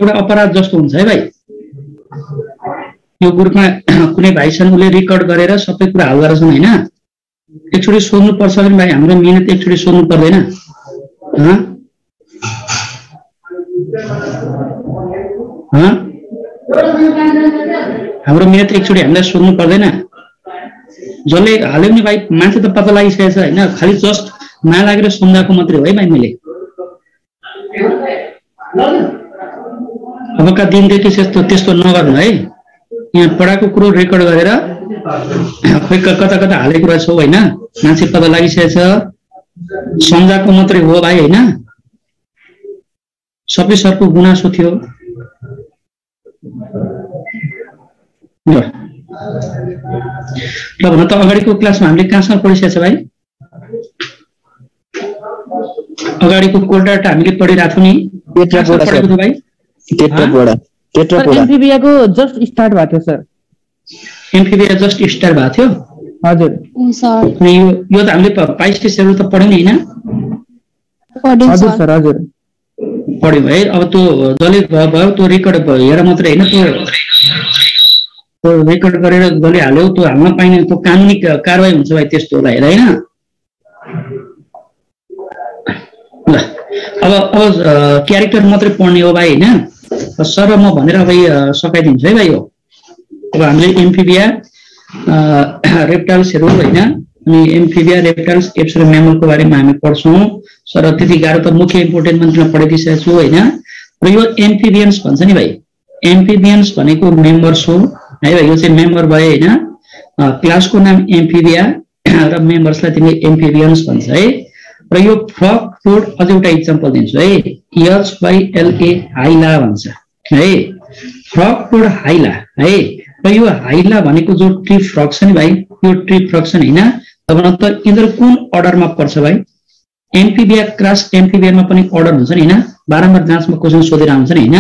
एउटा अपराध जस्तो हुन्छ है भाइ। यो ग्रुपमा कुनै भाइ छन् उसले रेकर्ड गरेर सबै कुरा हाल्दा रहेछन् होइन, एकचोटि सोध्नु पर्छ भने भाइ हाम्रो मिहिनेत एकचोटि सोध्नु पर्दैन? हाम्रो मिहिनेत एकचोटि हामीलाई सोध्नु पर्दैन? जसले हाल्यो भने भाइ मान्छे त पत्ता लागिसकेको छ होइन, खालि जस्ट नलागेर सम्झाएको मात्रै हो है भाइ मैले। अबका दिनदेखि त्यस्तो नगर्नु है। यहाँ पढाएको कुरो रेकर्ड गरेर खोइ कता कता हालेको रहेछौ होइन, मान्छे पत्ता लागिसकेको छ, सम्झाएको मात्रै हो भाइ होइन। सबै सरको गुनासो थियो। ल भन त अगाडिको क्लासमा हामीले कहाँसम्म पढिसकेको छ भाइ? अगाडिको कोड डाटा हामीले पढिरहेको थियौँ नि भाइ। एम्फिबियाको जस्ट स्टार्ट भएको थियो सर। एम्फिबिया जस्ट स्टार्ट भएको थियो हजुर। यो त हामीले पाइस्टिसहरू त पढ्यौँ नि होइन? हजुर सर हजुर पढ्यौँ है। अब त्यो जसले भयो त्यो रेकर्ड हेर मात्रै होइन, त्यो रेकर्ड गरेर जसले हाल्यो त्यो हाल्न पाइने त्यो कानुनी कारवाही हुन्छ भाइ त्यस्तोलाई हेर होइन। ल अब क्यारेक्टर मात्रै पढ्ने हो भाइ होइन। सर म भनेर अब सकाइदिन्छु है भाइ। हो अब हामीले एम्फिबिया रेप्टाइल्सहरू होइन, अनि एम्फिबिया रेप्टाइल्स एप्स र म्यामलको बारेमा हामी पढ्छौँ। सर त्यति गाह्रो त मुख्य इम्पोर्टेन्ट मात्र पढिदिइसकेको छु होइन। र यो एम्फिबियन्स भन्छ नि भाइ, एम्फिबियन्स भनेको मेम्बर्स हो है भाइ। यो चाहिँ मेम्बर भयो होइन। क्लासको नाम एम्फिबिया र मेम्बर्सलाई तिमीले एम्फिबियन्स भन्छ है। र यो फ्रग फ्रुट अझ एउटा इक्जाम्पल दिन्छु है, HYLA हाइला भन्छ है। फ्रग फ्रुट हाइला है। र यो हाइला भनेको जो ट्री फ्रग छ नि भाइ, यो ट्री फ्रग छ नि होइन, अब त यिनीहरू कुन अर्डरमा पर्छ भाइ? एम्फिबिया क्लास एम्फिबियामा पनि अर्डर हुन्छ नि होइन, बारम्बार जाँचमा क्वेसन सोधेर आउँछ नि होइन।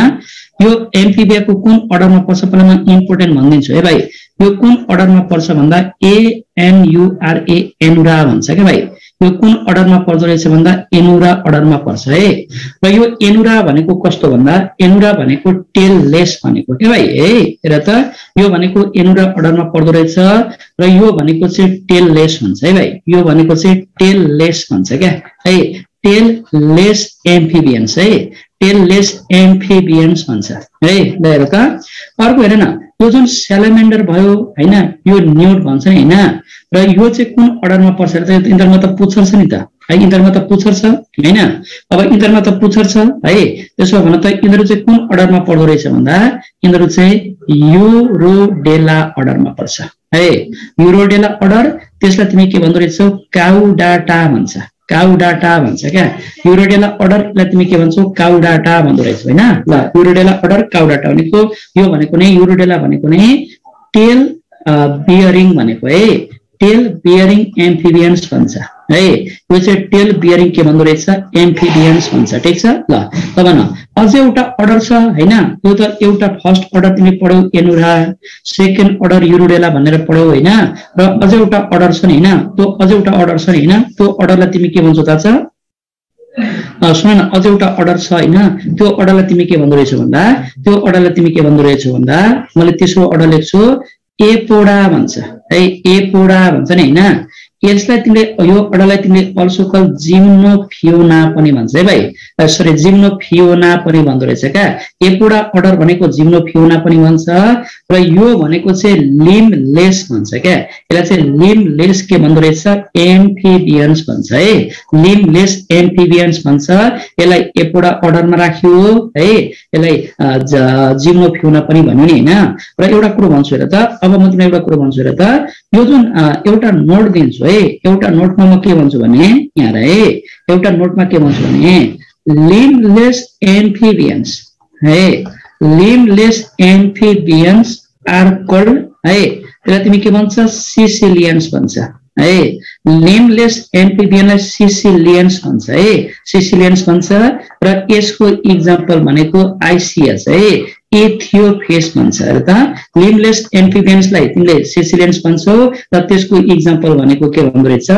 यो एम्फिबियाको कुन अर्डरमा पर्छ पहिला म इम्पोर्टेन्ट भनिदिन्छु है भाइ। यो कुन अर्डरमा पर्छ भन्दा ANURA एनुरा भन्छ क्या भाइ। यो कुन अर्डरमा पर्दो रहेछ भन्दा एनुरा अर्डरमा पर्छ है। र यो एनुरा भनेको कस्तो भन्दा एनुरा भनेको टेल लेस भनेको के भाइ है। हेर त यो भनेको एनुरा अर्डरमा पर्दो रहेछ र यो भनेको चाहिँ टेल लेस भन्छ है भाइ। यो भनेको चाहिँ टेल लेस भन्छ क्या है, टेल लेस एम्फिबियन्स है, टेल लेस एम्फिबियन्स भन्छ है। ल हेर त अर्को हेर न, यो जुन स्यालामेन्डर भयो होइन, यो न्यूड भन्छ नि होइन। र यो चाहिँ कुन अर्डरमा पर्छ त? इन्टरमा त पुच्छर छ नि त है, इन्टरमा त पुच्छर छ होइन। अब इन्टरमा त पुच्छर छ है, त्यसो भन त यिनीहरू चाहिँ कुन अर्डरमा पर्दो रहेछ भन्दा यिनीहरू चाहिँ युरोडेला अर्डरमा पर्छ है। युरोडेला अर्डर, त्यसलाई तिमी के भन्दो रहेछौ? काउडाटा भन्छ, काउडाटा भन्छ क्या। युरोडेला अर्डरलाई तिमी के भन्छौ? काउडाटा भन्दो रहेछ होइन। ल युरोडेला अर्डर काउडाटा भनेको यो भनेको नै युरोडेला भनेको नै टेल बियरिङ भनेको है, टेल बियरिङ एम्फिबियन्स भन्छ है। यो चाहिँ टेल बियरिङ के भन्दो रहेछ? एम्फिबियन्स भन्छ। ठिक छ। ल तब न अझ एउटा अर्डर छ होइन, यो त एउटा फर्स्ट अर्डर तिमी पढ्यौ एनुरा, सेकेन्ड अर्डर युरोडेला भनेर पढ्यौ होइन। र अझ एउटा अर्डर छ नि होइन, त्यो अझ एउटा अर्डर छ नि होइन, त्यो अर्डरलाई तिमी के भन्छौ थाहा छ? सुन न, अझ एउटा अर्डर छ होइन, त्यो अर्डरलाई तिमी के भन्दो रहेछौ भन्दा त्यो अर्डरलाई तिमी के भन्दो रहेछौ भन्दा मैले तेस्रो अर्डर लेख्छु एपोडा भन्छ है। एपोडा भन्छ नि होइन। यसलाई तिमीले यो अर्डरलाई तिमीले अल्सो कल जिम्नोफियोना पनि भन्छ है भाइ। सरी जिम्नोफियोना पनि भन्दो रहेछ क्या। एपोडा अर्डर भनेको जिम्नोफियोना पनि भन्छ र यो भनेको चाहिँ लिम्बलेस भन्छ क्या। यसलाई चाहिँ लिम्बलेस के भन्दो रहेछ? एम्फिबियन्स भन्छ है, लिम्बलेस एम्फिबियन्स भन्छ। यसलाई एपोडा अर्डरमा राखियो है, यसलाई जिम्नोफियोना पनि भन्यो नि होइन। र एउटा कुरो भन्छु हेर त, अब म तिमीलाई एउटा कुरो भन्छु हेर त, यो जुन एउटा नोट दिन्छु है, एउटा नोटमा म के भन्छु भने यहाँ है, एउटा नोटमा के भन्छु भने लिम्बलेस एम्फिबियन्स है, लिम्बलेस एम्फिबियन्स आर कल्ड है। त्यसलाई तिमी के भन्छ? सिसिलियन्स भन्छ है। लिम्बलेस एम्फिबियनलाई सिसिलियन्स भन्छ है, सिसिलियन्स भन्छ। र यसको इक्जाम्पल भनेको आइसिएस है, इथियोफेस भन्छ हेर त। लिम्बलेस एम्फिबियन्सलाई तिमीले सिसिलियन्स भन्छौ र त्यसको इक्जाम्पल भनेको के भन्दो रहेछ?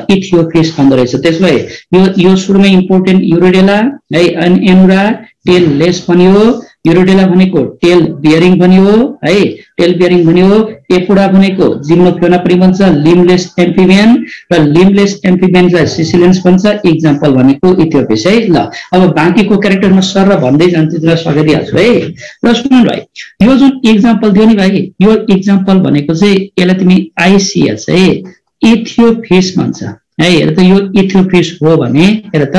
इथियोफेस भन्दो रहेछ। त्यसलाई यो सुरुमै इम्पोर्टेन्ट युरोडेला है, एनुरा टेल लेस बन्यो युरोडेला भनेको टेल बियरिङ बन्यो है, टेल बियरिङ बन्यो। एपोडा भनेको जिम्नोफ्लोना पनि भन्छ, लिम्बलेस एम्फिबियन, र लिम्बलेस एम्फिबियनलाई सिसिलियन्स भन्छ। इक्जाम्पल भनेको इथियोपिस है। ल अब बाँकीको क्यारेक्टरमा सर र भन्दै जान्छु, त्यसलाई सघाइदिइहाल्छु है। र सुन्नु भाइ, यो जुन इक्जाम्पल दियो नि भाइ, यो इक्जाम्पल भनेको चाहिँ यसलाई तिमी आइसिएस है, इथियोपिस भन्छ है। हेर त यो इथियोपिस हो भने, हेर त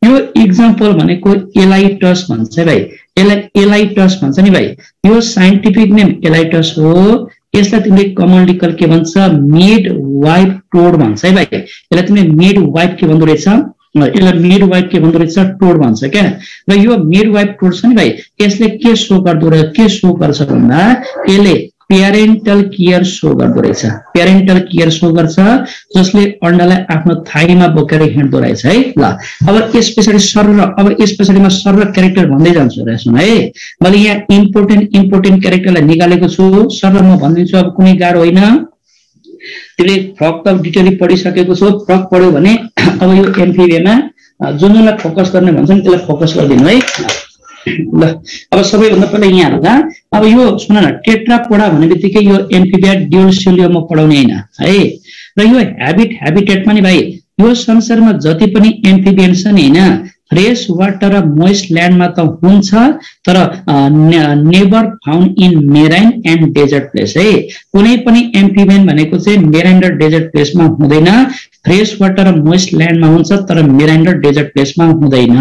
यो इक्जाम्पल भनेको एलाइटस भन्छ है भाइ, यसलाई एलाइटस भन्छ नि भाइ। यो साइन्टिफिक नेम एलाइटस हो। यसलाई तिमीले कमनली के भन्छ, मिड वाइफ टोड भन्छ है भाइ। यसलाई तिमीले मिड वाइफ के भन्दो रहेछ, यसलाई मिड वाइफ के भन्दो रहेछ, टोड भन्छ क्या। र यो मिड वाइफ टोड छ नि भाइ, यसले के सो गर्दो रहेछ, के सो गर्छ भन्दा यसले प्यारेन्टल केयर सो गर्दो रहेछ, प्यारेन्टल केयर सो गर्छ, जसले अन्डालाई आफ्नो थाईमा बोकेर हिँड्दो रहेछ है। ल अब यस पछाडि सर र अब यस पछाडिमा सर र क्यारेक्टर भन्दै जान्छु र सुन है। मैले यहाँ इम्पोर्टेन्ट क्यारेक्टरलाई निकालेको छु, सर र म भनिदिन्छु। अब कुनै गाह्रो होइन, तिमीले फ्रक त डिटेली पढिसकेको छौ। फ्रक पढ्यो भने अब यो एम्फिबियामा जुनलाई फोकस गर्ने भन्छ नि त्यसलाई फोकस गरिदिनु है। ल अब सबैभन्दा पहिला यहाँ हेर्दा, अब यो सुन न, टेट्रापोडा भन्ने बित्तिकै यो एम्फिबिया ड्युलसिलियम म पढाउने होइन है। र यो हेबिटेटमा नि भाइ, यो संसारमा जति पनि एम्फिबियन छ नि होइन, फ्रेश वाटर र मोइस्ट ल्यान्डमा त हुन्छ, तर never found in marine and desert place है। कुनै पनि एम्फिबियन भनेको चाहिँ मेराइन र डेजर्ट प्लेसमा हुँदैन, फ्रेश वाटर र मोइस्ट ल्यान्डमा हुन्छ, तर मेराइन र डेजर्ट प्लेसमा हुँदैन।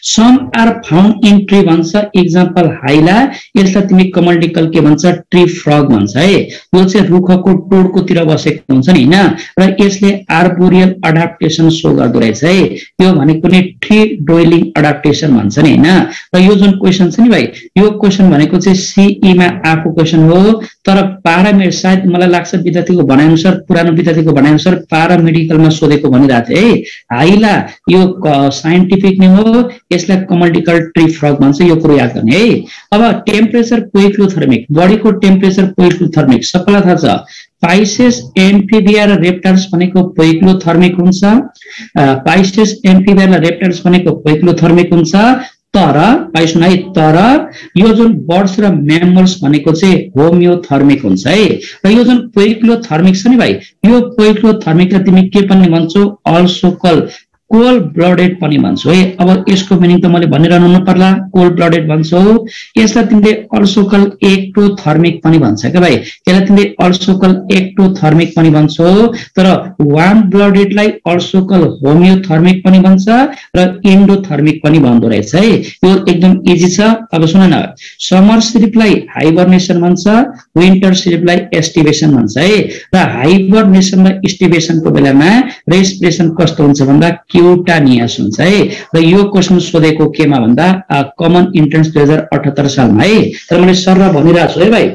Some are found in tree भन्छ, इक्जाम्पल हाइला। यसलाई तिमी कमल्टिकल के भन्छ, ट्री फ्रग भन्छ है। यो चाहिँ रुखको टोडकोतिर बसेको हुन्छ नि होइन, र यसले आर्बोरियल अडाप्टेसन सो गर्दो रहेछ है। यो भनेको नि ट्री डोइलिङ अडाप्टेसन भन्छ नि होइन। र यो जुन क्वेसन छ नि भाइ, यो क्वेसन भनेको चाहिँ सीईमा आएको क्वेसन हो, तर पारामेड सायद मलाई लाग्छ विद्यार्थीको भनाइअनुसार, पुरानो विद्यार्थीको भनाइअनुसार पारामेडिकलमा सोधेको भनिरहेको थियो है। हाइला यो साइन्टिफिक नेम हो, यसलाई कमल्टिकल ट्री फ्रग भन्छ, यो कुरो याद गर्ने है। अब टेम्परेचर पोइक्लोथर्मिक, बडीको टेम्परेचर पोइक्लोथर्मिक सबैलाई थाहा छ। पाइसेस एम्फिबिया र रेप्टाइल्स भनेको पोइक्लोथर्मिक हुन्छ, पाइसेस एम्फिबिया र रेप्टाइल्स भनेको पोइक्लोथर्मिक हुन्छ। तर भाइ सुन है, तर यो जुन बर्ड्स र म्यामल्स भनेको चाहिँ होमियोथर्मिक हुन्छ है। र यो जुन पोइक्लोथर्मिक छ नि भाइ, यो पोइक्लोथर्मिकलाई तिमी के पनि भन्छौ, अल्सो कल कोल्ड ब्लडेड पनि भन्छौ है। अब यसको मिनिङ त मैले भनिरहनु नपर्ला, कोल्ड ब्लडेड भन्छौ। यसलाई तिमीले अल्सोकल एक्टोथर्मिक पनि भन्छ क्या भाइ, यसलाई तिमीले अल्सोकल एक्टोथर्मिक पनि भन्छौ। तर वार्म ब्लडेडलाई अल्सोकल होमियोथर्मिक पनि भन्छ र इन्डोथर्मिक पनि भन्दो रहेछ है। यो एकदम इजी छ। अब सुन न, समर स्लिपलाई हाइबरनेसन भन्छ, विन्टर स्लिपलाई एस्टिभेसन भन्छ है। र हाइबरनेसन र एस्टिभेसनको बेलामा रेस्पिरेसन कस्तो हुन्छ भन्दा क्युटानियस हुन्छ है। र यो क्वेसन सोधेको केमा भन्दा कमन इन्ट्रेन्स 2078 सालमा है। तर मैले सर र भनिरहेको छु है भाइ,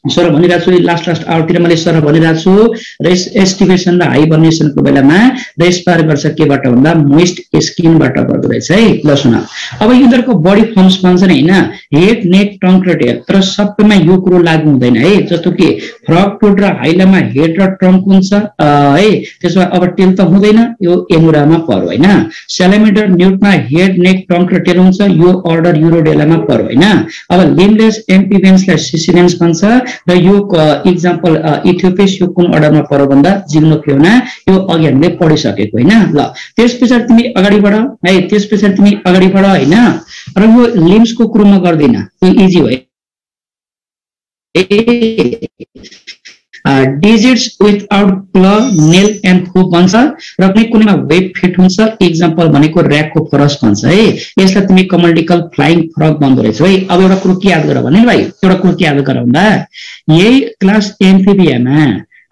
सर भनिरहेको छु, लास्ट आवरतिर मैले सर भनिरहेको छु। एस्टिभेसन र हाइबरनेसनको बेलामा रेस्पायर गर्छ केबाट भन्दा मोइस्ट स्किनबाट गर्दो रहेछ है। ल सुन, अब यिनीहरूको बडी फर्म्स भन्छ नि होइन, हेड, नेक, टङ्क र टेल। तर सबैमा यो कुरो लागू हुँदैन है। जस्तो कि फ्रग टोड र हाइलामा हेड र ट्रङ्क हुन्छ है, त्यसमा अब टेल त हुँदैन, यो एमुरामा पर्यो होइन। स्यालामेन्डर न्यूटमा हेड, नेक, टङ्क र टेल हुन्छ, यो अर्डर युरोडेलामा पर्यो होइन। अब लिम्बलेस एम्फिबियन्सलाई सिसिलियन्स भन्छ, र यो इक्जाम्पल इथियोपिस यो कुन अर्डरमा पर्यो भन्दा जिम्नोफ्लोना, यो अघि हामीले पढिसकेको होइन। ल त्यस पछाडि तिमी अगाडि बढ है, त्यस पछाडि तिमी अगाडि बढ होइन। र यो लिम्सको कुरो म गर्दिन, यो इजी हो। डिजिट्स विथआउट क्ल, नेल एन्ड हुक भन्छ, र कुनैमा वेब फिट हुन्छ, इक्जाम्पल भनेको र्याकोफोरस भन्छ है। यसलाई तिमी कमल्टिकल फ्लाइङ फ्रग भन्दो रहेछ है। अब एउटा कुरो के याद गर भने भाइ, एउटा कुरो के याद गर भन्दा, यही क्लास एम्फिबियामा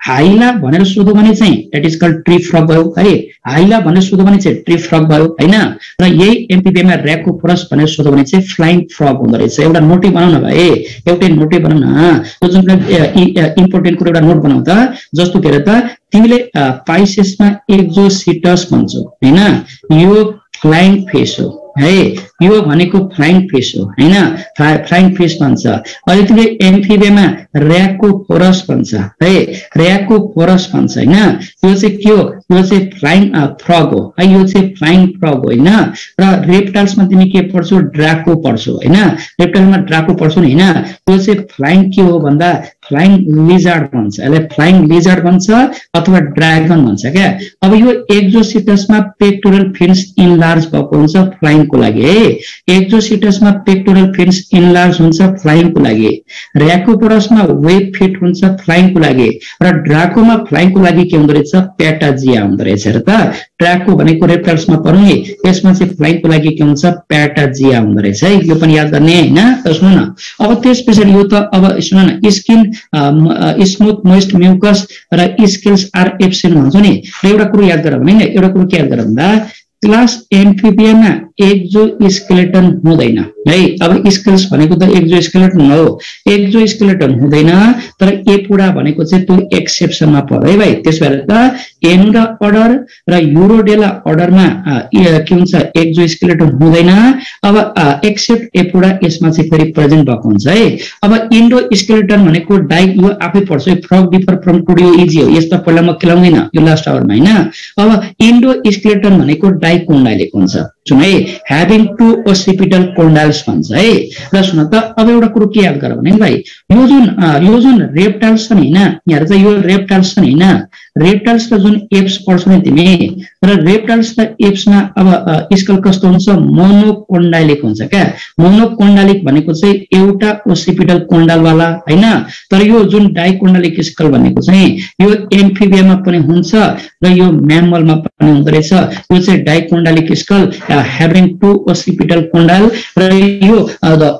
हाइला भनेर सोध्यो भने चाहिँ that is called tree frog भयो है। हाइला भनेर सोध्यो भने चाहिँ ट्री फ्रग भयो होइन। र यही एम्फिबियामा र्याकोफोरस भनेर सोध्यो भने चाहिँ फ्लाइङ फ्रग हुँदो रहेछ। एउटा नोटै बनाउन भाइ, एउटै नोटै बनाउन। त्यो जुन इम्पोर्टेन्ट कुरो एउटा नोट बनाउ त। जस्तो के अरे त, तिमीले पाइसेसमा एक्जोसिटस भन्छौ होइन, यो फ्लाइङ फिस हो है। यो भनेको फ्लाइङ फिश हो हैन, फ्लाइङ फिश भन्छ। अहिले एम्फिबियामा र्याकोफोरस भन्छ है, र्याकोफोरस भन्छ हैन। यो चाहिँ के हो? यो चाहिँ फ्लाइङ फ्रग हो है, यो चाहिँ फ्लाइङ फ्रग हो हैन। र रेप्टाइल्समा तिमी के पढ्छौ? ड्राको पढ्छौ हैन, रेप्टाइलमा ड्राको पढ्छौ नि हैन। यो चाहिँ फ्लाइङ के हो भन्दा फ्लाइङ लिजर्ड भन्छ, यसलाई फ्लाइङ लिजर्ड भन्छ अथवा ड्रागन भन्छ क्या। अब यो एक्जोसिटसमा पेक्टोरल फिन्स इनलार्ज भएको हुन्छ फ्लाइङको लागि है, एक्जोसिटसमा पेक्टोरल फिन्स इनलार्ज हुन्छ फ्लाइङको लागि, र्याकोफोरसमा वेब फिट हुन्छ फ्लाइङको लागि, र ड्राकोमा फ्लाइङको लागि के हुँदो रहेछ? प्याटाजिया हुँदो रहेछ। र त ड्राको भनेको रेप्टाइल्समा पर्ने, यसमा चाहिँ फ्लाइङको लागि के हुन्छ? प्याटाजिया हुँदो रहेछ है, यो पनि याद गर्ने हैन। त सुन न, अब त्यसपछि यो त अब सुन न, स्किन स्मुथ मोइस्ट म्युकस र स्केल्स आर एब्सेन्ट भन्छ नि। र एउटा कुरो याद गर भने एउटा कुरो के याद गर भन्दा क्लास एम्फिबियामा एक्जोस्केलेटन हुँदैन है। अब स्केल्स भनेको त एक्जोस्केलेटन हो, एक्जोस्केलेटन हुँदैन, तर एपुडा भनेको चाहिँ त्यो एक्सेप्सनमा पर्छ है भाइ। त्यस भएर त एनुडा अर्डर र युरोडेला अर्डरमा के हुन्छ? एक्जोस्केलेटन हुँदैन। अब एक्सेप्ट एपुडा यसमा चाहिँ फेरि प्रेजेन्ट भएको हुन्छ है। अब इन्डो स्केलेटन भनेको डाइ, यो आफै पढ्छ, फ्रग डिफर फ्रम टुडियो इजी हो, यस्तो पहिला म खेलाउँदिन यो लास्ट आवरमा हैन। अब इन्डो स्केलेटन भनेको डाइकोन्डाइलिक हुन्छ सुन है, ह्याभिङ टु ओसिपिटल कोन्डाइल्स भन्छ है। र सुन त अब एउटा कुरो के याद गर भने भाइ, यो जुन रेप्टाइल्स छ नि हैन, यहाँ चाहिँ यो रेप्टाइल्स छ नि हैन, रेप्टाइल्स र जुन एप्स पढ्छौ नि तिमी, र रेप्टाइल्स र एप्समा अब स्कल कस्तो हुन्छ? मोनोकोन्डाइलिक हुन्छ क्या। मोनोकोन्डाइलिक भनेको चाहिँ एउटा ओसिपिटल कोन्डालवाला हैन, तर यो जुन डाइकोन्डाइलिक स्कल भनेको चाहिँ यो एम्फिबियामा पनि हुन्छ र यो म्यामलमा पनि हुँदो रहेछ। यो चाहिँ डाइकोन्डाइलिक स्कल ह्याभिङ टु ओसिपिटल कोन्डाल, र यो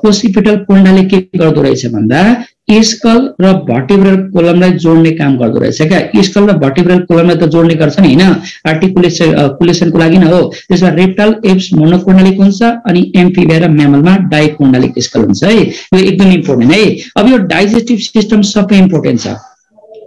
ओसिपिटल कोन्डालले के गर्दो रहेछ भन्दा स्कल र भर्टिब्रल कोलमलाई जोड्ने काम गर्दो रहेछ क्या। स्कल र भर्टिब्रल कोलमलाई त जोड्ने गर्छ नि हैन, आर्टिकुलेसनको लागि नै हो। त्यसमा रेप्टाइल एप्स मोनोकोन्डालिक हुन्छ अनि एम्फिबिया र म्यामलमा डाइकोन्डालिक स्कल हुन्छ है। यो एकदम इम्पोर्टेन्ट है। अब यो डाइजेस्टिभ सिस्टम सबै इम्पोर्टेन्ट छ।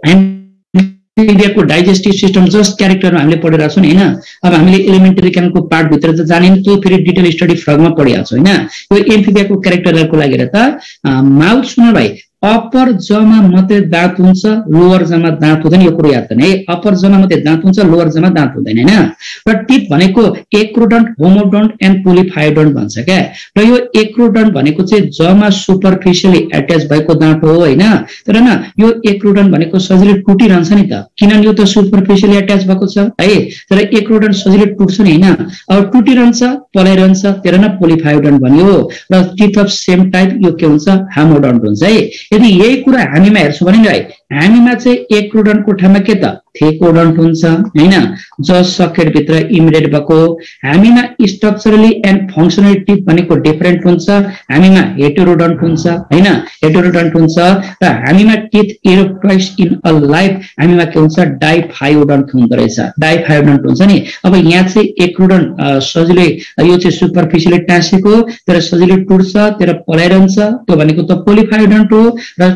एम्फिबियाको डाइजेस्टिभ सिस्टम जस्ट क्यारेक्टरमा हामीले पढिरहेको छौँ नि हैन। अब हामीले एलिमेन्टरी क्यानलको पार्ट भित्र त जानेन, त्यो फेरि डिटेल स्टडी फ्रगमा पढिहाल्छौँ हैन। यो एम्फिबियाको क्यारेक्टरको लागि त माउथ सुन भाइ, अप्पर जमा मात्रै दाँत हुन्छ, लोअर जमा दाँत हुँदैन, यो कुरो याद गर्ने है। अप्पर जमा मात्रै दाँत हुन्छ, लोअर जमा दाँत हुँदैन हैन। र टिप भनेको एक्रोडन्ट, होमोडन्ट एन्ड पोलिफाइडन्ट भन्छ क्या। र यो एक्रोडन्ट भनेको चाहिँ जमा सुपरफिसियली एट्याच भएको दाँत हो हैन। तर न यो एक्रोडन्ट भनेको सजिलै टुटिरहन्छ नि त, किनभने यो त सुपरफिसियली एट्याच भएको छ है। तर एक्रोडन्ट सजिलै टुट्छ नि हैन, अब टुटिरहन्छ, पलाइरहन्छ, तर न पोलिफाइडन्ट भन्यो। र टिथ अफ सेम टाइप यो के हुन्छ? हामोडन्ट हुन्छ है। यदि यही कुरा हामीमा हेर्छौँ भने भाइ, हामीमा चाहिँ एक्रोडन्टको ठाउँमा के त? थेकोडन्ट हुन्छ हैन, जस सकेट भित्र इमिडिएट भएको। हामीमा स्ट्रक्चरली एन्ड फङ्सनली टिप भनेको डिफरेन्ट हुन्छ, हामीमा हेटेरोडन्ट हुन्छ हैन, हेटेरोडन्ट हुन्छ। र हामीमा teeth erupt twice in a life, हामीमा के हुन्छ? डाइफाइओडन्ट हुँदो रहेछ, डाइफाइओडन्ट हुन्छ नि। अब यहाँ चाहिँ एक्रोडन्ट सजिलै यो चाहिँ सुपरफिसियली टाँसेको, तर सजिलै टुट्छ, तर पलाइरहन्छ, त्यो भनेको त पोलिफाइओडन्ट हो। र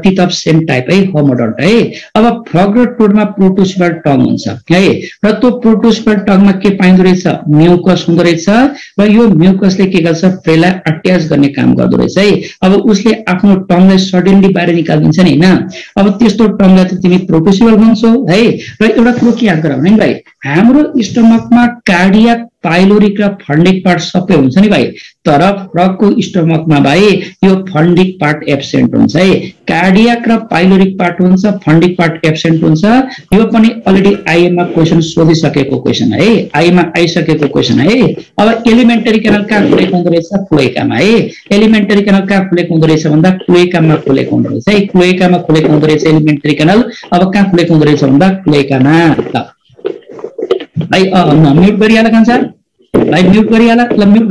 टिथ अफ सेम टाइप है, होमोडन्ट है। अब फ्रग र टोडमा प्रोटोसिपल टङ हुन्छ है। र त्यो प्रोटोसिपल टङमा के पाइँदो रहेछ? म्युकस हुँदो रहेछ। र यो म्युकसले के गर्छ? प्रेलाई अट्याच गर्ने काम गर्दो रहेछ है। अब उसले आफ्नो टङलाई सडनली बाहिर निकालिदिन्छ नि हैन। अब त्यस्तो टङलाई त तिमी प्रोटोसिपल भन्छौ है। र एउटा कुरो के याद गर भने भाइ, हाम्रो स्टमकमा कार्डियाक, पाइलोरिक र फन्डिक पार्ट सबै हुन्छ नि भाइ, तर फ्रगको स्टमकमा भाइ यो फन्डिक पार्ट एब्सेन्ट हुन्छ है। कार्डियाक र पाइलोरिक पार्ट हुन्छ, फन्डिक पार्ट एब्सेन्ट हुन्छ। यो पनि अलरेडी आइएममा क्वेसन सोधिसकेको क्वेसन है, आइमा आइसकेको क्वेसन है। अब एलिमेन्टरी क्यानल कहाँ खुलेको हुँदो रहेछ? क्लोएकामा है। एलिमेन्टरी क्यानल कहाँ खुलेको हुँदो रहेछ भन्दा क्लोएकामा खुलेको हुँदो रहेछ है। क्लोएकामा खुलेको हुँदो रहेछ एलिमेन्टरी क्यानल। अब कहाँ खुलेको हुँदो रहेछ भन्दा क्लोएकामा। भाइ म्युट गरिहाल कान्छा, भाइ म्युट गरिहाल, ल म्युट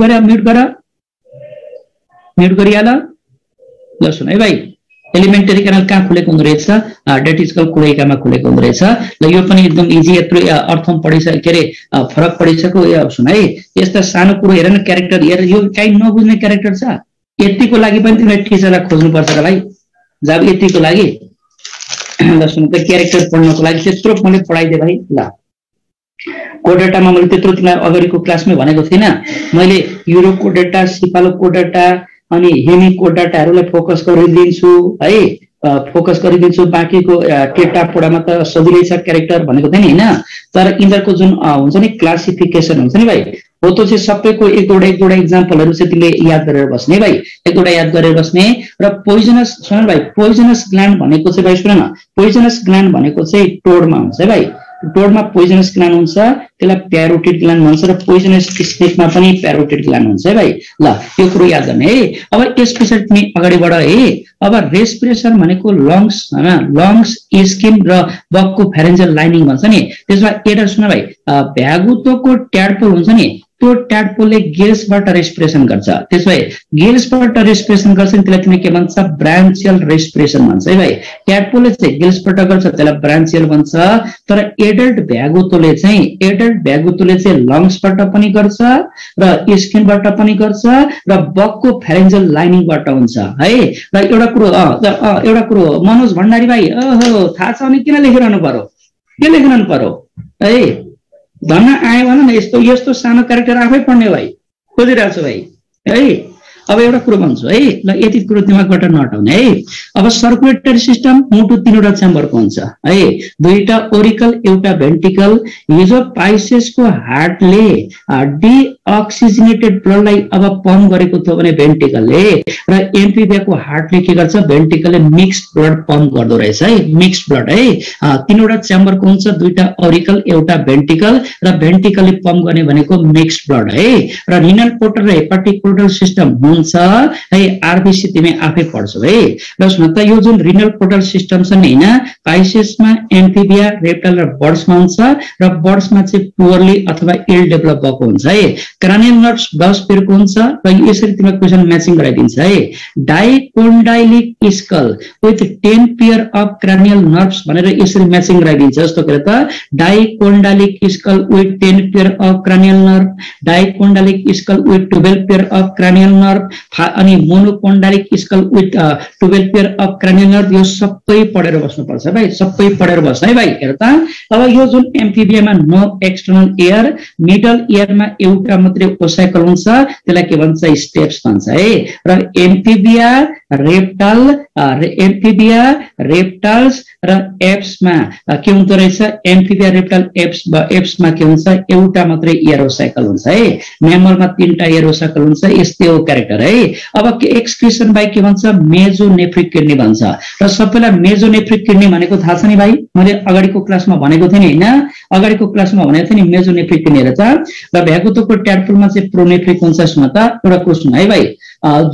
गरिहाल। ल सुन है भाइ, एलिमेन्टरी क्यानल कहाँ खुलेको हुँदो रहेछ? डेट इज कल क्लोएकामा खुलेको हुँदो रहेछ। ल यो पनि एकदम इजी, यत्रो अर्थम पढिसक्यो, के अरे फरक पढिसक्यो। यो सुन है, यस्ता सानो कुरो हेर न, क्यारेक्टर हेर, यो काहीँ नबुझ्ने क्यारेक्टर छ, यतिको लागि पनि तिमीले टिचरलाई खोज्नुपर्छ र भाइ। जब यतिको लागि ल सुन त, क्यारेक्टर पढ्नको लागि त्यत्रो मैले पढाइदिएँ भाइ। ल कोडेटामा मैले त्यत्रो तिमीलाई अगाडिको क्लासमै भनेको थिइनँ, मैले युरो कोडेटा, सिपालो कोडेटा अनि हेमी कोडेटाहरूलाई फोकस गरिदिन्छु है, फोकस गरिदिन्छु। बाँकीको टेटा पोडामा त सजिलै छ क्यारेक्टर भनेको थिएँ नि होइन। तर यिनीहरूको जुन हुन्छ नि क्लासिफिकेसन हुन्छ नि भाइ, हो त्यो चाहिँ सबैको एक दुईवटा इक्जाम्पलहरू चाहिँ तिमीले याद गरेर बस्ने भाइ, एक दुईवटा याद गरेर बस्ने। र पोइजनस सुन भाइ, पोइजनस ग्ल्यान्ड भनेको चाहिँ भाइ सुन न, पोइजनस ग्ल्यान्ड भनेको चाहिँ टोडमा हुन्छ है भाइ। टोडमा पोइजनस ग्ल्यान्ड हुन्छ, त्यसलाई प्यारोटिड ग्ल्यान्ड भन्छ, र पोइजनस स्नेकमा पनि प्यारोटिड ग्ल्यान्ड हुन्छ है भाइ। ल यो कुरो याद गर्ने है। अब यस पछाडि तिमी अगाडि बढ है। अब रेस्पिरेसन भनेको लङ्स होइन, लङ्स, स्किन र बकको फेरेन्जियल लाइनिङ भन्छ नि। त्यसमा एउटा सुन भाइ, भ्यागुतोको ट्याडपोल हुन्छ नि, त्यो ट्याडपोलले गिल्सबाट रेस्पिरेसन गर्छ। त्यसो भए गिल्सबाट रेस्पिरेसन गर्छ नि, त्यसलाई तिमीले के भन्छ, ब्रान्चियल रेस्पिरेसन भन्छ है भाइ। ट्याडपोलले चाहिँ गिल्सबाट गर्छ, त्यसलाई ब्रान्चियल भन्छ। तर एडल्ट भ्यागुतोले चाहिँ लङ्सबाट पनि गर्छ र स्किनबाट पनि गर्छ र बकको फेरेन्जियल लाइनिङबाट हुन्छ है। र एउटा कुरो मनोज भण्डारी भाइ, ओहो थाहा छ भने किन लेखिरहनु पर्यो, के लेखिरहनु पर्यो है, भन्न आयो भन न। यस्तो यस्तो सानो क्यारेक्टर आफै पढ्ने भाइ, खोजिरहेको छु भाइ है। अब एउटा कुरो भन्छु है, ल यति कुरो दिमागबाट नहटाउने है। अब सर्कुलेटरी सिस्टम मुटु 3वटा च्याम्बरको हुन्छ है, 2टा ओरिकल, एउटा भेन्टिकल। हिजो पाइसेसको हार्टले डिअक्सिजनेटेड ब्लडलाई अब पम्प गरेको थियो भने भेन्टिकलले, र एम्फिबियाको हार्टले के गर्छ, भेन्टिकलले मिक्स्ड ब्लड पम्प गर्दो रहेछ है, मिक्स्ड ब्लड है। 3वटा च्याम्बरको हुन्छ, 2टा ओरिकल, एउटा भेन्टिकल, र भेन्टिकलले पम्प गर्ने भनेको मिक्स्ड ब्लड है। र रिनल पोर्टल र हेपाटिक पोर्टल सिस्टम हुन्छ है, आरबिसी तिमी आफै पढ्छौ है। र सुन त, यो जुन रिनल पोर्टल सिस्टम छ नि होइन, पाइसेसमा, एम्फिबिया, रेप्टाइल र बर्ड्समा हुन्छ, र बर्ड्समा चाहिँ पुअरली अथवा इल डेभलप भएको हुन्छ है। क्रानियल नर्भ्स 10 पेयरको हुन्छ, र यसरी तिमीलाई क्वेसन म्याचिङ गराइदिन्छ है। Dicondylic skull with 10 pair of cranial nerves भनेर यसरी म्याचिङ गराइदिन्छ। जस्तो के त, dicondylic skull with 10 pair of cranial nerve, dicondylic skull with 12 pair of cranial nerve, अनि monocondylic skull with 12 pair of cranial nerve. यो सबै पढेर बस्नुपर्छ भाइ, सबै पढेर बस्नु है भाइ। हेर त, अब यो जुन एम्फिबियामा नो एक्सटर्नल एयर, मिडल एयरमा एउटा मात्रै ओसाइकल हुन्छ, त्यसलाई के भन्छ, स्टेप्स भन्छ है। र एम्फिबिया, रेप्टाइल्स र एप्समा के हुँदो रहेछ, एम्फिबिया, रेप्टाइल, एप्समा के हुन्छ, एउटा मात्रै एयरोसाइकल हुन्छ है। म्यामलमा 3टा एयरोसाइकल हुन्छ। यस्तै हो क्यारेक्टर है। अब एक्सक्रिसन बाई के भन्छ, मेजोनेफ्रिक किडनी भन्छ। र सबैलाई मेजोनेफ्रिक किडनी भनेको थाहा छ नि भाइ, मैले अगाडिको क्लासमा भनेको थिएँ नि होइन, अगाडिको क्लासमा भनेको थिएँ नि मेजोनेफ्रिक किडनी हेर त। र भ्यागुतोको ट्याडपोलमा चाहिँ प्रोनेफ्रिक हुन्छ। सुन त, एउटा क्वेसन है भाइ,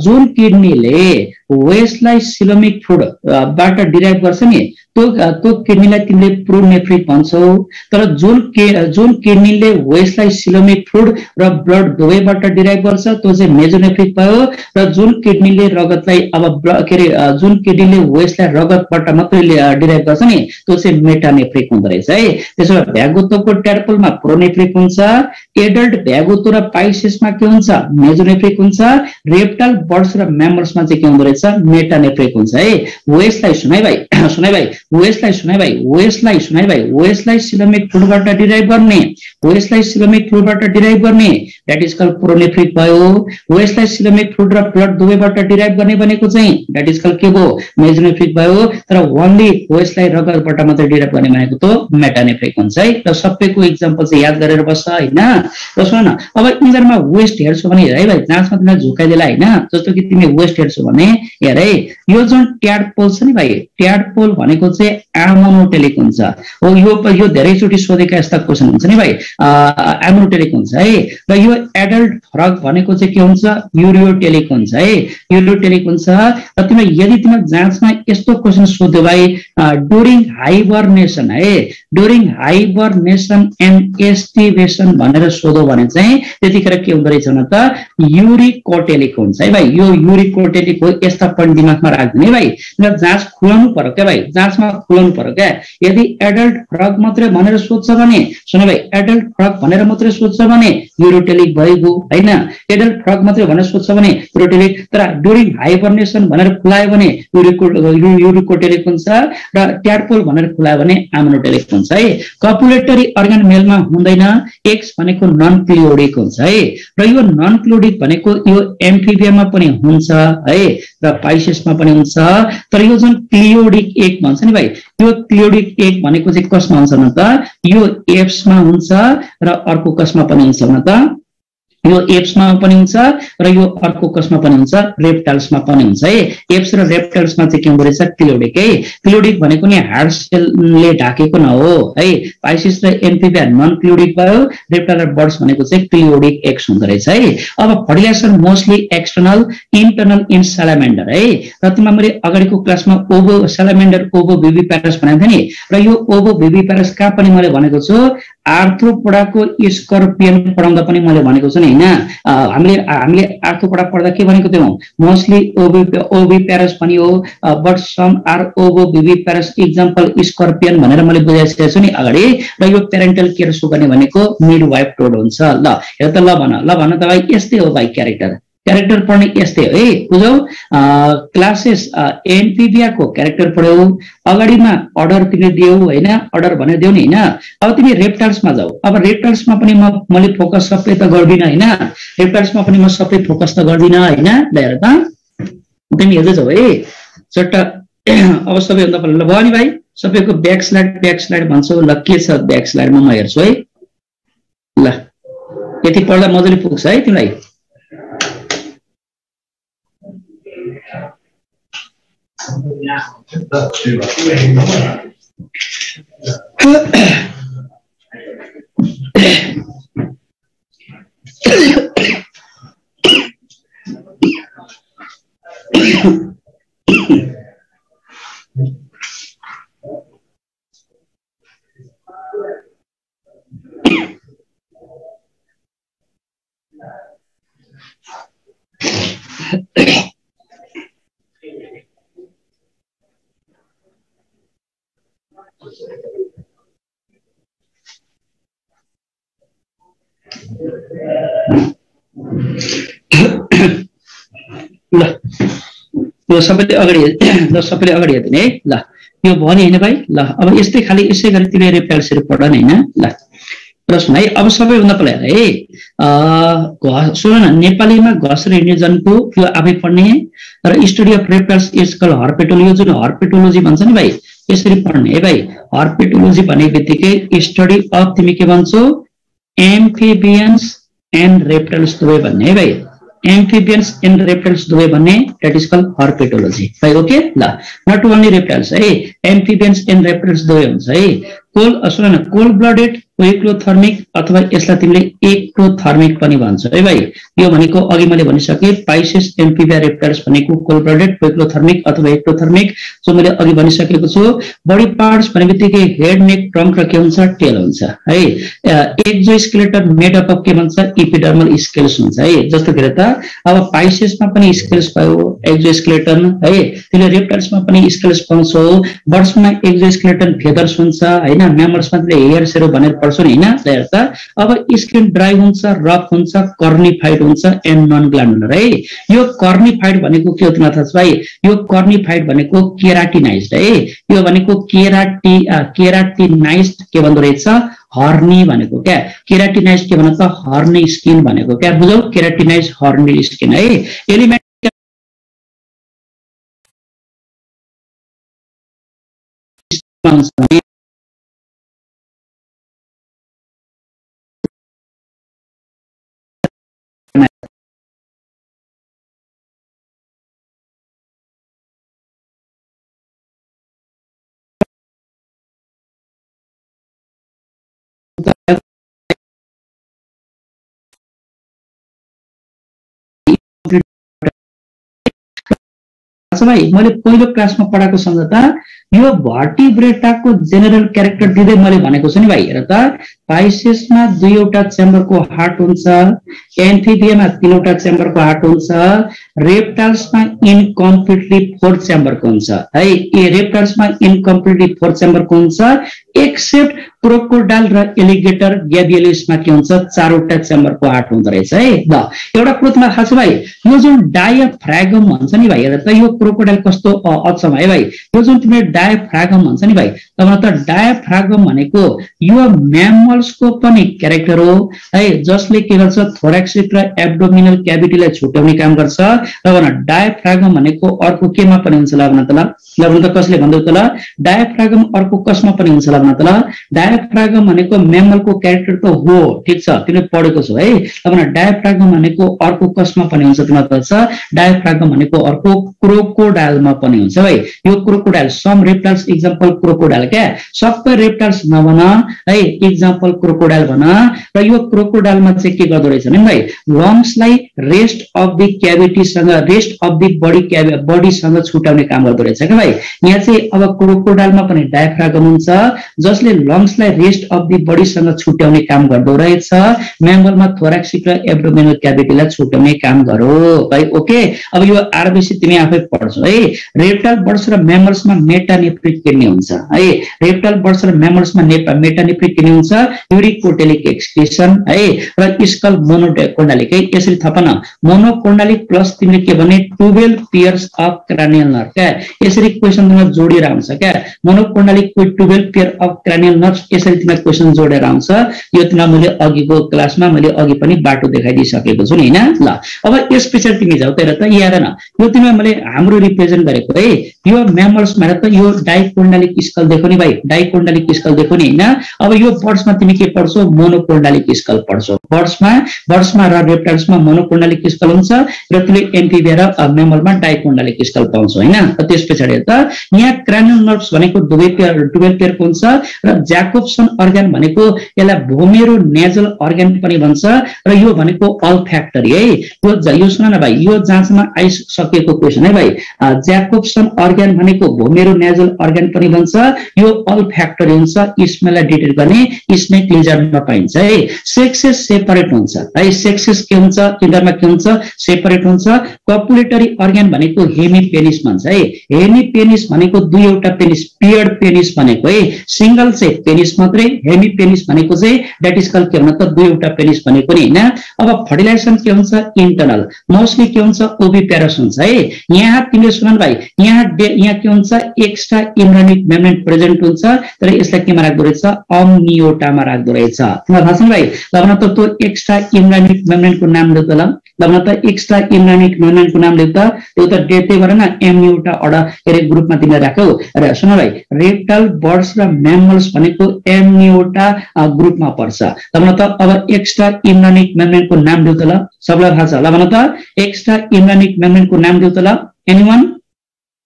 जुन किडनीले वेस्टलाई सिलोमिक फ्लुइड बाट डिराइभ गर्छ नि, त्यो किडनीलाई तिमीले प्रोनेफ्रिक भन्छौ। तर जुन किडनीले वेस्टलाई सिलोमिक फ्लुइड र ब्लड दुवैबाट डिराइभ गर्छ, त्यो चाहिँ मेजोनेफ्रिक भयो। र जुन किडनीले रगतलाई अब के अरे, जुन किडनीले वेस्टलाई रगतबाट मात्रै डिराइभ गर्छ नि, त्यो चाहिँ मेटानेफ्रिक हुँदो रहेछ है। त्यसो भए भ्यागुतोको ट्याडपोलमा प्रोनेफ्रिक हुन्छ, एडल्ट भ्यागुतो र पाइसेसमा के हुन्छ, मेजोनेफ्रिक हुन्छ, रेप्टाइल, बर्ड्स र म्यामल्समा चाहिँ के हुँदो रहेछ, मेटानेफ्रिक हुन्छ है। वेस्टलाई सुनाइ भाइ, वेस्टलाई सिलोमिक फ्लुइडबाट डिराइभ गर्ने, द्याट इज कल्ड प्रोनेफ्रिक भयो। वेस्टलाई सिलोमिक फ्लुइड र ब्लड दुवैबाट डिराइभ गर्ने भनेको चाहिँ द्याट इज कल्ड के भयो, मेजोनेफ्रिक भयो। तर ओन्ली वेस्टलाई रगतबाट मात्रै डिराइभ गर्ने भनेको त मेटानेफ्रिक हुन्छ है। र सबैको इक्जाम्पल चाहिँ याद गरेर बस्छ होइन। र सुन न, अब यिनीहरूमा वेस्ट हेर्छौ भने है भाइ, जाँचमा तिमीलाई झुकाइदेला होइन। जस्तो कि तिमी वेस्ट हेर्छौ भने हेर है, यो जुन ट्याडपोल छ नि भाइ, ट्याडपोल भनेको चाहिँ एमोनोटेलिक हुन्छ हो। यो धेरैचोटि सोधेका यस्ता क्वेसन हुन्छ नि भाइ, एमोनोटेलिक हुन्छ है। र यो एडल्ट फ्रग भनेको चाहिँ के हुन्छ, युरियोटेलिक हुन्छ है, युरियोटेलिक हुन्छ। र तिमीलाई यदि तिमीलाई जाँचमा यस्तो क्वेसन सोध्यो भाइ, ड्युरिङ हाइबरनेसन है, ड्युरिङ हाइबरनेसन एन्ड एस्टिभेसन भनेर सोधो भने चाहिँ त्यतिखेर के हुँदो रहेछ भने त युरिकोटेलिक हुन्छ है भाइ। यो युरिकोटेलिक हो। यस्ता पोइन्ट दिमागमा राख्दिने भाइ, जाँच खुलाउनु पर्यो क्या भाइ, जाँचमा खुलाउनु पर्यो क्या। यदि एडल्ट फ्रग मात्रै भनेर सोध्छ भने सुन भाइ, एडल्ट फ्रग भनेर मात्रै सोध्छ भने युरोटेलिक भइगयो हैन। एडल्ट फ्रग मात्रै भनेर सोध्छ भने युरोटेलिक, तर ड्युरिङ हाइबरनेसन भनेर खुलायो भने युरोकोटेलिक हुन्छ र ट्याडपोल भनेर खुलायो भने आमोनोटेलिक हुन्छ है। कपुलेटरी अर्गन मेलमा हुँदैन, एक्स भनेको नन क्लियोडिक हुन्छ है। र यो नन क्लियोडिक भनेको यो एम्फिबियामा पनि हुन्छ है र पाइसेसमा पनि हुन्छ। तर यो जुन क्लियोडिक एग भन्छ नि भाइ, यो क्लियोडिक एग भनेको चाहिँ कसमा हुन्छ न त, यो एप्समा हुन्छ र अर्को कसमा पनि हुन्छ न त, यो एप्समा पनि हुन्छ र यो अर्को कसमा पनि हुन्छ, रेप्टाइल्समा पनि हुन्छ है। एप्स र रेप्टाइल्समा चाहिँ के हुँदो रहेछ, क्लियोडिक है। क्लियोडिक भनेको नि हार्ड सेलले ढाकेको न हो है। पाइसिस र एम्फिबिया नन क्लियोडिक भयो, रेप्टाइल र बर्ड्स भनेको चाहिँ क्लियोडिक एक्स हुँदो रहेछ है। अब fertilisation mostly external, internal in salamander है। र तिमीलाई मैले अगाडिको क्लासमा ओभो सालामेन्डर ओभो विभिप्यारस भनेको थिएँ नि, र यो ओभो विभिप्यारस कहाँ पनि मैले भनेको छु, आर्थ्रोपोडाको स्कर्पियन पढाउँदा पनि मैले भनेको छु नि हैन। हामीले आर्थ्रोपोडा पढ्दा के भनेको थियौँ, मोस्टली ओभिप्यारस पनि हो, बट सम आर ओभो विभिप्यारस, इक्जाम्पल स्कर्पियन भनेर मैले बुझाइसकेको छु नि अगाडि। र यो पेरेन्टल केयर सो गर्ने भनेको मिडवाइफ टोड हुन्छ। ल हेर त, ल भन त भाइ, यस्तै हो भाइ क्यारेक्टर पढ्ने यस्तै हो है, बुझौ। क्लासेस एम्फिबियाको क्यारेक्टर पढ्यौ, अगाडिमा अर्डर तिमीले दियौ हैन, अर्डर भनेर दियौ नि हैन। अब तिमी रेप्टाइल्समा जाऊ। अब रेप्टाइल्समा पनि मैले फोकस सबै त गर्दिनँ हैन, रेप्टाइल्समा पनि म सबै फोकस त गर्दिनँ हैन। ल हेर त, तिमी हेर्दै जाऊ है चट्ट। अब सबैभन्दा पहिला ल भयो नि भाइ, सबैको ब्याक स्लाइड भन्छौ। ल के छ ब्याक स्लाइडमा म हेर्छु है। ल यति पढ्दा मजाले पुग्छ है तिमीलाई। ल सबैले अगाडि हेर्दिने है। ल यो भयो नि हैन भाइ। ल अब यस्तै खाली यसै गरी तिमीले रेप्टाइल्सहरु पढ नि हैन। ल प्रश्न है, अब सबैभन्दा पहिला है सुन न, नेपालीमा घस र हिँड्ने जन्तु यो आफै पढ्ने र study of reptiles is called herpetology. जुन हर्पेटोलोजी भन्छ नि भाइ, यसरी पढ्ने है भाइ। हर्पेटोलोजी भन्ने बित्तिकै स्टडी अफ तिमी के भन्छौ, एम्फिबियन्स एन्ड रेप्टाइल्स दुवै भन्ने है भाइ। एम्फिबियन्स एन्ड रेप्टाइल्स दुवै भन्ने, द्याट इज कल्ड हर्पेटोलोजी भाइ। ओके ल, नट ओन्ली रेप्टाइल्स है, एम्फिबियन्स एन्ड रेप्टाइल्स दुवै हुन्छ है। सुन न, कोल्ड ब्लडेड एक्लोथर्मिक अथवा यसलाई तिमीले एक्टोथर्मिक पनि भन्छ है भाइ। यो भनेको अघि मैले भनिसके, पाइसेस एम्फिबिया रेप्टाइल्स भनेको कोल्ड ब्लडेड एक्लोथर्मिक अथवा एक्टोथर्मिक, जो मैले अघि भनिसकेको छु। बडी पार्ट्स भने बित्तिकै हेड, नेक, ट्रङ्क र के हुन्छ, टेल हुन्छ है। एक्जोस्केलेटन मेड अप अफ के भन्छ, इपिडर्मल स्केल्स हुन्छ है। जस्तो के त, अब पाइसेसमा पनि स्केल्स भयो, एक्जोस्केलेटन है। त्यसले रेप्टाइल्समा पनि स्केल्स पाउँछौ। बर्ड्समा एक्जोस्केलेटन फेदर्स हुन्छ हैन। म्यामल्समा त्यसले हेयर्सहरु भनेर पढ्छौ नि हैन। हेर त, अब स्किन ड्राई हुन्छ, रफ हुन्छ, कर्निफाइड हुन्छ एन्ड नन ग्ल्यान्डुलर है। यो कर्निफाइड भनेको के हो तिमीलाई थाहा छ भाइ? यो कर्निफाइड भनेको केराटिनाइज्ड है। यो भनेको केराटिनाइज्ड के भन्दो रहेछ, हर्नी भनेको क्या। केराटिनाइज्ड के भन्छ त, हर्नी स्किन भनेको क्या, बुझौ। केराटिनाइज्ड हर्नी स्किन है। एलिमेन्ट भाइ, मैले पहिलो क्लासमा पढाएको सम्झौता, यो भर्टिब्रेटाको जेनरल क्यारेक्टर दिँदै मैले भनेको छु नि भाइ। हेर त, पाइसेसमा 2वटा चेम्बरको हार्ट हुन्छ, एम्फिबियामा 3वटा चेम्बरको हार्ट हुन्छ, रेप्टाइल्समा इनकम्प्लिटली 4 चेम्बरको हुन्छ है। ए रेप्टाइल्समा इनकम्प्लिटली 4 चेम्बरको हुन्छ, एक्सेप्ट क्रोकोडाइल र एलिगेटर ग्याबियलिसमा के हुन्छ 4वटा चेम्बरको हार्ट हुँदो रहेछ है। ल एउटा कुरो तिमीलाई थाहा छ भाइ, यो जुन डायफ्रागम भन्छ नि भाइ, हेर त यो क्रोकोडाइल कस्तो अचम्म है भाइ। यो जुन तिमीले डायफ्रागम भन्छ नि भाइ, तब त डायफ्रागम भनेको यो म्यामल्सको पनि क्यारेक्टर हो है, जसले के गर्छ थोरेक्सिक र एब्डोमिनल क्याभिटीलाई छुट्याउने काम गर्छ। र डायफ्रागम भनेको अर्को केमा पनि हुन्छ ल भन त, ल कसले भन्दै त ल, डायफ्रागम अर्को कसमा पनि हुन्छ ल भन त ल। डायफ्रागम भनेको म्यामलको क्यारेक्टर त हो, ठीक छ, तिमीले पढेको छौ है। अब डायफ्रागम भनेको अर्को कसमा पनि हुन्छ तिमीलाई थाहा छ, डायफ्रागम भनेको अर्को क्रोकोडाइलमा पनि हुन्छ भाइ। यो crocodile, some reptiles example crocodile, क्या सबै रेप्टाइल्स नभन है, एक्जाम्पल क्रोकोडाइल भन। र यो क्रोकोडाइलमा चाहिँ के गर्दो रहेछ नि भाइ, लङ्सलाई रेस्ट अफ द क्याभिटीसँग, रेस्ट अफ द बडीसँग छुट्याउने काम गर्दो रहेछ क्या भाइ। यहाँ चाहिँ अब क्रोकोडाइलमा पनि डायफ्रागम हुन्छ जसले लङ्सलाई रेस्ट अफ द बडीसँग छुट्याउने काम गर्दो रहेछ। म्यामलमा थोरेक्सिक र एब्डोमिनल क्याभिटीलाई छुट्याउने काम गरो भाइ। ओके, अब यो आरबिसी तिमी आफै पढ्छौ है। रेप्टाइल बर्ड्स र म्यामल्समा मेटानेफ्रिक किडनी हुन्छ है। रेप्टाइल बर्ड्स र म्यामल्समा मेटानेफ्रिक किडनी हुन्छ, युरिकोटेलिक एक्सक्रिसन है, र स्कल मोनोकोन्डालिक है। यसरी थपन, मोनोकोन्डालिक प्लस तिमीले के भने 12 पेयर्स अफ क्रानियल नर्भ, क्या यसरी क्वेसन तिमीलाई जोडेर आउँछ क्या। मोनोकोन्डालिक 12 पेयर अफ क्रानियल नर्भ, यसरी तिमीलाई क्वेसन जोडेर आउँछ। यो तिमीलाई मैले अघिको क्लासमा मैले अघि पनि बाटो देखाइदिइसकेको छु नि हैन। ल अब यस पछाडि तिमी जाऊ त, हेर त यहाँ हेर न, यो तिमीलाई मैले हाम्रो रिप्रेजेन्ट गरेको है। यो म्यामल्समा हेर त, यो डाइकोन्डालिक स्कल देखो नि भाइ, डाइकोन्डालिक स्कल देखो नि हैन। अब यो बर्ड्समा तिमी के पढ्छौ, मोनोकोन्डालिक स्कल पढ्छौ। बर्ड्समा र रेप्टाइल्समा मोनोकोन्डालिक स्कल हुन्छ, र तिमीले एम्फिबिया र म्यामलमा डाइकोन्डालिक स्कल पाउँछौ हैन। त्यस पछाडि हेर त, यहाँ क्रानियल नर्भ्स भनेको 12 पेयरको हुन्छ, र ज्याकोब्सन अर्गान भनेको यसलाई भोमेरो नेजल अर्गान पनि भन्छ, र यो भनेको अल्फ्याक्टरी है। यो सुन न भाइ, यो जाँचमा आइसकेको क्वेसन है भाइ। ज्याकोब्सन अर्गान भनेको भोमेरो नेजल अर्गान पनि भन्छ, यो अल्फ्याक्टरी हुन्छ। स्मेललाई डिटेक्ट गर्ने स्नेक लिजर्डमा पाइन्छ है। सेक्सेस सेपरेट हुन्छ है, सेक्सेस के हुन्छ तिनीहरुमा के हुन्छ सेपरेट हुन्छ। कपुलेटरी अर्गान भनेको हेमिपेनिस भन्छ है। हेमिपेनिस भनेको 2वटा पेनिस, पेयर्ड पेनिस भनेको है, सिंगल चाहिँ पेनिस मात्रै, हेमिपेनिस भनेको चाहिँ दैट इज कल के भन्न त 2वटा पेनिस भनेको नि हैन। अब फर्टिलाइजेसन के हुन्छ इंटरनल, मोस्टली के हुन्छ ओभिपेरस हुन्छ है। यहाँ तिमीले सुन भाइ, यहाँ के हुन्छ एक्स्ट्रा इम्ब्रायोनिक मेम्ब्रेन प्रेजेन्ट हुन्छ, तर यसलाई केमा राख्दो रहेछ, अम्नियोटामा राख्दो रहेछ। तिमीलाई थाहा छ नि भाइ। ल भन त त्यो एक्स्ट्रा इम्ब्रायोनिक मेम्ब्रेनको नाम देऊ त, ल भन त एक्स्ट्रा इम्ब्रायोनिक मेम्ब्रेनको नाम देऊ त। त्यो त डेटै गरेन, एम्नियोटा ग्रुपमा तिमीले राख्यौ। र सुन भाइ, रेप्टाइल बर्ड्स र म्यामल्स भनेको एम्नियोटा ग्रुपमा पर्छ। ल भन त अब एक्स्ट्रा इम्ब्रायोनिक मेम्ब्रेनको नाम देऊ त, ल सबलाई थाहा छ। ल भन त एक्स्ट्रा इम्ब्रायोनिक मेम्ब्रेनको नाम देऊ त, ल एनीवन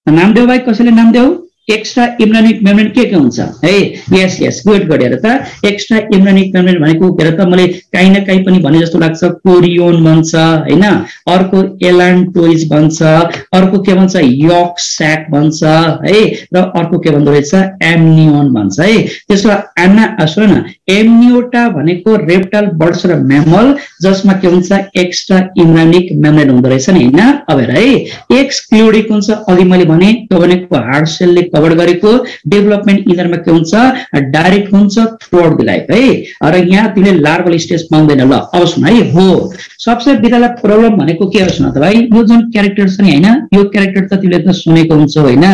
नाम देऊ भाइ, कसैले नाम देऊ। एक्स्ट्रा इम्ब्रायोनिक मेम्ब्रेन के हुन्छ है। यस गुड गरेर त एक्स्ट्रा इम्ब्रायोनिक मेम्ब्रेन भनेको के त मैले काहीँ न काहीँ पनि भने जस्तो लाग्छ, कोरियोन भन्छ हैन, अर्को एलान्टोइज भन्छ, अर्को के भन्छ यक स्याक भन्छ है, र अर्को के भन्दो रहेछ एम्नियोन भन्छ है। त्यसो सुन न, एम्नियोटा भनेको रेप्टाइल बर्ड्स र म्यामल जसमा के हुन्छ एक्स्ट्रा इम्ब्रायोनिक मेम्ब्रेन हुँदो रहेछ नि हैन। अब हेर है, एक्सक्लुडिक हुन्छ, अघि मैले भने त्यो भनेको हार्ड सेलले कभर गरेको। डेभलपमेन्ट यिनीहरुमा के हुन्छ डाइरेक्ट हुन्छ थ्रु आउट द लाइफ है। र यहाँ तिमीले लार्भल स्टेज पाउँदैन। ल अब सुन है, हो सबसे बिराला प्रब्लम भनेको के हो सुन त भाइ, यो जुन क्यारेक्टर छ नि हैन, यो क्यारेक्टर त तिमीले त सुनेको हुन्छौ हैन,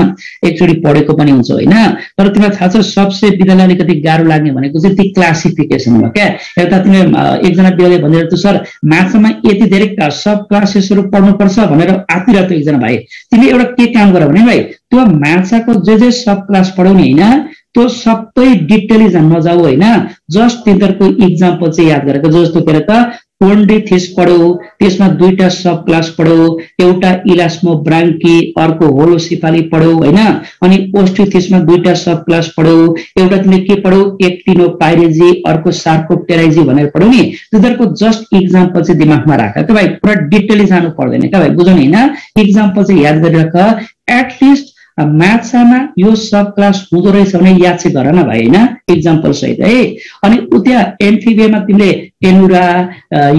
एकचोटी पढेको पनि हुन्छ हैन। तर तिमीलाई थाहा छ सबसे बिराला अलिकति गाह्रो लाग्ने भनेको चाहिँ ती क्लासिफिकेसन हो क्या। एउटा तिमीले एकजना बिराले भनेर त सर माछामा यति धेरै सब क्लासेसहरु पढ्नुपर्छ भनेर आतिरहेको एकजना भाइ। तिमीले एउटा के काम गर भने भाइ, त्यो माछाको जे सब क्लास पढाउने हैन, त्यो सबै डिटेली जान्न जाऊ हैन, जस्ट तिनीहरुको इक्जाम्पल चाहिँ याद गरेको। जस्तो के त कोन्ड्रिथिस पढौ, त्यसमा 2टा सब क्लास पढौ, एउटा इलास्मो ब्रांकी, अर्को होलोसिफाली पढौ हैन, अनि ओस्ट्रिथिसमा 2टा सब क्लास पढौ, एउटा तिमीले के पढौ एक्टिनोपाइरेजी, अर्को सार्कोप्टेराइजी भनेर पढौ नि। तिनीहरुको जस्ट इक्जाम्पल चाहिँ दिमागमा राख के भाइ, पुरा डिटेली जानु पर्दैन के भाइ, बुझ्नु हैन। इक्जाम्पल चाहिँ याद गरिराख, एटलिस्ट माछामा यो सब क्लास हुँदो रहेछ भने याद चाहिँ गर न भाइ होइन, इक्जाम्पल सहित है। अनि त्यहाँ एम्फिबियामा तिमीले एनुरा,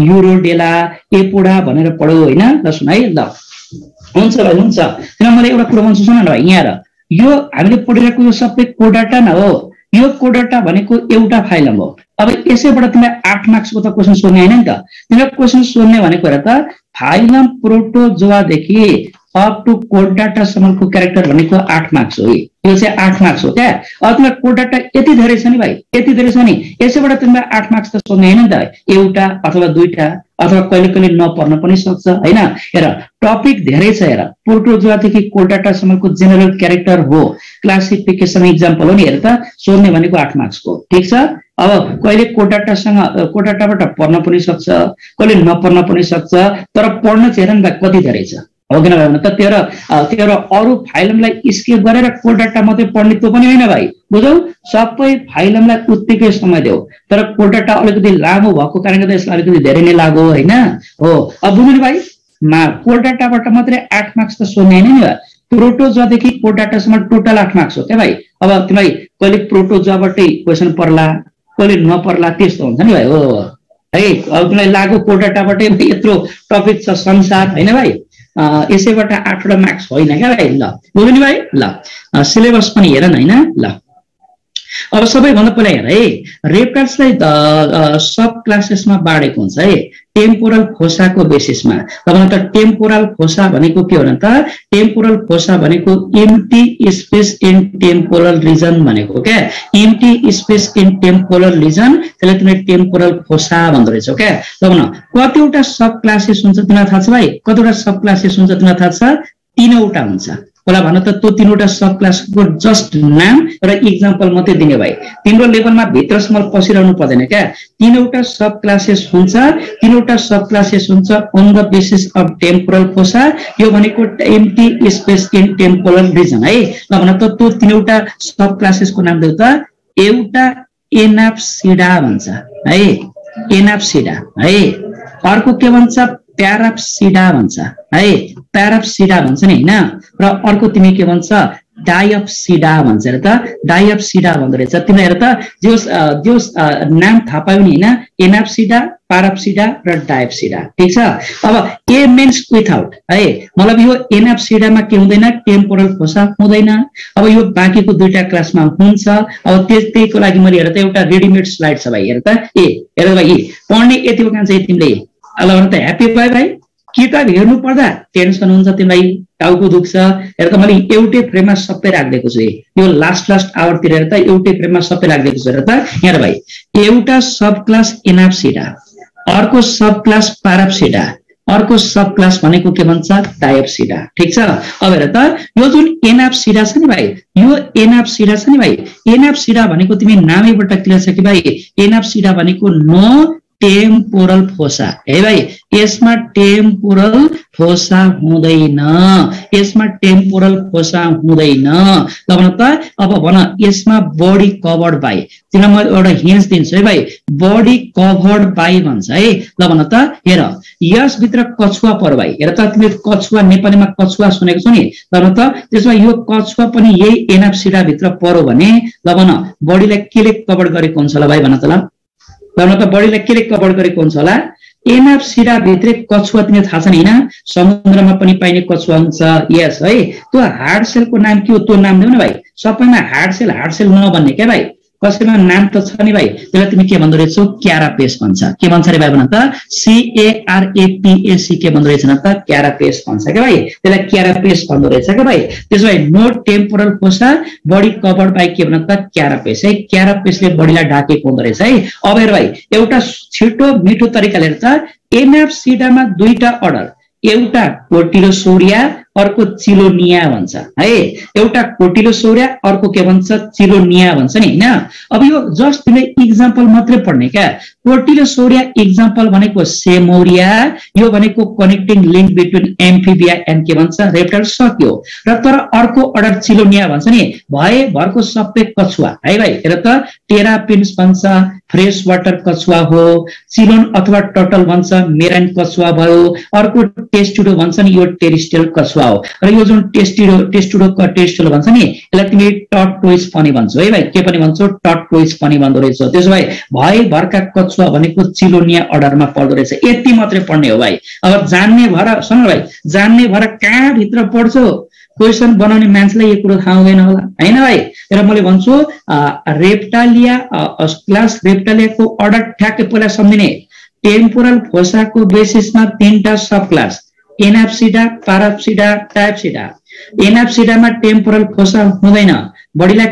युरोडेला, एपोडा भनेर पढ्यौ होइन। ल सुन है, ल हुन्छ भाइ हुन्छ। किन मैले एउटा कुरा भन्छु सुन न भाइ, यहाँ यो हामीले पढिरहेको यो सबै कोडाटा न हो। यो कोडाटा भनेको एउटा फाइलम हो। अब यसैबाट तिमीलाई 8 मार्क्सको त क्वेसन सोध्ने होइन नि त। तिमीलाई क्वेसन सोध्ने भनेको हेर त, फाइलम प्रोटोजोआदेखि अप टु कोड डाटासम्मको क्यारेक्टर भनेको 8 मार्क्स हो। यो चाहिँ 8 मार्क्स हो क्या। अब तिमीलाई कोड डाटा यति धेरै छ नि भाइ, यति धेरै छ नि, यसैबाट तिमीलाई 8 मार्क्स त सोध्ने होइन नि त। एउटा अथवा दुईटा अथवा कहिले कहिले नपर्न पनि सक्छ होइन। हेर टपिक धेरै छ। हेर प्रोटोजोआदेखि कोड डाटासम्मको जेनरल क्यारेक्टर हो, क्लासिफिकेसन इक्जाम्पल हो नि। हेर त सोध्ने भनेको 8 मार्क्सको, ठिक छ। अब कहिले कोड डाटाबाट पढ्न पनि सक्छ, कहिले नपढ्न पनि सक्छ, तर पढ्न चाहिँ हेर नि भाइ कति धेरै छ हो किन भाइ। त तेरो अरू फाइलमलाई स्केप गरेर कोड डाटा मात्रै पढ्ने त्यो पनि होइन भाइ, बुझौ। सबै फाइलमलाई उत्तिकै समय देऊ, तर कोड डाटा अलिकति लामो भएको कारणले गर्दा यसलाई अलिकति धेरै नै लाग्यो होइन हो। अब बुझ्नु नि भाइ, कोड डाटाबाट मात्रै 8 मार्क्स त सोध्ने होइन नि भाइ। प्रोटोजोआदेखि कोड डाटासम्म टोटल 8 मार्क्स हो क्या भाइ। अब तिमीलाई कहिले प्रोटोजोआबाटै क्वेसन पर्ला, कहिले नपर्ला, त्यस्तो हुन्छ नि भाइ हो है। अब तिमीलाई लाग्यो कोड डाटाबाटै यत्रो टपिक छ संसार होइन भाइ, यसैबाट 8वटा मार्क्स होइन क्या भाइ। ल बुझ्नु नि भाइ। ल सिलेबस पनि हेर न होइन। ल अब सबैभन्दा पहिला हेर है, रेप्टाइल्सलाई सब क्लासेसमा बाँडेको हुन्छ है टेम्पोरल फोसाको बेसिसमा। त टेम्पोरल फोसा भनेको के हो त, टेम्पोरल फोसा भनेको empty space in temporal region भनेको क्या। Empty space in temporal region, त्यसलाई तिमीले टेम्पोरल फोसा भन्दो रहेछौ क्या। ल कतिवटा सब क्लासेस हुन्छ तिमीलाई थाहा छ भाइ? कतिवटा सब क्लासेस हुन्छ तिमीलाई थाहा छ? 3वटा हुन्छ। होला भन त त्यो 3वटा सब क्लासको जस्ट नाम र इक्जाम्पल मात्रै दिने भाइ। तिम्रो लेभलमा भित्रसम्म पसिरहनु पर्दैन क्या। 3वटा सब क्लासेस हुन्छ, 3वटा सब क्लासेस हुन्छ on the basis of temporal fossa. यो भनेको empty space in temporal region है। ल भन त त्यो 3वटा सब क्लासेसको नाम देऊ त। एउटा एनाप्सिडा भन्छ है, एनाप्सिडा है। अर्को के भन्छ? प्याराप्सिडा भन्छ है, प्याराप्सिडा भन्छ नि होइन। र अर्को तिमी के भन्छ? डायप्सिडा भन्छ। हेर त डायप्सिडा भन्दो रहेछ। तिमीलाई हेर त जो नाम थाहा पायो नि होइन, एनाप्सिडा, प्याराप्सिडा र डायप्सिडा, ठिक छ। अब ए मिन्स विथआउट है, मतलब यो एनाप्सिडामा के हुँदैन? टेम्पोरल फोसा हुँदैन। अब यो बाँकीको 2टा क्लासमा हुन्छ। अब त्यहीको लागि मैले हेर त एउटा रेडिमेड स्लाइड छ भाइ। हेर त हेर भाइ, पढ्ने यतिको काम चाहिँ तिमीले ल भन त ह्याप्पी भयो भाइ। किताब हेर्नु पर्दा टेन्सन हुन्छ तिमीलाई, टाउको दुख्छ। हेर त मैले एउटै फ्रेममा सबै राखिदिएको छु। यो लास्ट आवरतिर हेर त एउटै फ्रेममा सबै राखिदिएको छु। हेर त यहाँ भाइ, एउटा सब क्लास एनाप्सिडा, अर्को सब क्लास प्याराप्सिडा, अर्को सब क्लास भनेको के भन्छ? डायप्सिडा, ठिक छ। अब हेर त यो जुन एनाप्सिडा छ नि भाइ, यो एनाप्सिडा छ नि भाइ, एनाप्सिडा भनेको तिमी नामैबाट क्लियर छ कि भाइ, एनाप्सिडा भनेको नो टेम्पोरल फोसा है भाइ। यसमा टेम्पोरल फोसा हुँदैन, यसमा टेम्पोरल फोसा हुँदैन। ल भन त, अब भन यसमा बडी कभर्ड बाई, तिमीलाई म एउटा हिन्स दिन्छु है भाइ, बडी कभर्ड बाई भन्छ है। ल भन त हेर, यसभित्र कछुवा पर भाइ। हेर त तिमीले कछुवा नेपालीमा कछुवा सुनेको छौ नि, ल भन त त्यसमा यो कछुवा पनि यही एनाप्सिडा भित्र पर्यो भने ल भन बडीलाई केले कभर गरेको हुन्छ ल भाइ? भन त ल भन त बडीलाई केले कभर गरेको हुन्छ होला? एनाप्सिडा भित्र कछुवा तिमीलाई थाहा छ नि होइन, समुद्रमा पनि पाइने कछुवा हुन्छ। यस है, त्यो हार्ड सेलको नाम के हो? त्यो नाम देऊ न भाइ। सबैमा हार्ड सेल नभन्ने क्या भाइ, कसैमा नाम त छ नि भाइ। त्यसलाई तिमी के भन्दो रहेछौ? क्यारापेस भन्छ। के भन्छ रे भाइ? भन त CARAPAC के भन्दो रहेछ न त? क्यारापेस भन्छ क्या भाइ। त्यसलाई क्यारापेस भन्दो रहेछ क्या भाइ। त्यसो भए no temporal fossa, body covered by के भन त? क्यारापेस है। क्यारापेसले बडीलाई ढाकेको हुँदो रहेछ है। अब हेर भाइ, एउटा छिटो मिठो तरिकाले हेर त, एनाप्सिडामा 2टा अर्डर, एउटा कोटिलोसोरिया, अर्को चिलोनिया भन्छ है। एउटा कोटिलोसोरिया, अर्को के भन्छ? चिलोनिया भन्छ नि होइन। अब यो जस्ट तिमीले इक्जाम्पल मात्रै पढ्ने क्या। कोटिलोसोरिया इक्जाम्पल भनेको सेमोरिया, यो भनेको connecting link between Amphibia and के भन्छ? रेप्टाइल, सक्यो। र तर अर्को अर्डर चिलोनिया भन्छ नि, भए भरको सबै कछुवा है भाइ। हेर त टेरापिन्स भन्छ, फ्रेश वाटर कछुवा हो। चिलोन अथवा टटल भन्छ, मेराइन कछुवा भयो। अर्को टेस्टुडो भन्छ नि, यो टेरिस्टियल कछुवा ल र यो जुन टेस्टुडो भन्छ नि यसलाई तिमी टर्टोइज पनि भन्छौ है भाइ के पनि भन्छौ टर्टोइज पनि भन्दो रहेछ त्यसो भए भरका कछुवा भनेको चिलोनिया अर्डरमा पर्दो रहेछ यति मात्रै पढ्ने हो भाइ अब जान्ने भएर सुन भाइ जान्ने भएर कहाँ भित्र पढ्छौ क्वेसन बनाउने मान्छेलाई यो कुरो थाहा हुँदैन होला हैन भाइ र मैले भन्छु रेप्टालिया क्लास रेप्टालियाको अर्डर ठ्याक्कै पहिला सम्झिने टेम्पोरल फोसाको बेसिसमा तीनटा सब क्लास एनाप्सिडा पाराप्सिडा टाइपसिडा एनाप्सिडामा टेम्पोरल फोसा हुँदैन बडीलाई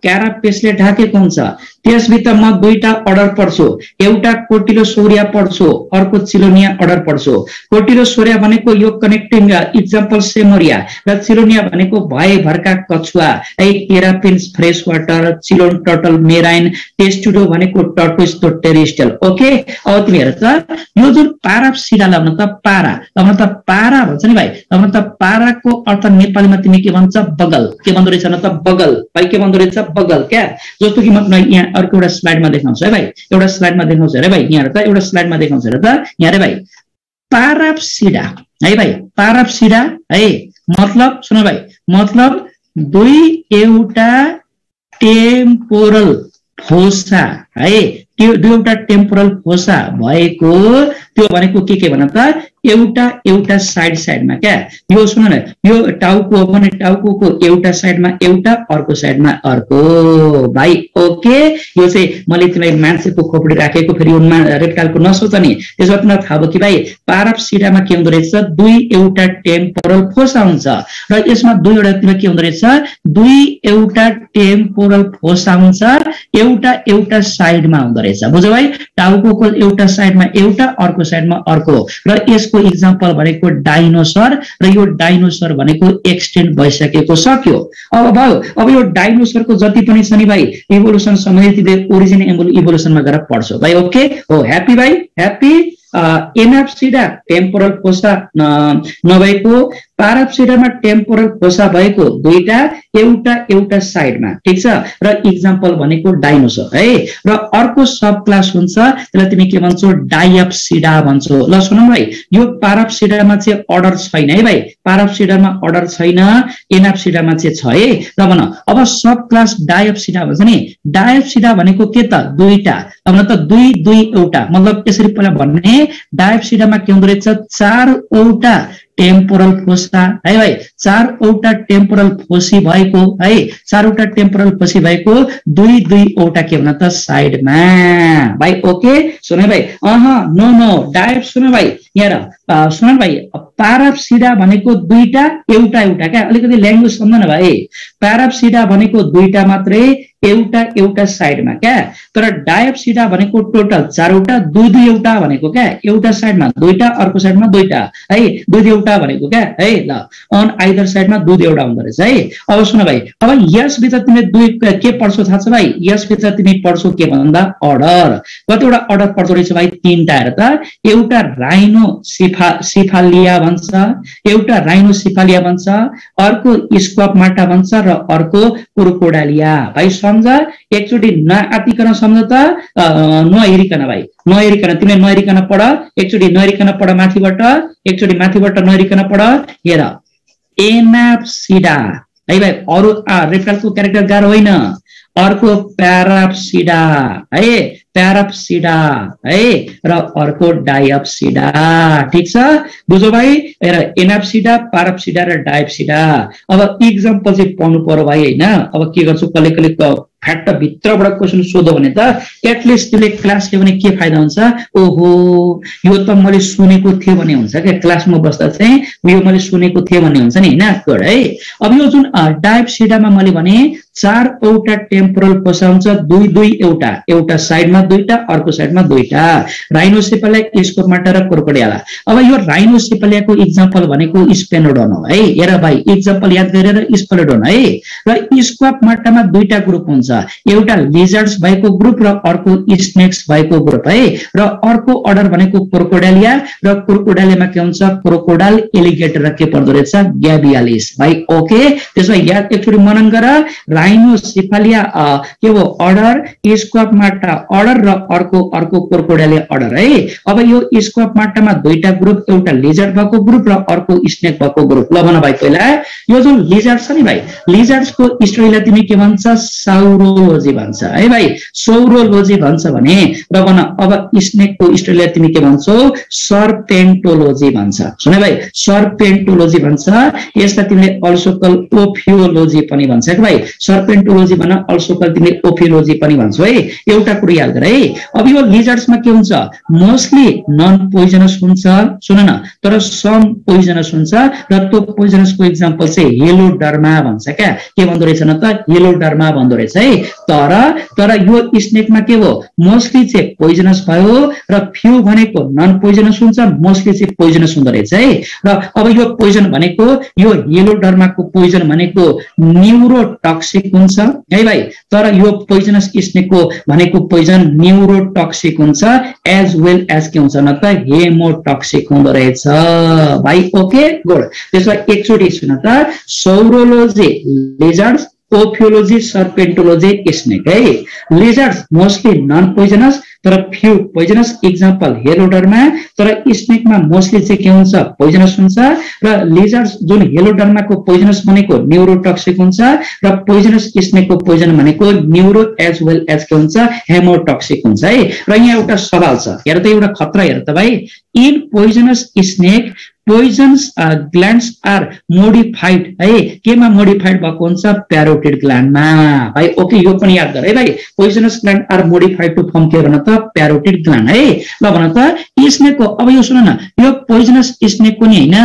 क्यारापेसले ढाकेको हुन्छ त्यसभित्र म दुईटा अर्डर पढ्छु एउटा कोटिलोसोरिया पढ्छु अर्को चिलोनिया अर्डर पढ्छु कोटिलोसोरिया भनेको यो कनेक्टिङ एक्जाम्पल सेमोरिया र चिलोनिया भनेको भए भरका कछुवा है terrapins fresh water chelone turtle marine testudo भनेको टर्टोइज तो टेरेस्ट्रियल ओके अब तिमी हेर त यो जुन पाराप्सिडालाई भन्न त पारा भन्छ नि भाइ अब त पाराको अर्थ नेपालीमा तिमी के भन्छ बगल के भन्दो रहेछ न त बगल भाइ के भन्दो रहेछ बगल क्या जस्तो कि म यहाँ अर्को एउटा स्लाइडमा देखाउँछु है भाइ एउटा स्लाइडमा देखाउँछु अरे भाइ यहाँ त एउटा स्लाइडमा देखाउँछु अरे त यहाँ रे भाइ पाराप्सिडा है भाइ पाराप्सिडा है मतलब सुन भाइ मतलब दुई एउटा टेम्पोरल फोसा है त्यो दुईवटा टेम्पोरल फोसा भएको त्यो भनेको के भन त एउटा साइडमा क्या यो सुन न यो टाउको हो भने टाउको एउटा साइडमा एउटा अर्को साइडमा अर्को भाइ ओके यो चाहिँ मैले तिमीलाई मान्छेको खोपडी राखेको फेरि यो रेप्टाइलको नसोच नि त्यसो भए थाहा भयो कि भाइ पाराप्सिडामा के हुँदो रहेछ दुई एउटा टेम्पोरल फोसा हुन्छ र यसमा दुईवटा तिमीलाई के हुँदो रहेछ दुई एउटा टेम्पोरल फोसा हुन्छ एउटा साइडमा हुँदो रहेछ बुझ्यौ भाइ टाउको एउटा साइडमा एउटा अर्को साइडमा अर्को र यसको एक्जाम्पल भनेको डाइनोसर र यो डाइनोसर भनेको एक्सटेन्ड भइसकेको सक्यो अब भयो अब यो डाइनोसरको जति पनि छ नि भाइ इभोल्युसन सम्बन्धी ओरिजिन इभोल्युसनमा गएर पढ्छौ भाइ ओके हो ह्यापी भाइ ह्यापी एनाप्सिडा टेम्पोरल फोसा नभएको पाराप्सिडामा टेम्पोरल फोसा भएको दुईटा एउटा साइडमा ठीक छ र एक्जाम्पल भनेको डाइनोसर है र अर्को सब क्लास हुन्छ त्यसलाई तिमी के भन्छौ डायप्सिडा भन्छौ ल सुनौ भाइ यो पाराप्सिडामा चाहिँ अर्डर छैन है भाइ पाराप्सिडामा अर्डर छैन एनाप्सिडामा चाहिँ छ है र भन अब सब क्लास डायप्सिडा भन्छ नि डायप्सिडा भनेको के त दुईटा अब त दुई एउटा मतलब यसरी पहिला भन्ने डायप्सिडामा के हुँदो रहेछ चारवटा टेम्पोरल फोसा है भाइ चारवटा टेम्पोरल फोसी भएको है चारवटा टेम्पोरल फोसी भएको दुईवटा के भन त साइडमा भाइ ओके सुन भाइ नो डायप सुन भाइ यहाँ सुन भाइ पाराप्सिडा भनेको दुईटा एउटा क्या अलिकति ल्याङ्ग्वेज सम्झन भाइ पाराप्सिडा भनेको दुईटा मात्रै एउटा साइडमा क्या तर डायप्सिडा भनेको टोटल चारवटा दुईवटा भनेको क्या एउटा साइडमा दुईटा अर्को साइडमा दुईटा है दुईवटा भनेको क्या है ल अन आइदर साइडमा दुईवटा हुँदो रहेछ है अब सुन भाइ अब यसभित्र तिमीले दुई के पढ्छौ थाहा छ भाइ यसभित्र तिमी पढ्छौ के भन्दा अर्डर कतिवटा अर्डर पढ्दो रहेछ भाइ तीनटा हेर त एउटा राइनो सिफालिया भन्छ एउटा राइनो सिफालिया भन्छ अर्को स्क्वापमाटा भन्छ र अर्को क्रोकोडालिया भाइ सम्झ एकचोटि नआतिकन सम्झ त नहेरिकन भाइ नहेरिकन तिमीले नहेरिकन पढ एकचोटि नहेरिकन पढ माथिबाट एकचोटि माथिबाट नहेरिकन पढ हेर एनाप्सिडा है भाइ अरु रेप्टाइलको क्यारेक्टर गाह्रो होइन अर्को प्याराप्सिडा है र अर्को डायप्सिडा ठीक छ बुझ्यौ भाइ हेर एनाप्सिडा पाराप्सिडा र डायप्सिडा अब एक्जाम्पल चाहिँ पढ्नु पर्यो भाइ हैन अब के गर्छु कहिले फ्याक्ट भित्रबाट क्वेसन सोधो भने त एटलिस्ट तिमीले क्लास लियो भने के फाइदा हुन्छ ओहो यो त मैले सुनेको थिएँ भने हुन्छ क्या क्लासमा बस्दा चाहिँ यो मैले सुनेको थिएँ भन्ने हुन्छ नि हैन गुड है अब यो जुन डायप्सिडामा मैले भने चारवटा टेम्पोरल फोसा हुन्छ दुई एउटा साइडमा दुईटा अर्को साइडमा दुईटा राइनोसेफालिया स्कोपमाटा र क्रोकोडाइला अब यो राइनोसेफालियाको एक्जाम्पल भनेको स्पेनोडोन हो है हेर भाइ एक्जाम्पल याद गरेर स्पेनोडोन है र स्क्वापमाटामा दुईटा ग्रुप हुन्छ एउटा लिजर्ड्स भएको ग्रुप र अर्को स्नेक्स भएको ग्रुप है र अर्को अर्डर भनेको क्रोकोडाइलिया र क्रोकोडाइलियामा के हुन्छ क्रोकोडाइल एलिगेटर के पर्दो रहेछ ग्याबियालिस भाइ ओके त्यसमा याद एकचोटि मनन गर राइनोसेफालिया के हो अर्डर स्क्वापमाटा अर्डर र अर्को क्रोकोडाइल अर्डर है। अब यो स्क्वापमाटामा दुईटा ग्रुप, एउटा लिजर्ड भएको ग्रुप र अर्को स्नेक भएको ग्रुप। ल भन भाइ, पहिला यो जुन लिजर्ड छ नि भाइ, लिजर्ड्सको स्टोरीलाई तिमी के भन्छ? साउरोलोजी भन्छ है भाइ, सौरोलोजी भन्छ भने। र भन अब स्नेकको स्टोरीलाई तिमी के भन्छौ? सर्पेन्टोलोजी भन्छ। सुन भाइ, सर्पेन्टोलोजी भन्छ। यसलाई तिमीले अल्सो कल ओफियोलोजी पनि भन्छ है भाइ। सर्पेन्टोलोजी भन, अल्सो कल तिमीले ओफियोलोजी पनि भन्छौ है। एउटा कुरा याद गर है। अब यो लिजर्ड्समा के हुन्छ? मोस्टली नन पोइजनस हुन्छ, सुन न, तर सम पोइजनस हुन्छ। र त्यो पोइजनसको इक्जाम्पल चाहिँ हेलोडर्मा भन्छ। क्या के भन्दो रहेछ न त? हेलोडर्मा भन्दो रहेछ है। तर यो स्नेकमा के हो? मोस्टली चाहिँ पोइजनस भयो र फ्यू भनेको नन पोइजनस हुन्छ, मोस्टली चाहिँ पोइजनस हुँदो रहेछ है। र अब यो पोइजन भनेको, यो हेलोडर्माको पोइजन भनेको न्यूरोटक्सिक हुन्छ है भाइ। तर यो पोइजनस स्नेकको भनेको पोइजन न्यूरोटक्सिक हुन्छ, एज वेल एज के हुन्छ न त? हेमोटक्सिक हुँदो रहेछ भाइ। Okay good. त्यसो एकचोटि सुन त, सौरोलोजी लिजर्ड्स, ओफियोलोजी सर्पेन्टोलोजी स्नेक है। लिजर्ड्स मोस्टली नन पोइजनस तर फ्यू पोइजनस, इक्जाम्पल हेलोडर्मा। तर स्नेकमा मोस्टली चाहिँ के हुन्छ? पोइजनस हुन्छ। र लिजर्ड्स जुन हेलोडर्माको पोइजनस भनेको न्यूरोटक्सिक हुन्छ, र पोइजनस स्नेकको पोइजन भनेको न्यूरो एज वेल एज के हुन्छ? हेमोटक्सिक हुन्छ है। र यहाँ एउटा सवाल छ, हेर त, एउटा खतरा हेर त भाइ। In poisonous snake poison glands are modified है। केमा मोडिफाइड भएको हुन्छ? प्यारोटिड ग्ल्यान्डमा भाइ। ओके, यो पनि याद गर है भाइ। Poisonous gland are modified to form के भन त? प्यारोटिड ग्ल्यान्ड है। ल भन त स्नेकको, अब यो सुन न, यो पोइजनस स्नेकको नि हैन,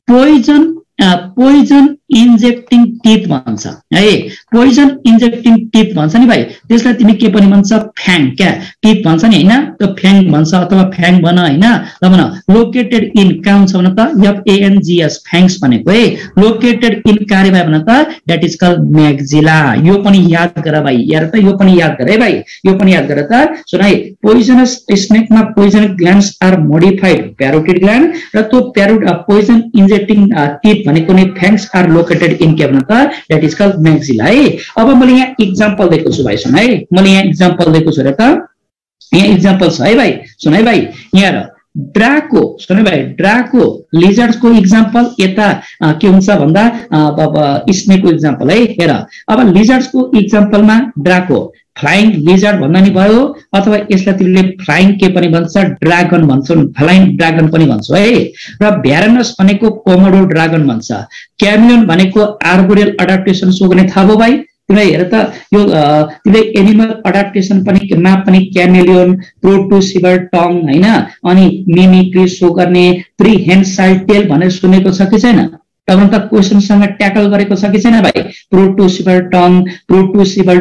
पोइजन इन्जेक्टिङ टिथ भन्छ है। पोइजन इन्जेक्टिङ टिथ भन्छ नि भाइ। त्यसलाई तिमी के पनि भन्छ? फ्याङ। क्या टिथ भन्छ नि हैन, त्यो फ्याङ भन्छ अथवा फ्याङ भन हैन। ल भन, लोकेटेड इन कहाँ हुन्छ भन त? FANGS, फ्याङ्स भनेको है। लोकेटेड इन कार्यवाही भन त? That is called maxilla. यो पनि याद गर भाइ, यार त, यो पनि याद गर है भाइ, यो पनि याद गर त। सुन है, पोइजनस स्नेकमा poison glands are modified parotid gland, र त्यो पोइजन इन्जेक्टिङ टिथ भनेको नि फ्याङ्स आर लोकेटेड इन के भन त? द्याट इज कल्ड म्याक्जिला है। अब मैले यहाँ इक्जाम्पल दिएको छु भाइ, सुन है, मैले यहाँ इक्जाम्पल दिएको छु र त, यहाँ इक्जाम्पल छ है भाइ। सुन है भाइ, यहाँ ड्राको, सुन भाइ, ड्राको लिजर्ड्सको इक्जाम्पल यता के हुन्छ भन्दा स्नेकको इक्जाम्पल है। हेर, अब लिजर्ड्सको इक्जाम्पलमा ड्राको फ्लाइङ लिजर्ड भन्दा नि भयो, अथवा यसलाई तिमीले फ्लाइङ के पनि भन्छ? ड्रागन भन्छौ, फ्लाइङ ड्रागन पनि भन्छौ है। र भ्यारानस भनेको कोमोडो ड्रागन भन्छ। क्यामिलियन भनेको आर्बोरियल अडाप्टेसन सो गर्ने थाहा भयो भाइ? तिमीलाई हेर त, यो तिमीले एनिमल अडाप्टेसन पनि क्यामेलियन, प्रोटोसिबर टङ हैन, अनि मिमिक्री सो गर्ने, प्री हेन्साइड टेल भनेर सुनेको छ कि छैन? त क्वेसनसँग ट्याकल गरेको छ कि छैन भाइ? प्रोटोसिबर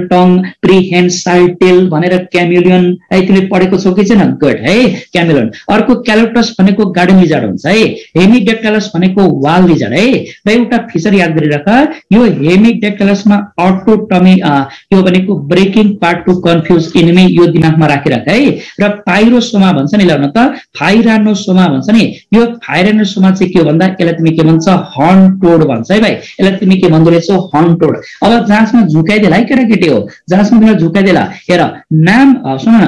टङ, प्री हेन्साइड टेल भनेर क्यामेलियन है, तिमीले पढेको छौ कि छैन? गुड है, क्यामेलियन। अर्को क्यालोटस भनेको गार्डन लिजर्ड हुन्छ है। हेमिडेक्टालस भनेको वाल लिजर्ड है। र एउटा फिचर याद गरिराख, यो हेमिडेक्टालसमा अटोटमी, यो भनेको breaking part to confuse enemy, यो दिमागमा राखिराख है। र पाइरोसोमा भन्छ नि, ल त, फाइरानोसोमा भन्छ नि। यो फाइरानोसोमा चाहिँ के हो भन्दा, यसलाई तिमी के भन्छ? हन्टोड भन्छ है भाइ। यसलाई तिमी के भन्दो रहेछौ? हन्टोड। अब जाँचमा झुकाइदेला है केटाकेटी हो, जाँचमा तिमीलाई झुकाइदेला। हेर नाम, सुन न,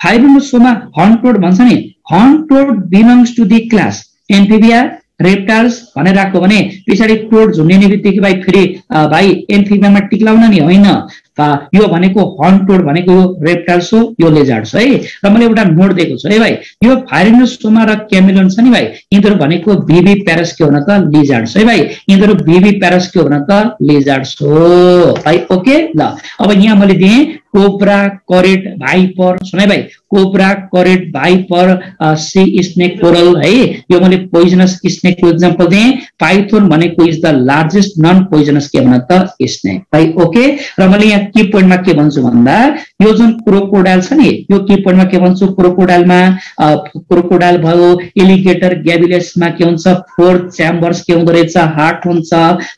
फाइरानोसोमा हन्टोड भन्छ नि। हन्टोड belongs to the class amphibia reptiles भनेर राख्यो भने पछाडि टोड झुन्डिने बित्तिकै भाइ फेरि भाइ एम्फिबियामा टिक्लाउन नि होइन। यो भनेको हन्टोड भनेको यो रेप्टाइल्स हो, यो लिजर्ड्स है। र मैले एउटा नोट दिएको छु है भाइ, यो फाइरानोसोमा र क्यामेलियन छ नि भाइ, यिनीहरू भनेको भिभी प्यारस के हो न त? लिजर्ड्स है भाइ। यिनीहरू भिभी प्यारस के हो न त? लिजर्ड्स हो भाइ। ओके ल, अब यहाँ मैले दिएँ कोब्रा करेट भाइपर, सुन है भाइ, cobra krait viper, sea snake coral है। यो मैले पोइजनस स्नेकको इक्जाम्पल दिएँ। पाइथोन भनेको is the largest non poisonous के भन त? स्नेक भाइ। ओके, र मैले यहाँ की पोइन्टमा के भन्छु भन्दा, यो जुन क्रोकोडाइल छ नि, यो की पोइन्टमा के भन्छु? क्रोकोडाइलमा क्रोकोडाइल भयो, एलिगेटर ग्याबिलेसमा के हुन्छ? 4 च्याम्बर्स के हुँदो रहेछ? हार्ट हुन्छ,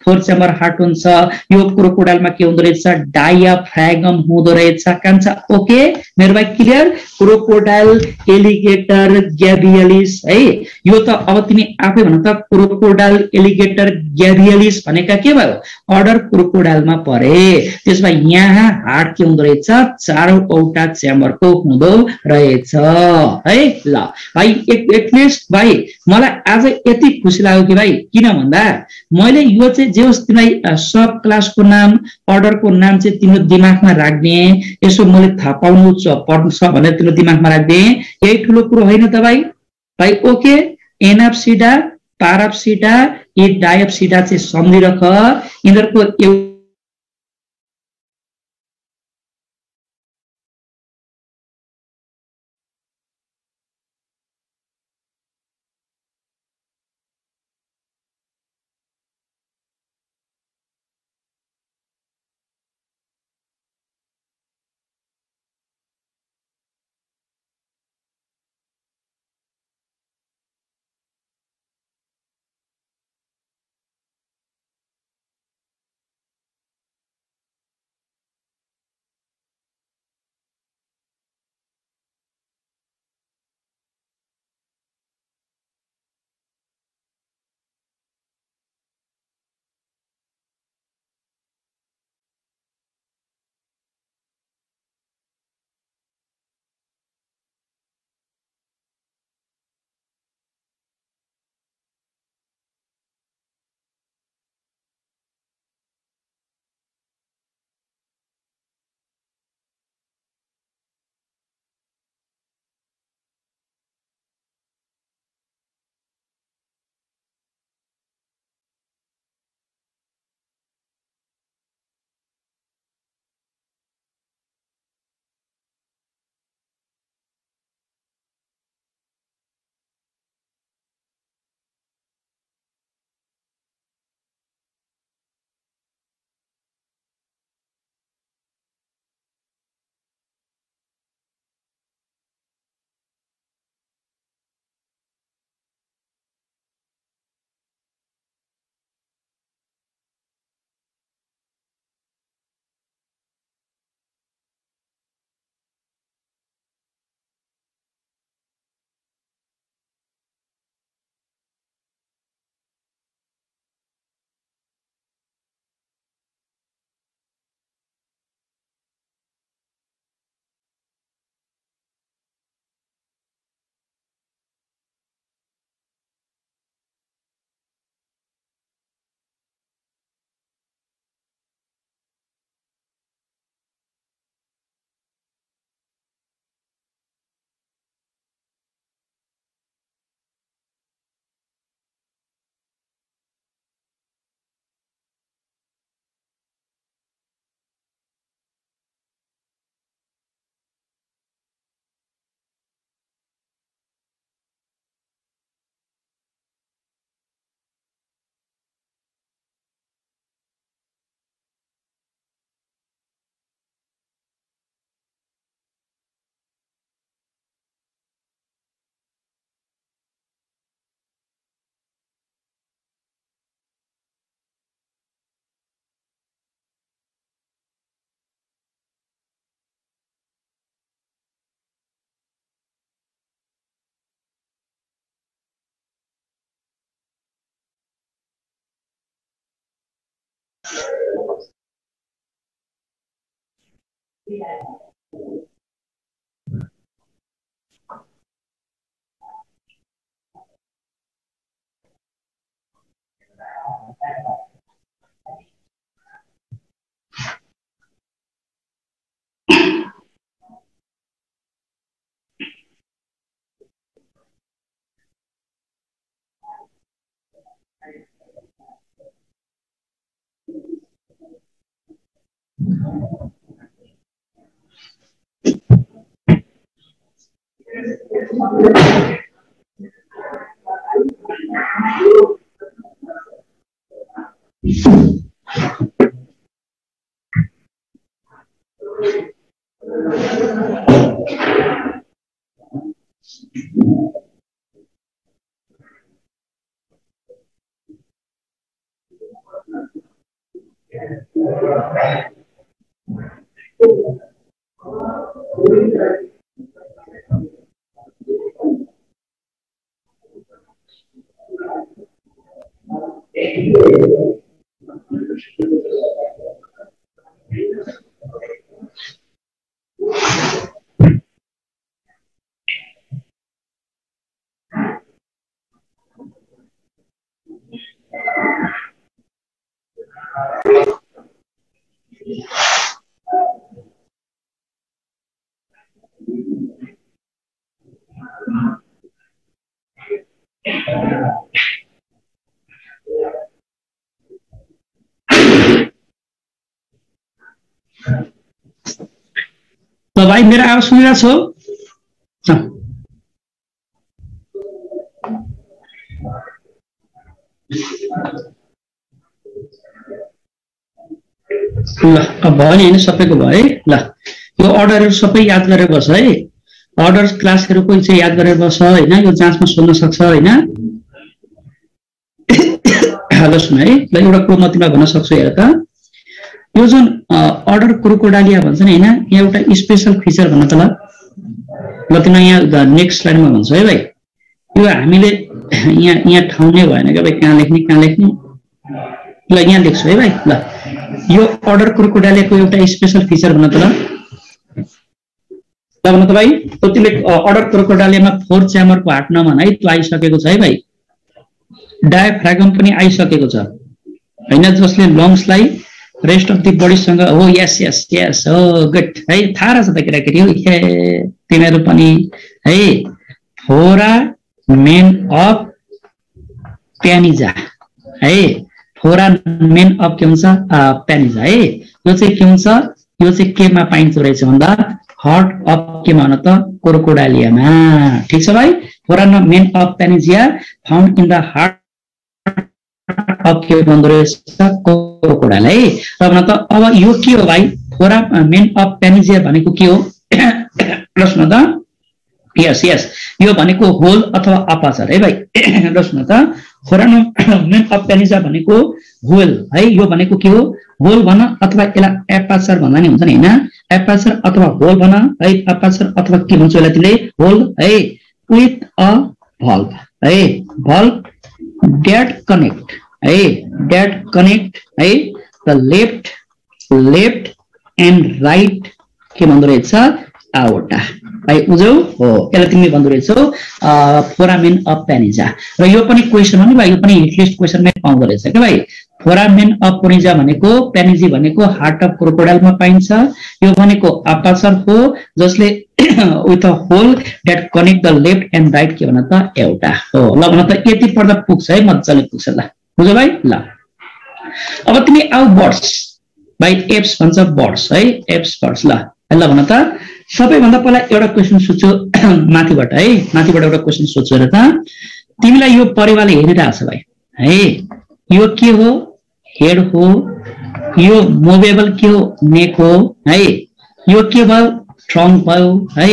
4 च्याम्बर हार्ट हुन्छ। यो क्रोकोडाइलमा के हुँदो रहेछ? डायाफ्रागम हुँदो रहेछ कान्छ। ओके मेरो भाइ, क्लियर? क्रोकोडाइल एलिगेटर ग्याभियलिस है यो त अब तिमी आफै भन त क्रोकोडाइल एलिगेटर ग्याभियलिस भनेका के भयो अर्डर क्रोकोडाइलमा परे त्यसमा यहाँ हार्ट के हुँदो रहेछ चारवटा च्याम्बरको हुँदो रहेछ है ल भाइ एटलिस्ट भाइ मलाई आज यति खुसी लाग्यो कि भाइ किन भन्दा मैले यो चाहिँ जे होस् तिमीलाई सब क्लासको नाम अर्डरको नाम चाहिँ तिम्रो दिमागमा राख्ने यसो मैले थाहा पाउनु पर्छ भनेर तिम्रो दिमागमा राख्दिए यही ठुलो कुरो होइन त भाइ भाइ ओके एनाप्सिडा पाराप्सिडा यी डायप्सिडा चाहिँ सम्झिराख यिनीहरूको तो भाइ मेरो आवाज सुनिरहेको छ? ल अब भयो नि हैन, सबैको भयो है। ल यो अर्डरहरु सबै याद गरेर बस है। अर्डर क्लासहरुको चाहिँ याद गरेर बस हैन, यो जाँचमा सोध्न सक्छ हैन। ल सुन है, ल एउटा कुरो म तिमीलाई भन्न सक्छु हेर त, यो जुन अर्डर क्रोकोडालिया भन्छ नि हैन, यहाँ एउटा स्पेशल फिचर भन्न त ल तिमीलाई यहाँ नेक्स्ट स्लाइडमा भन्छु है भाइ। यो हामीले यहाँ ठाउँ नै भएन क्या भाइ, कहाँ लेख्ने ल यहाँ लेख्छु है भाइ। ल यो अर्डर क्रोकोडालियाको एउटा स्पेशल फिचर भन्न त ल भन्न त भाइ। त तिमीले अर्डर क्रोकोडालियामा 4 च्याम्बरको हार्ट नभन है, त्यो आइसकेको छ है भाइ। डायफ्रागम पनि आइसकेको छ हैन, जसले लङ्सलाई रेस्ट अफ द बडीसँग हो। यस यस यस हो, गुड है, थाहा रहेछ त केटाकेटी हो तिमीहरू पनि है। फोरामेन अफ प्यानिजा है, फोरामेन अफ के हुन्छ प्यानिजा है। यो चाहिँ के हुन्छ, यो चाहिँ केमा पाइन्छ रहेछ भन्दा हार्ट अफ केमा भन त क्रोकोडालियामा। ठिक छ भाइ, foramen of panizza found in the heart of के भन्दो रहेछ क्रोकोडाइल है। र भन त अब यो के हो भाइ, फोरामेन अफ प्यानिजिया भनेको के हो प्रश्न त? यस यस, यो भनेको होल अथवा अपाचर है भाइ। प्रश्न त फोरामेन अफ प्यानिजिया भनेको होल है, यो भनेको के हो होल भन अथवा यसलाई एपाचर भन्दा नि हुन्छ नि हैन, एपाचर अथवा होल भन है। एपाचर अथवा के भन्छ यसलाई तिमीले होल है, विथ अ भल्भ है, भल्भ that connect है, that connect है the left and right के भन्दो रहेछ aorta भाइ। बुझ्यौ हो, यसलाई तिमीले भन्दो रहेछौ फोरामेन अफ प्यानिजा। र यो पनि क्वेशन हो नि भाइ, यो पनि हिट लिस्ट क्वेशनमै पाउँदो रहेछ के भाइ। फोरामेन अफ प्यानिजा भनेको प्यानिजी भनेको हार्ट अफ क्रोकोडाइलमा पाइन्छ। यो भनेको अपाचर हो जसले with a hole that connect the left and right के भन्न त एउटा हो। ल भन्न त यति पढ्दा पुग्छ है, मज्जाले पुग्छ। ल बुझ्यौ भाइ। ल अब तिमी आउ बर्ड्स भाइ, एप्स भन्छ बर्ड्स है, एप्स बर्ड्स। ल ल भन्न त सबैभन्दा पहिला एउटा क्वेशन सोध्छु माथिबाट है, माथिबाट एउटा क्वेशन सोध्छु र त तिमीलाई यो परिवारले हेरिरहेछ भाइ है। यो के हो, हेड हो। यो मुभेबल के हो, नेक हो है। यो के भयो, ट्रङ्क भयो है,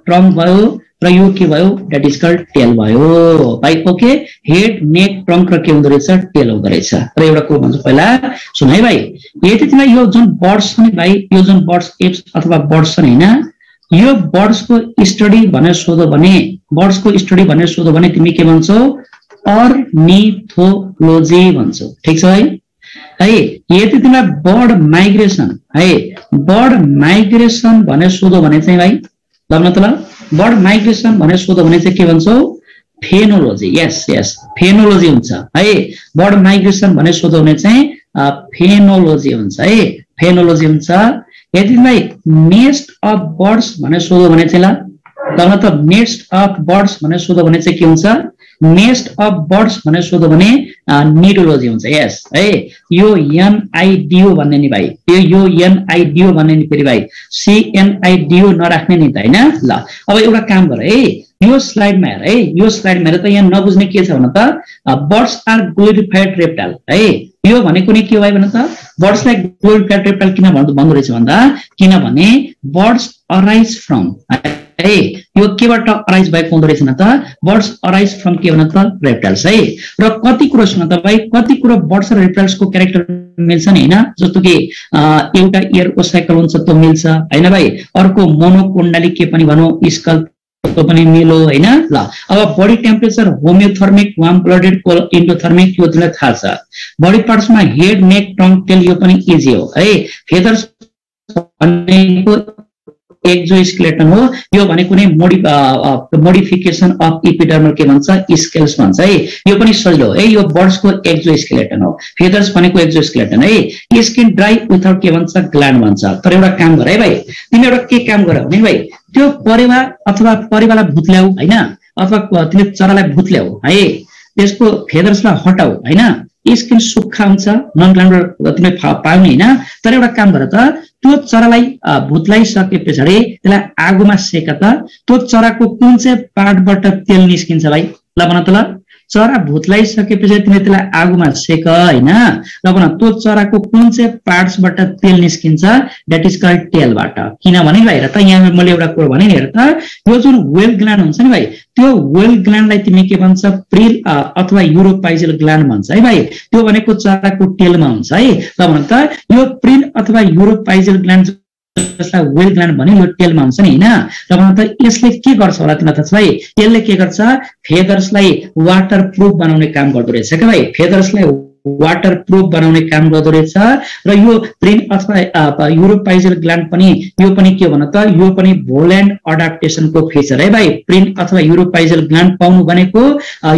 ट्रङ्क भयो। र यो के भयो, द्याट इज कल्ड टेल भयो भाइ। ओके, हेड नेक ट्रङ्क र के हुँदो रहेछ, टेल हुँदो रहेछ। र एउटा कुरा भन्छु पहिला सुन है भाइ, यदि तिमीलाई यो जुन बर्ड्स छ नि भाइ, यो जुन बर्ड्स एप्स अथवा बर्ड्स छ नि हैन, यो बर्ड्सको स्टडी भनेर सोध्यो भने, बर्ड्सको स्टडी भनेर सोध्यो भने तिमी के भन्छौ, अर्निथोलोजी भन्छौ। ठिक छ है। है यदि तिमीलाई बर्ड माइग्रेसन है, बर्ड माइग्रेसन भनेर सोध्यो भने चाहिँ भाइ ल मतलब बर्ड माइग्रेसन भनेर सोध्यो भने चाहिँ के भन्छौ, फेनोलोजी। यस यस, फेनोलोजी हुन्छ है। बर्ड माइग्रेसन भनेर सोध्यो भने चाहिँ फेनोलोजी हुन्छ है, फेनोलोजी हुन्छ। यदि तिमीलाई नेस्ट अफ बर्ड्स भनेर सोध्यो भने चाहिँ ल मतलब नेस्ट अफ बर्ड्स भनेर सोध्यो भने चाहिँ के हुन्छ, नेस्ट अफ बर्ड्स भनेर सोध्यो भने निडोलोजी हुन्छ। यस है, यो एनआइडिओ भन्ने नि भाइ, यो एनआइडिओ भन्ने नि फेरि भाइ सिएनआइडिओ नराख्ने नि त हैन। ल अब एउटा काम गर है, यो स्लाइडमा हेर है, यो स्लाइडमा हेर त यहाँ नबुझ्ने के छ भन त, बर्ड्स आर ग्लोरिफाइड रेप्टाइल है। यो भनेको नि के हो भाइ भन त, बर्ड्सलाई ग्लोरिफाइड रेप्टाइल किन भन्दो रहेछ भन्दा, किनभने बर्ड्स अराइज फ्रम है, यो केबाट अराइज भएको हुँदो रहेछ न त, बर्ड्स अराइज फ्रम के भन त, रेप्टाइल्स है। र कति कुरो सुन त भाइ, कति कुरो बर्ड्स र रेप्टाइल्सको क्यारेक्टर मिल्छ नि हैन, जस्तो कि एउटा इयर ओसाइकल हुन्छ त्यो मिल्छ हैन भाइ। अर्को मोनोकोन्डाली के पनि भनौँ, स्कल त्यो पनि मेल हो हैन। ल अब body temperature homeothermic, warm blooded, endothermic यो तिमीलाई थाहा छ। बडी पार्ट्समा हेड, नेक, टङ, टेल यो पनि इजी हो है। फेदर्स भनेको एक्जोस्केलेटन हो, यो भनेको नै मोडिफिकेसन अफ एपिडर्मल के भन्छ स्केल्स भन्छ है, यो पनि सजिलो है। यो बर्ड्सको एक्जोस्केलेटन हो, फेदर्स भनेको एक्जोस्केलेटन है। स्किन ड्राई विथआउट के भन्छ ग्ल्यान्ड भन्छ। तर एउटा काम गर है भाइ, तिमी एउटा के काम गर भने भाइ त्यो परेवा अथवा परेवालाई भुत्ल्याऊ हैन, अथवा तिमी चरालाई भुत्ल्याऊ है, त्यसको फेदर्सलाई हटाऊ हैन, स्किन सुक्खा हुन्छ, नन ग्ल्यान्डर तिमी पाउने हैन। तर एउटा काम गर त, त्यो चरालाई भुत्लाइसके पछाडि त्यसलाई आगोमा सेक त, त्यो चराको कुन चाहिँ पार्टबाट तेल निस्किन्छ भाइ? ल भन त, ल चरा भुत्लाइसकेपछि तिमीले त्यसलाई आगोमा सेक हैन, र भन त्यो चराको कुन चाहिँ पार्ट्सबाट तेल निस्किन्छ? द्याट इज कल्ड टेलबाट। किनभने भाइ हेर त, यहाँ मैले एउटा कुरा भने नि, हेर त यो जुन वेल ग्ल्यान्ड हुन्छ नि भाइ, त्यो वेल ग्ल्यान्डलाई तिमी के भन्छ? प्रिल अथवा युरोपाइजल ग्ल्यान्ड भन्छ है भाइ। त्यो भनेको चराको टेलमा हुन्छ है। र भन त यो प्रिल अथवा युरोपाइजल ग्ल्यान्ड जसलाई वेल ग्ल्यान्ड भन्यो यो टेलमा हुन्छ नि हैन। र भन त यसले के गर्छ होला तिमीलाई थाहा छ भाइ? यसले के गर्छ? फेदर्सलाई वाटर प्रुफ बनाउने काम गर्दो रहेछ क्या भाइ। फेदर्सलाई वाटर प्रुफ बनाउने काम गर्दो रहेछ। र यो प्रिन अथवा युरोपाइजल ग्ल्यान्ड पनि यो पनि के भन त, यो पनि भोल्यान्ड अडाप्टेसनको फिचर है भाइ। प्रिन अथवा युरोपाइजल ग्ल्यान्ड पाउनु भनेको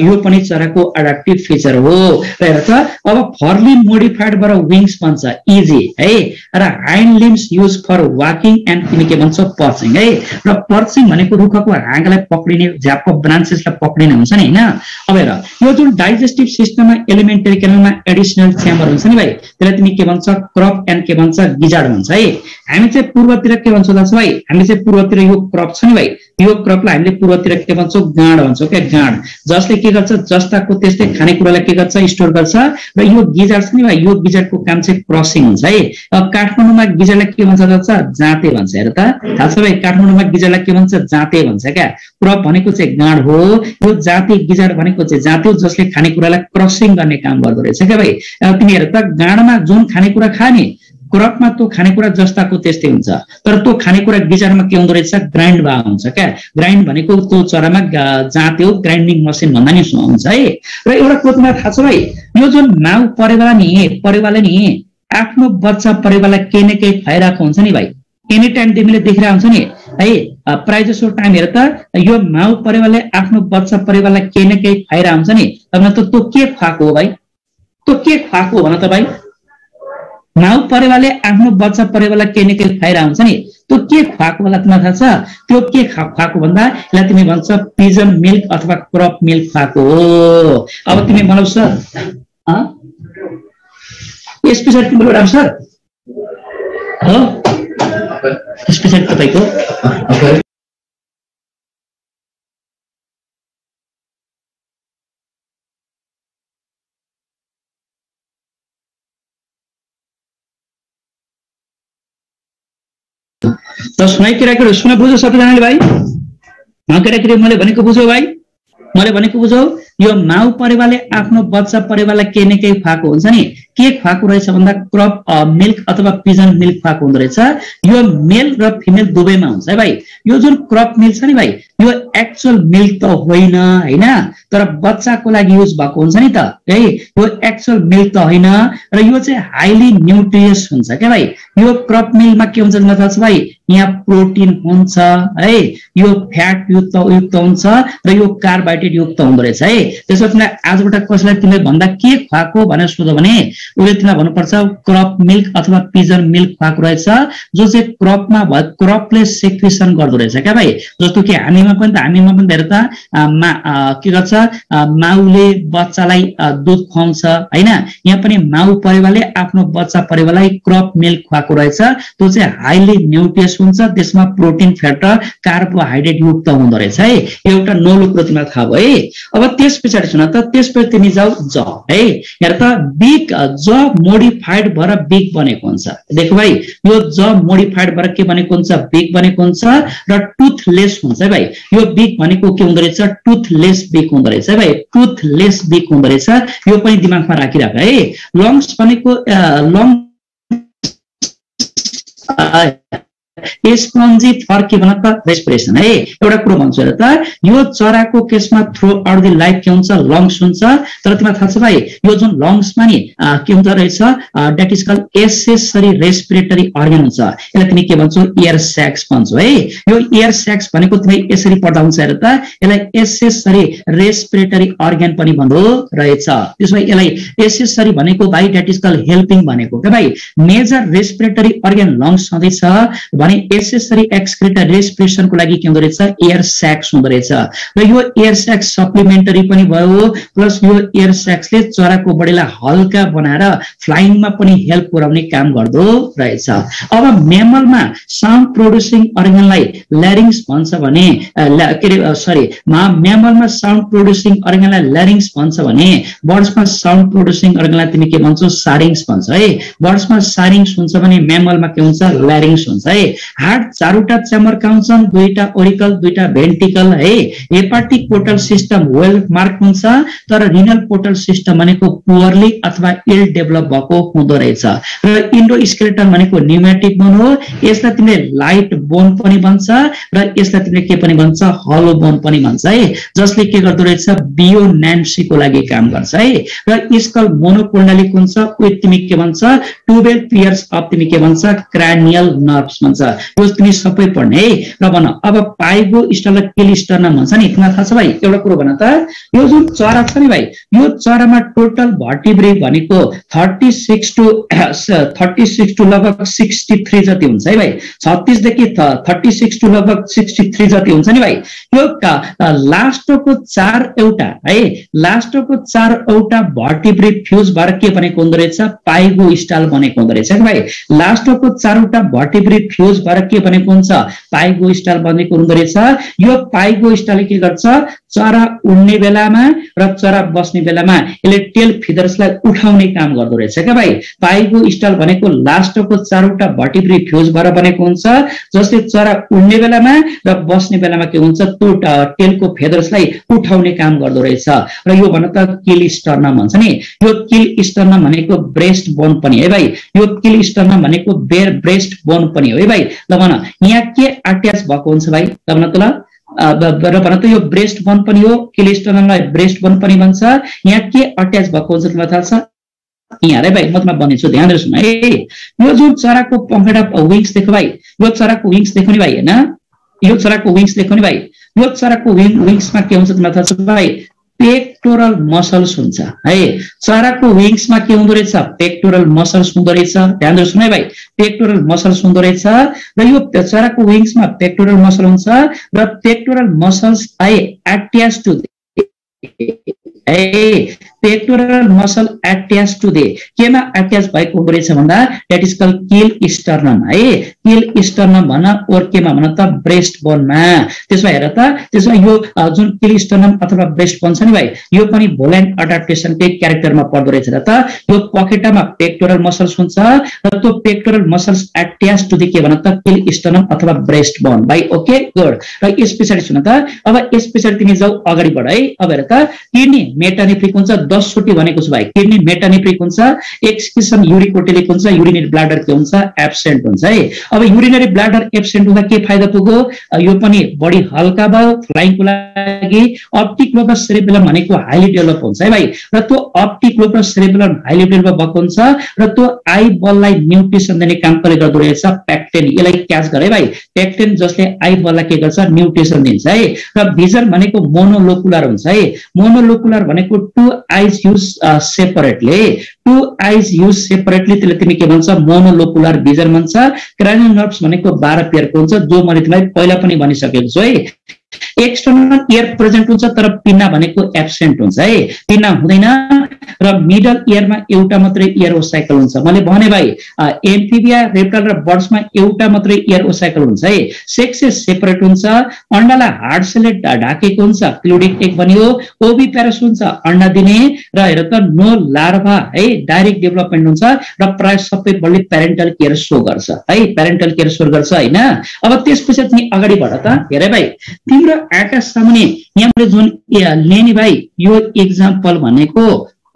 यो पनि चराको अडाप्टिभ फिचर हो। र हेर त अब फर्ली मोडिफाइड बाट विंग्स भन्छ इजी है। र hind limbs used for walking and तिमी के भन्छ? पर्चिङ है। र पर्चिङ भनेको रुखको हाँगालाई पक्रिने, झ्यापको ब्रान्चेसलाई पक्रिने हुन्छ नि हैन। अब हेर यो जुन डाइजेस्टिभ सिस्टममा एलिमेन्टरी क्यानलमा एडिसनल च्याम्बर हुन्छ नि भाइ, त्यसलाई तिमी के भन्छ? क्रप एन्ड के भन्छ? गिजार्ड भन्छ है। हामी चाहिँ पूर्वतिर के भन्छौँ दाजु भाइ? हामी चाहिँ पूर्वतिर यो क्रप छ नि भाइ, यो क्रपलाई हामीले पूर्वतिर के भन्छौँ? गाँड भन्छौँ क्या, गाँड। जसले के गर्छ? जस्ताको त्यस्तै खानेकुरालाई के गर्छ? स्टोर गर्छ। र यो गिजार्ड छ नि भाइ, यो गिजार्डको काम चाहिँ क्रसिङ हुन्छ है। अब काठमाडौँमा गिजार्डलाई के भन्छ दाजु? जाँते भन्छ। हेर त थाहा छ भाइ, काठमाडौँमा गिजार्डलाई के भन्छ? जाँते भन्छ क्या। क्रप भनेको चाहिँ गाँड हो, यो जाँते गिजार्ड भनेको चाहिँ जाँते हो जसले खानेकुरालाई क्रसिङ गर्ने काम गर्दो रहेछ क्या भाइ। तिमी हेर त गाँडमा जुन खानेकुरा खाने, क्रपमा त्यो खानेकुरा जस्ताको त्यस्तै हुन्छ। तर त्यो खानेकुरा गिजार्डमा के हुँदो रहेछ? ग्राइन्ड भए हुन्छ क्या। ग्राइन्ड भनेको त्यो चरामा जाँते हो, ग्राइन्डिङ मसिन भन्दा नि हुन्छ है। र एउटा कुरा थाहा छ भाइ, यो जुन माउ परेवाले नि आफ्नो बच्चा परेवालाई केही न केही खुवाइरहेको हुन्छ नि भाइ। एनी टाइम तिमीले देखिरहेको हुन्छ नि है, प्राय जसो टाइम हेर त यो माउ परेवाले आफ्नो बच्चा परेवालाई केही न केही खुवाइरहेको हुन्छ नि। अब त त्यो के खुवाएको हो भाइ? त्यो के खुवाएको हो भन त भाइ? माउ परेवाले आफ्नो बच्चा परेवालाई केही न केही खुवाइरहेको हुन्छ नि, त्यो के खुवाएको होला तिमीलाई थाहा छ? त्यो के खुवाएको भन्दा यसलाई तिमी भन्छ पिजन मिल्क अथवा क्रप मिल्क खुवाएको हो। अब तिमी बनाउँछ यस पछाडि तिम्रो राम्रो सर हो, यस पछाडि तपाईँको त सुनाइ केटाकेटी सुन बुझ्यो सबैजनाले भाइ? केटाकेटी मैले भनेको बुझ्यो भाइ? मैले भनेको बुझ्यौ? यो माउ परेवाले आफ्नो बच्चा परेवालाई केही न केही खुवाएको हुन्छ नि, के खुवाएको रहेछ भन्दा क्रप मिल्क अथवा पिजन मिल्क खुवाएको हुँदो रहेछ। यो मेल र फिमेल दुवैमा हुन्छ है भाइ। यो जुन क्रप मिल्क छ नि भाइ, यो एक्चुअल मिल्क त होइन हैन, तर बच्चाको लागि युज भएको हुन्छ नि त है। यो एक्चुअल मिल्क त होइन, र यो चाहिँ हाइली न्युट्रियस हुन्छ क्या भाइ। यो क्रप मिल्कमा के हुन्छ थाहा छ भाइ? यहाँ प्रोटिन हुन्छ है, यो फ्याट युक्त हुन्छ र यो कार्बोहाइड्रेट युक्त हुँदो रहेछ है। त्यसो तिमीलाई आजबाट कसैलाई तिमीले भन्दा के खुवाएको भनेर सोध्यो भने उसले तिमीलाई भन्नुपर्छ क्रप मिल्क अथवा पिजन मिल्क खुवाएको रहेछ, जो चाहिँ क्रपमा क्रपले सेक्रेसन गर्दो रहेछ क्या भाइ। जस्तो कि हामीमा पनि हेर त के गर्छ? माउले बच्चालाई दुध खुवाउँछ हैन, यहाँ पनि माउ परेवाले आफ्नो बच्चा परेवालाई क्रप मिल्क खुवाएको रहेछ। त्यो चाहिँ हाइली न्युट्रियस हुन्छ, त्यसमा प्रोटिन फ्याट र कार्बोहाइड्रेट युक्त हुँदो रहेछ है। एउटा नौलो कुरो तिमीलाई थाहा भयो है। अब त्यस पछाडि सुन त, त्यसपछि तिमी जाऊ ज है। हेर त बिग ज मोडिफाइड भएर बिग बनेको हुन्छ। देखो भाइ, यो ज मोडिफाइड भएर के बनेको हुन्छ? बिग बनेको हुन्छ र टुथलेस हुन्छ है भाइ। यो बिग भनेको के हुँदो रहेछ? टुथलेस बिग हुँदो रहेछ है भाइ। टुथलेस बिग हुँदो रहेछ, यो पनि दिमागमा राखिराख है। लङ्स भनेको स्पन्जी फर के भन्छ त रेस्पिरेसन है। एउटा कुरो भन्छु र त यो चराको केसमा थ्रु आउट द लाइफ के हुन्छ लङ्स हुन्छ, तर तिमीलाई थाहा छ भाइ यो जुन लङ्समा नि के हुन्छ रहेछ that is called accessory respiratory organ हुन्छ। यसलाई तिमी के भन्छौ एयर स्याक्स भन्छौ है। यो एयर स्याक्स भनेको तिमी यसरी पढ्दा हुन्छ हेर त, यसलाई एसेसरी रेस्पिरेटरी अर्गन पनि भन्दो रहेछ। त्यसो भए यसलाई एसेसरी भनेको भाइ द्याट इज कल्ड हेल्पिङ भनेको के भाइ। मेजर रेस्पिरेटरी अर्गन लङ्स छँदैछ भने एसेसरी एक्सक्रिटरी रेस्पिरेसनको लागि के हुँदो रहेछ एयर स्याक्स हुँदो रहेछ। र यो एयर स्याक्स सप्लिमेन्टरी पनि भयो, प्लस यो एयर स्याक्सले चराको बडीलाई हल्का बनाएर फ्लाइङमा पनि हेल्प पुर्याउने काम गर्दो रहेछ। अब म्यामलमा साउन्ड प्रोड्युसिङ अर्गनलाई ल्यारिङ्स भन्छ भने म्यामलमा साउन्ड प्रोड्युसिङ अर्गनलाई ल्यारिङ्स भन्छ भने बर्ड्समा साउन्ड प्रोड्युसिङ अर्गनलाई तिमी के भन्छौ सारिङ्स भन्छ है। बर्ड्समा सारिङ्स हुन्छ भने म्यामलमा के हुन्छ ल्यारिङ्स हुन्छ है। हार्ट चारवटा च्याम्बरका हुन्छन्, दुईटा ओरिकल दुईटा भेन्टिकल है। Hepatic portal system well mark हुन्छ, तर रिनल पोर्टल सिस्टम भनेको पुअरली अथवा इल डेभलप भएको हुँदो रहेछ। र इन्डोस्केलेटन भनेको न्युमेटिक बोन हो, यसलाई तिमीले लाइट बोन पनि भन्छ र यसलाई तिमीले के पनि भन्छ हलो बोन पनि भन्छ है, जसले के गर्दो रहेछ बियोनान्सीको लागि काम गर्छ है। र स्कल मोनोकोन्डलिक हुन्छ, विथ तिमी के भन्छ 12 पेयर्स अफ तिमी के भन्छ क्रानियल नर्भ्स भन्छ। यो तिमी सबै पढ्ने है। र भन अब पाइगो स्टल र किल स्टर्नम भन्छ नि, तिमीलाई थाहा छ भाइ एउटा कुरो भन त, यो जुन चरा छ नि भाइ यो चरामा टोटल भर्टिब्रे भनेको 36 टु लगभग 63 जति हुन्छ है भाइ। 36 देखि 36 टु लगभग 63 जति हुन्छ नि भाइ। यो लास्टको 4 एउटा है, लास्टको 4 एउटा भर्टिब्रे फ्युज भएर के बनेको हुँदो रहेछ पाइगो स्टाल बनेको हुँदो रहेछ भाइ। लास्टको 4 वटा भर्टिब्रे फ्युज भएर के बनेको हुन्छ पाइगो स्टाल बनेको हुँदो रहेछ। यो पाइगो स्टालले के गर्छ चरा उड्ने बेलामा र चरा बस्ने बेलामा यसले टेल फिदर्सलाई उठाउने काम गर्दो रहेछ क्या भाइ। पाइगो स्टाल भनेको लास्टको 4 वटा भर्टिब्रे फ्युज भएर बनेको हुन्छ, जसले चरा उड्ने बेलामा र बस्ने बेलामा के हुन्छ त्यो टेलको फेदर्सलाई उठाउने काम गर्दो रहेछ। र यो भन त किल स्टर्नम भन्छ नि, यो किल स्टर्नम भनेको ब्रेस्ट बोन पनि है भाइ। यो किल स्टर्नम भनेको ब्रेस्ट बोन पनि हो है भाइ। ल भन यहाँ के अट्याच भएको हुन्छ भाइ, ल भन त ल र भन त यो ब्रेस्ट बोन पनि हो, किल स्टर्नमलाई ब्रेस्ट बोन पनि भन्छ। यहाँ के अट्याच भएको हुन्छ तिमीलाई थाहा छ यहाँ रे भाइ, म तिमीलाई भनिदिन्छु ध्यान दिएर सुन है। यो जुन चराको पखेटा विङ्स देखो भाइ, यो चराको विङ्स देखो नि भाइ हैन, यो चराको विङ्स देखो नि भाइ। यो चराको विङ्समा के हुन्छ तिमीलाई थाहा छ भाइ पेक्टोरल मसल्स हुन्छ है। चराको विङ्समा के हुँदो रहेछ पेक्टोरल मसल्स हुँदो रहेछ, ध्यान दिएर सुन है भाइ, पेक्टोरल मसल्स हुँदो रहेछ। र यो चराको विङ्समा पेक्टोरल मसल हुन्छ र pectoral muscles attach to pectoral muscle attach to they केमा अट्याच भएको हुँदो रहेछ भन्दा that is called keel sternum है। किल स्टर्नम भन ओर केमा भन त ब्रेस्ट बोनमा। त्यसमा हेर त, त्यसमा यो जुन किल स्टर्नम अथवा ब्रेस्ट बोन छ नि भाइ यो पनि भोलेन्ट अडाप्टेसनकै क्यारेक्टरमा पर्दो रहेछ र त। यो पखेटामा पेक्टोरल मसल्स हुन्छ र त्यो pectoral muscles attach to they के भन त किल स्टर्नम अथवा ब्रेस्ट बोन भाइ। Okay good. र यस पछाडि सुन त, अब यस पछाडि तिमी जाऊ अगाडि बढ है। अब हेर त किडनी मेटानेफ्रिक हुन्छ, 10 चोटि भनेको छु भाइ। किडनी मेटानेफ्रिक हुन्छ, एक किसिम युरिकोटेलिक हुन्छ, युरिनरी ब्लाडर के हुन्छ एब्सेन्ट हुन्छ है। अब युरिनरी ब्लाडर एब्सेन्ट हुँदा के फाइदा पुग्यो, यो पनि बडी हल्का भयो फ्लाइङको लागि। अप्टिक लोबस सेरेबेलम भनेको हाइली डेभलप हुन्छ है भाइ, र त्यो अप्टिक लोबस सेरेबेलम हाइली डेभलप भएको हुन्छ र त्यो आई बललाई न्युट्रिसन दिने काम पनि गर्दो रहेछ पेक्टेन। यसलाई क्याच गरे भाइ, पेक्टेन जसले आई बललाई के गर्छ न्युट्रिसन दिन्छ है। र भिजन भनेको मोनोलोकुलर हुन्छ है। मोनोलोकुलर भनेको टु आइज युज सेपरेटली, टु आइज युज सेपरेटली, त्यसले तिमी के भन्छ मोनोलोकुलर भिजन भन्छ। क्रानियल नर्भ्स भनेको 12 पेयरको हुन्छ, जो मैले तिमीलाई पहिला पनि भनिसकेको छु है। एक्सटर्नल इयर प्रेजेन्ट हुन्छ तर पिन्ना भनेको एब्सेन्ट हुन्छ है, पिन्ना हुँदैन। र मिडल इयरमा एउटा मात्रै इयर ओसाइकल हुन्छ। मैले भने भाइ एम्फिबिया रेप्टाइल र बर्ड्समा एउटा मात्रै इयर ओसाइकल हुन्छ है। सेक्सेस सेपरेट हुन्छ, अन्डालाई हार्ड सेलले ढाकेको हुन्छ, क्लोडिक एग बन्यो। ओभी प्यारस हुन्छ अन्डा दिने, र हेर त नो लार्भा है, डाइरेक्ट डेभलपमेन्ट हुन्छ र प्राय सबै बढी प्यारेन्टल केयर सो गर्छ है, प्यारेन्टल केयर सो गर्छ हैन। अब त्यसपछि तिमी अगाडि बढ त। हेरे भाइ तिम्रो आँखा सामुने यहाँ जुन लिने भाइ यो एक्जाम्पल भनेको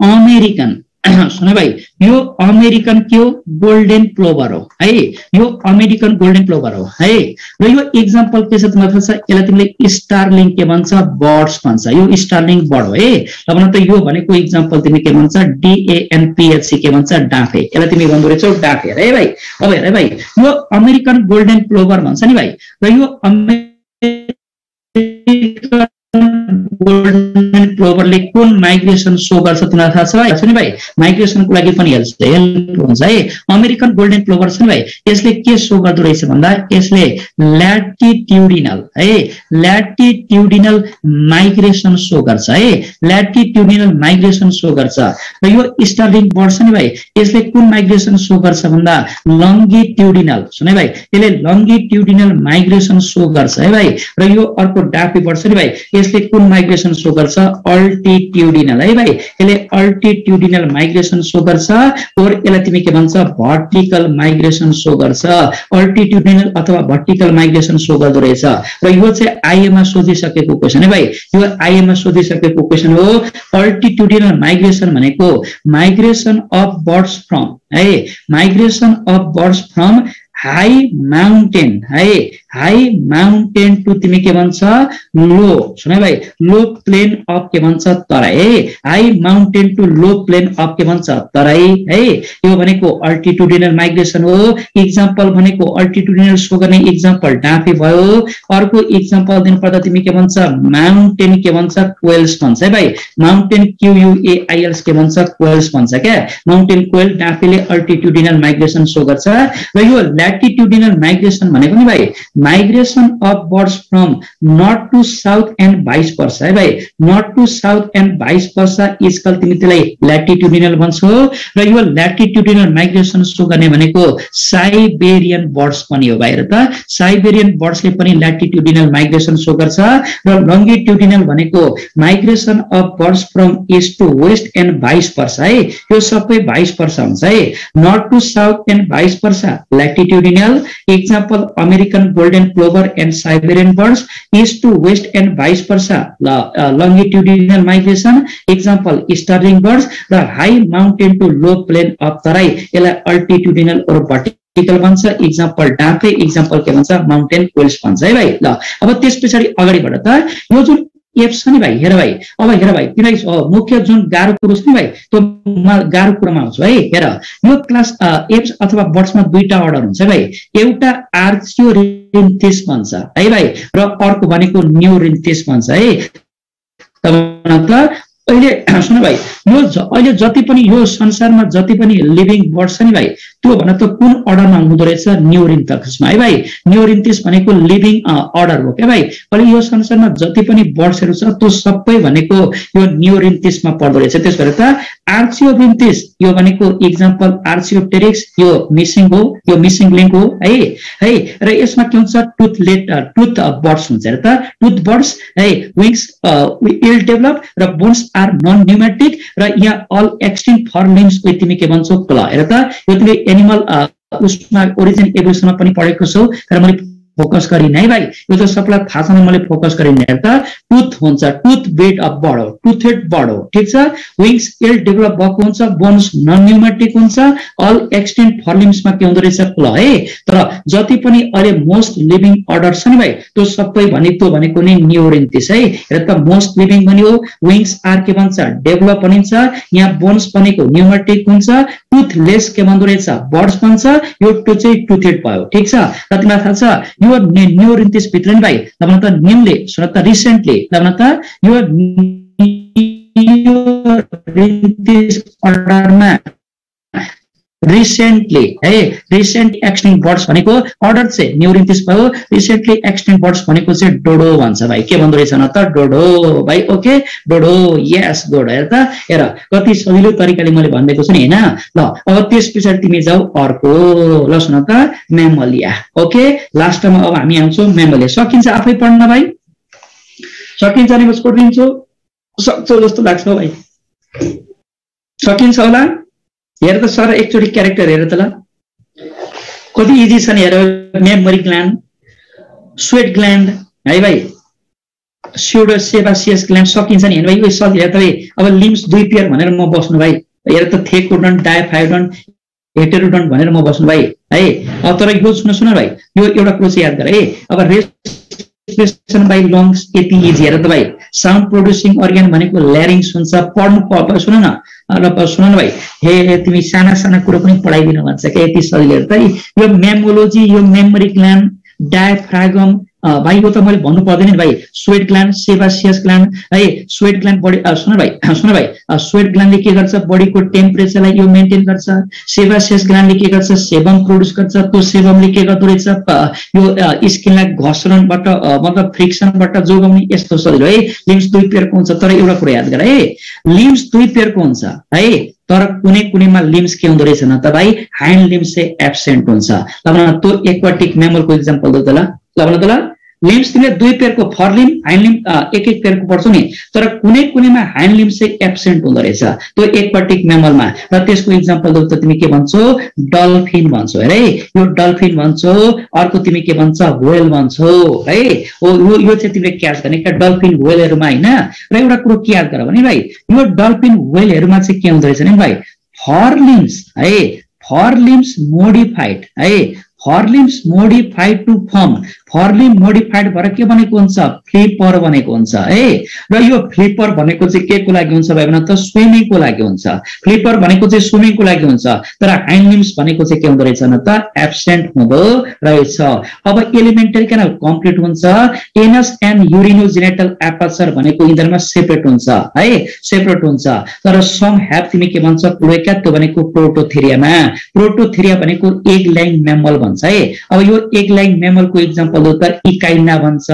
अमेरिकन सुन भाइ यो अमेरिकन के हो गोल्डन प्लोभर हो है यो अमेरिकन गोल्डन प्लोभर हो है र यो एक्जाम्पल के छ तिमीलाई थाहा छ यसलाई तिमीले स्टारलिङ के भन्छ बर्ड्स भन्छ यो स्टारलिङ बर्ड हो है अब न त यो भनेको एक्जाम्पल तिमी के भन्छ DANPHC के भन्छ डाँफे यसलाई तिमी भन्दो रहेछौ डाँफे है भाइ अब हेर भाइ यो अमेरिकन गोल्डन प्लोभर भन्छ नि भाइ र यो गोल्डन प्लोभरले कुन माइग्रेसन शो गर्छ तिमीलाई थाहा छ भाइ नि भाइ माइग्रेसनको लागि पनि हेल्प हुन्छ है अमेरिकन गोल्डन प्लोभर छ नि भाइ यसले के शो गर्दो रहेछ भन्दा यसले ल्याटिट्युडिनल है ल्याटिट्युडिनल माइग्रेसन शो गर्छ है ल्याटिट्युडिनल माइग्रेसन शो गर्छ र यो स्टारलिङ बर्ड छ नि भाइ यसले कुन माइग्रेसन शो गर्छ भन्दा लंगिट्युडिनल सुन भाइ यसले लंगिट्युडिनल माइग्रेसन शो गर्छ है भाइ र यो अर्को डाँफे बर्ड छ नि भाइ यसले कुन माइग्रेसन शो गर्छ अल्टिट्युडिनल है भाइ यसले अल्टिट्युडिनल माइग्रेसन शो गर्छ और यसलाई तिमी के भन्छ भर्टिकल माइग्रेसन शो गर्छ अल्टिट्युडिनल अथवा भर्टिकल माइग्रेसन शो गर्दो रहेछ र यो चाहिँ आईएम मा सोधिसकेको क्वेशन है भाइ यो आईएम मा सोधिसकेको क्वेशन हो अल्टिट्युडिनल माइग्रेसन भनेको माइग्रेसन अफ बर्ड्स फ्रम है migration of birds from high mountain है हाई माउन्टेन टु तिमी के भन्छ लो सुन भाइ लो प्लेन अफ के भन्छ तराई है high mountain to low plain of के भन्छ तराई है यो भनेको अल्टिट्युडिनल माइग्रेसन हो एक्जाम्पल भनेको अल्टिट्युडिनल शो गर्ने एक्जाम्पल डाँफे भयो अर्को एक्जाम्पल दिनु पर्दा तिमी के भन्छ माउन्टेन के भन्छ क्वेल्स भन्छ है भाइ माउन्टेन QUAILS के भन्छ क्वेल्स भन्छ क्या माउन्टेन क्वेल डाँफेले अल्टिट्युडिनल माइग्रेसन शो गर्छ र यो ल्याटिट्युडिनल माइग्रेसन भनेको नि भाइ migration of birds from north to south and vice versa है भाइ north to south and vice versa is called तिमी त्यसलाई ल्याटिट्युडिनल भन्छौ र यो ल्याटिट्युडिनल माइग्रेसन शो गर्ने भनेको साइबेरियन बर्ड्स पनि हो भाइ र त साइबेरियन बर्ड्सले पनि ल्याटिट्युडिनल माइग्रेसन शो गर्छ र लंगिट्युडिनल भनेको migration of birds from east to west and vice versa है यो सबै भाइस वर्सा हुन्छ है north to south and vice versa latitudinal example American golden plover and Siberian birds east to west and vice versa longitudinal migration example starling birds र high mountain to low plain of Terai यसलाई altitudinal और vertical भन्छ example डाँफे example के भन्छ mountain क्वेल्स भन्छ है भाइ ल अब त्यसपछि अगाडिबाट त यो जुन एप्स छ नि भाइ हेर भाइ अब हेर भाइ तिमीलाई मुख्य जुन गाह्रो कुरो छ नि भाइ त्यो गाह्रो कुरोमा आउँछु है हेर यो क्लास एप्स अथवा बर्ड्समा दुईटा अर्डर हुन्छ भाइ एउटा आर्चियोरिन्थिस भन्छ है भाइ र अर्को भनेको न्युरिन्थिस भन्छ है त अहिले सुन भाइ यो अहिले जति पनि यो संसारमा जति पनि लिभिङ बर्ड्स छ नि भाइ त्यो भन त कुन अर्डरमा हुँदो रहेछ न्युरिन्थिसमा है भाइ न्युरिन्थिस भनेको लिभिङ अर्डर हो क्या भाइ अहिले यो संसारमा जति पनि बर्ड्सहरू छ त्यो सबै भनेको यो न्युरिन्थिसमा पर्दो रहेछ त्यस भएर त आर्चियोरिन्थिस यो भनेको एक्जाम्पल आर्चियोप्टेरिक्स यो मिसिङ हो यो मिसिङ लिङ्क हो है र यसमा के हुन्छ टुथ बर्ड्स हुन्छ र त टुथ बर्ड्स है विङ्स विल डेभलप र बोन्स आर नन न्यूमेटिक र यहाँ अल एक्सटिन्क्ट फर्मलिम्स तिमी के भन्छौ क्ल हेर त यो तिमी एनिमल उसमा ओरिजिन एभोल्युसनमा पनि पढेको छौ तर मैले फोकस गरिन है भाइ यो त सबैलाई थाहा छैन मैले फोकस गरिन हेर त टुथ हुन्छ टुथ बेड अफ बर्ड हो टुथेड बर्ड हो ठीक छ विङ्स एल डेभलप भएको हुन्छ बोन्स नन न्यूमेटिक हुन्छ अल एक्सटेन्ट फर्लिम्समा के हुँदो रहेछ क्ल है तर जति पनि अहिले मोस्ट लिभिङ अर्डर छ नि भाइ त्यो सबै भनेको नै न्युरिन्थिस है हेर त मोस्ट लिभिङ भन्यो विङ्स आर के भन्छ डेभलप भनिन्छ यहाँ बोन्स भनेको न्यूमेटिक हुन्छ टुथलेस के भन्दो रहेछ बर्ड्स भन्छ यो टु चाहिँ टुथेड भयो ठीक छ र तिमीलाई थाहा छ यो न्युरिन्थिस भित्र नि भाइ तब त निम्ले सुन त रिसेन्टली तब त यो न्युरिन्थिस अर्डरमा रिसेन्टली है रिसेन्ट एक्सटिन्क्ट बर्ड्स भनेको अर्डर चाहिँ न्युरिन्थिस भयो रिसेन्टली एक्सटिन्क्ट बर्ड्स भनेको चाहिँ डोडो भन्छ भाइ के भन्दो रहेछ न त डोडो भाइ ओके डोडो यस डोडो हेर त हेर कति सजिलो तरिकाले मैले भनिदिएको छु नि हैन ल अब त्यस पछाडि तिमी जाऊ अर्को ल सुन त म्यामलिया ओके लास्टमा अब हामी आउँछौँ म्यामलिया सकिन्छ आफै पढ्न भाइ सकिन्छ नि म स्कोर दिन्छु सक्छौ जस्तो लाग्छ भाइ सकिन्छ होला हेर त सर एकचोटि क्यारेक्टर हेर त ल कति इजी छ नि हेर मेमोरी ग्ल्यान्ड स्वेट ग्ल्यान्ड है भाइ स्युडो सेबासियस ग्ल्यान्ड सकिन्छ नि हेर भाइ यो सजिलो हेर त भाइ अब लिम्स दुई पेयर भनेर म बस्नु भाइ हेर त थेकोडन्ट, डायफाइडन्ट, हेटेरोडन्ट भनेर म बस्नु भाइ है। अब तर यो सुन भाइ, यो एउटा कुरो चाहिँ याद गर है। अब रेस्पिरेसन बाइ लङ्स यति इजी हेर त भाइ। साउन्ड प्रोड्युसिङ अर्गन भनेको ल्यारिङ्स हुन्छ। पढ्नु सुन न भाइ, हे तिमी साना साना कुरो पनि पढाइदिनु भन्छ क्या, यति सजिलो हेर त। यो मेमोलोजी, यो मेमोरी ग्ल्यान्ड, डायफ्रागम भाइ, यो त मैले भन्नु पर्दैन नि भाइ। स्वेट ग्ल्यान्ड, सेबासियस ग्ल्यान्ड है। स्वेट ग्ल्यान्ड बडी सुन भाइ स्वेट ग्ल्यान्डले के गर्छ? बडीको टेम्परेचरलाई यो मेन्टेन गर्छ। सेबासियस ग्ल्यान्डले के गर्छ? सेबम प्रोड्युस गर्छ। त्यो सेबमले के गर्दो रहेछ? यो स्किनलाई घर्षणबाट मतलब फ्रिक्सनबाट जोगाउने। यस्तो सजिलो है। लिम्स दुई पेयरको हुन्छ, तर एउटा कुरा याद गर है, लिम्स दुई पेयरको हुन्छ है, तर कुनै कुनैमा लिम्स के हुँदो रहेछ न त भाइ, ह्यान्ड लिम्स चाहिँ एब्सेन्ट हुन्छ। ल त्यो एक्वाटिक म्यामलको इक्जाम्पल दो त ल। लिम्स तिमीले दुई पेयरको फरलिम, ह्यान्ड लिम एक एक पेयरको पढ्छौ नि, तर कुनै कुनैमा ह्यान्ड लिम्स चाहिँ एब्सेन्ट हुँदो रहेछ त्यो एक्वाटिक म्यामलमा। र त्यसको इक्जाम्पल दो त तिमी के भन्छौ? डल्फिन भन्छौ है। यो डल्फिन भन्छौ। अर्को तिमी के भन्छ? व्हेल भन्छौ है। यो चाहिँ तिमीले क्याच गर्ने क्या डल्फिन व्हेलहरुमा हैन। र एउटा कुरो के याद गर भने भाइ, यो डल्फिन व्हेलहरुमा चाहिँ के हुँदो रहेछ नि भाइ, फरलिम्स है। फरलिम्स मोडिफाइड है। फरलिम्स मोडिफाइड टु फर्म। फरलिम मोडिफाइड भएर के बनेको हुन्छ? फ्लिपर बनेको हुन्छ है। र यो फ्लिपर भनेको चाहिँ के को लागि हुन्छ भाइ भन त? स्विमिङको लागि हुन्छ। फ्लिपर भनेको चाहिँ स्विमिङको लागि हुन्छ, तर ह्यान्ड लिम्स भनेको चाहिँ के हुँदो रहेछ न त? एब्सेन्ट हुँदो रहेछ। अब एलिमेन्टरी क्यानल कम्प्लिट हुन्छ। एनस एन्ड युरिनोजेनिटल एपर्चर भनेको यिनीहरुमा सेपरेट हुन्छ है, सेपरेट हुन्छ। तर सम ह्याभ तिमी के भन्छ? क्लोएका, त्यो भनेको प्रोटोथेरियामा। प्रोटोथेरिया भनेको एग लाइङ म्यामल भन्छ है। अब यो एग लाइङ म्यामलको इक्जाम्पल दो त इकाइना भन्छ,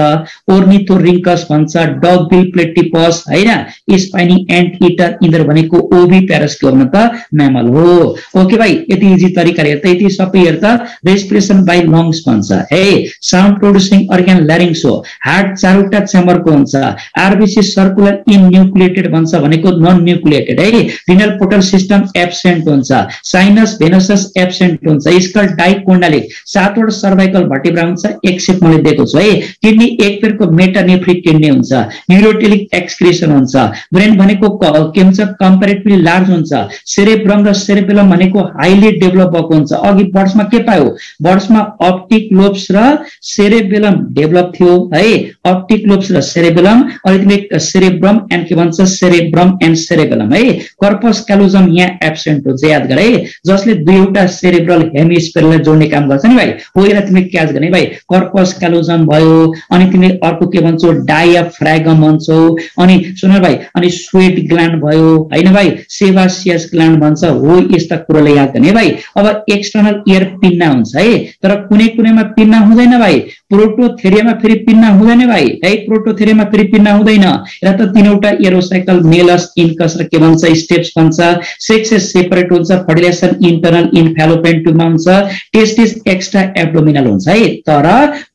ओर्निथोरिंकस भन्छ, डगबिल प्लेटिपस हैन, स्पाइनी एन्ट इटर। यिनीहरु भनेको ओभिपेरस के हो न त? म्यामल हो। ओके भाइ, यति इजी तरिकाले हेर त, यति सबै हेर त। रेस्पिरेसन बाइ लङ्स भन्छ है। साउन्ड प्रोड्युसिङ अर्गन ल्यारिङ्स हो। हार्ट चारवटा चेम्बरको हुन्छ। आरबिसी सर्कुलर इनन्युक्लिएटेड भन्छ भनेको नन न्युक्लिएटेड है। रिनल पोर्टल सिस्टम एब्सेन्ट हुन्छ। साइनस भेनसस एब्सेन्ट हुन्छ। स्कल डाइकोन्डालिक, सातवटा सर्वाइकल भर्टिब्रा हुन्छ, एक्सेप्ट मैले दिएको छु है। किडनी एक पेयरको मेटानेफ्रिक किडनी हुन्छ। न्युरोटेलिक एक्सक्रिसन हुन्छ। ब्रेन भनेको के हुन्छ? कम्प्यारेटिभली लार्ज हुन्छ। सेरेब्रम र सेरेबेलम भनेको हाइली डेभलप भएको हुन्छ। अघि बर्ड्समा के पायो? बर्ड्समा अप्टिक लोब्स र सेरेबेलम डेभलप थियो है। अप्टिक लोब्स र सेरेबेलम। अनि तिमीले सेरेब्रम एन्ड के भन्छ? सेरेब्रम एन्ड सेरेबेलम है। कर्पस क्यालोजम यहाँ एब्सेन्ट हुन्छ, याद गर है, जसले दुईवटा सेरेब्रल हेमिस्फियरलाई जोड्ने काम गर्छ नि भाइ। हो यसलाई तिमीले क्याच गर्ने भाइ। कर्पस क्यालोजम भयो, अनि तिमीले अर्को के भन्छौ? डायाफ्रागम भन्छौ। अनि सुन भाइ, अनि स्वेट ग्ल्यान्ड भयो हैन भाइ, सेबासियस ग्ल्यान्ड भन्छ। हो यस्ता कुरोले याद गर्ने भाइ। अब एक्सटर्नल एयर पिन्ना हुन्छ है, तर कुनै कुनैमा पिन्ना हुँदैन भाइ। प्रोटोथेरियामा फेरि पिन्ना हुँदैन भाइ है। प्रोटोथेरियामा फेरि पिन्ना हुँदैन। र त तीनवटा एरोसाइकल, मेलस, इन्कस र के भन्छ? स्टेप्स भन्छ। सेक्सेस सेपरेट हुन्छ। फर्टिलाइजेसन इन्टरनल इन फ्यालोपियन ट्युबमा हुन्छ। टेस्टिस एक्स्ट्रा एब्डोमिनल हुन्छ है, तर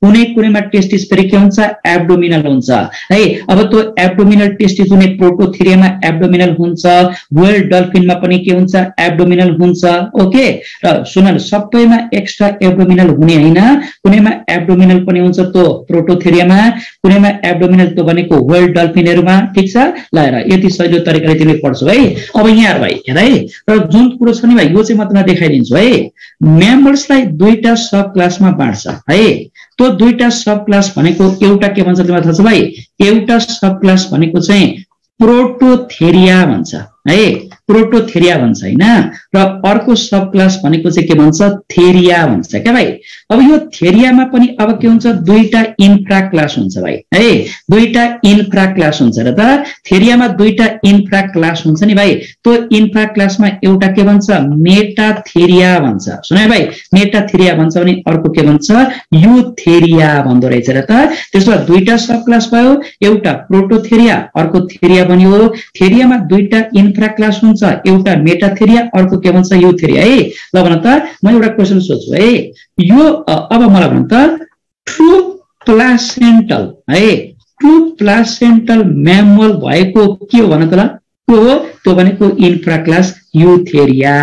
कुनै कुनैमा टेस्टिस फेरि के हुन्छ? एब्डोमिनल हुन्छ है। अब त्यो एब्डोमिनल टेस्टिस हुने प्रोटोथेरियामा एब्डोमिनल हुन्छ। व्हेल डल्फिनमा पनि के हुन्छ? एब्डोमिनल हुन्छ। ओके, र सुन सबैमा एक्स्ट्रा एब्डोमिनल हुने हैन, कुनैमा एब्डोमिनल पनि हुन्छ त्यो प्रोटोथेरियामा, कुनैमा एब्डोमिनल त्यो भनेको व्हेल डल्फिनहरुमा। ठीक छ ल, हेर यति सजिलो तरिकाले तिमीले पढ्छौ है। अब यहाँ भाइ हेर है, र जुन कुरो छ नि भाइ यो चाहिँ म तिमीलाई देखाइदिन्छु है। म्यामल्सलाई दुईटा सब क्लासमा बाँड्छ है। त्यो दुईटा सब क्लास भनेको एउटा के भन्छ तिमीलाई थाहा छ भाइ? एउटा सब क्लास भनेको चाहिँ प्रोटोथेरिया भन्छ है। प्रोटोथेरिया भन्छ हैन। र अर्को सब क्लास भनेको चाहिँ के भन्छ? थेरिया भन्छ क्या भाइ। अब यो थेरियामा पनि अब के हुन्छ? दुईटा इन्फ्रा क्लास हुन्छ भाइ है। दुईटा इन्फ्रा क्लास हुन्छ। र त थेरियामा दुईटा इन्फ्रा क्लास हुन्छ नि भाइ। त्यो इन्फ्रा क्लासमा एउटा के भन्छ? मेटाथेरिया भन्छ। सुन है भाइ, मेटाथेरिया भन्छ भने अर्को के भन्छ? युथेरिया भन्दो रहेछ। र त त्यसमा दुईटा सब क्लास भयो, एउटा प्रोटोथेरिया, अर्को थेरिया बन्यो। थेरियामा दुईटा इन्फ्रा क्लास हुन्छ, एउटा मेटाथेरिया, अर्को के भन्छ? युथेरिया है। ल भन त, म एउटा क्वेशन सोध्छु है। यो अब मलाई भन त, ट्रु प्लासेन्टल है, ट्रु प्लासेन्टल म्यामल भएको के हो भन त ल? त्यो हो, त्यो भनेको इन्फ्रा क्लास युथेरिया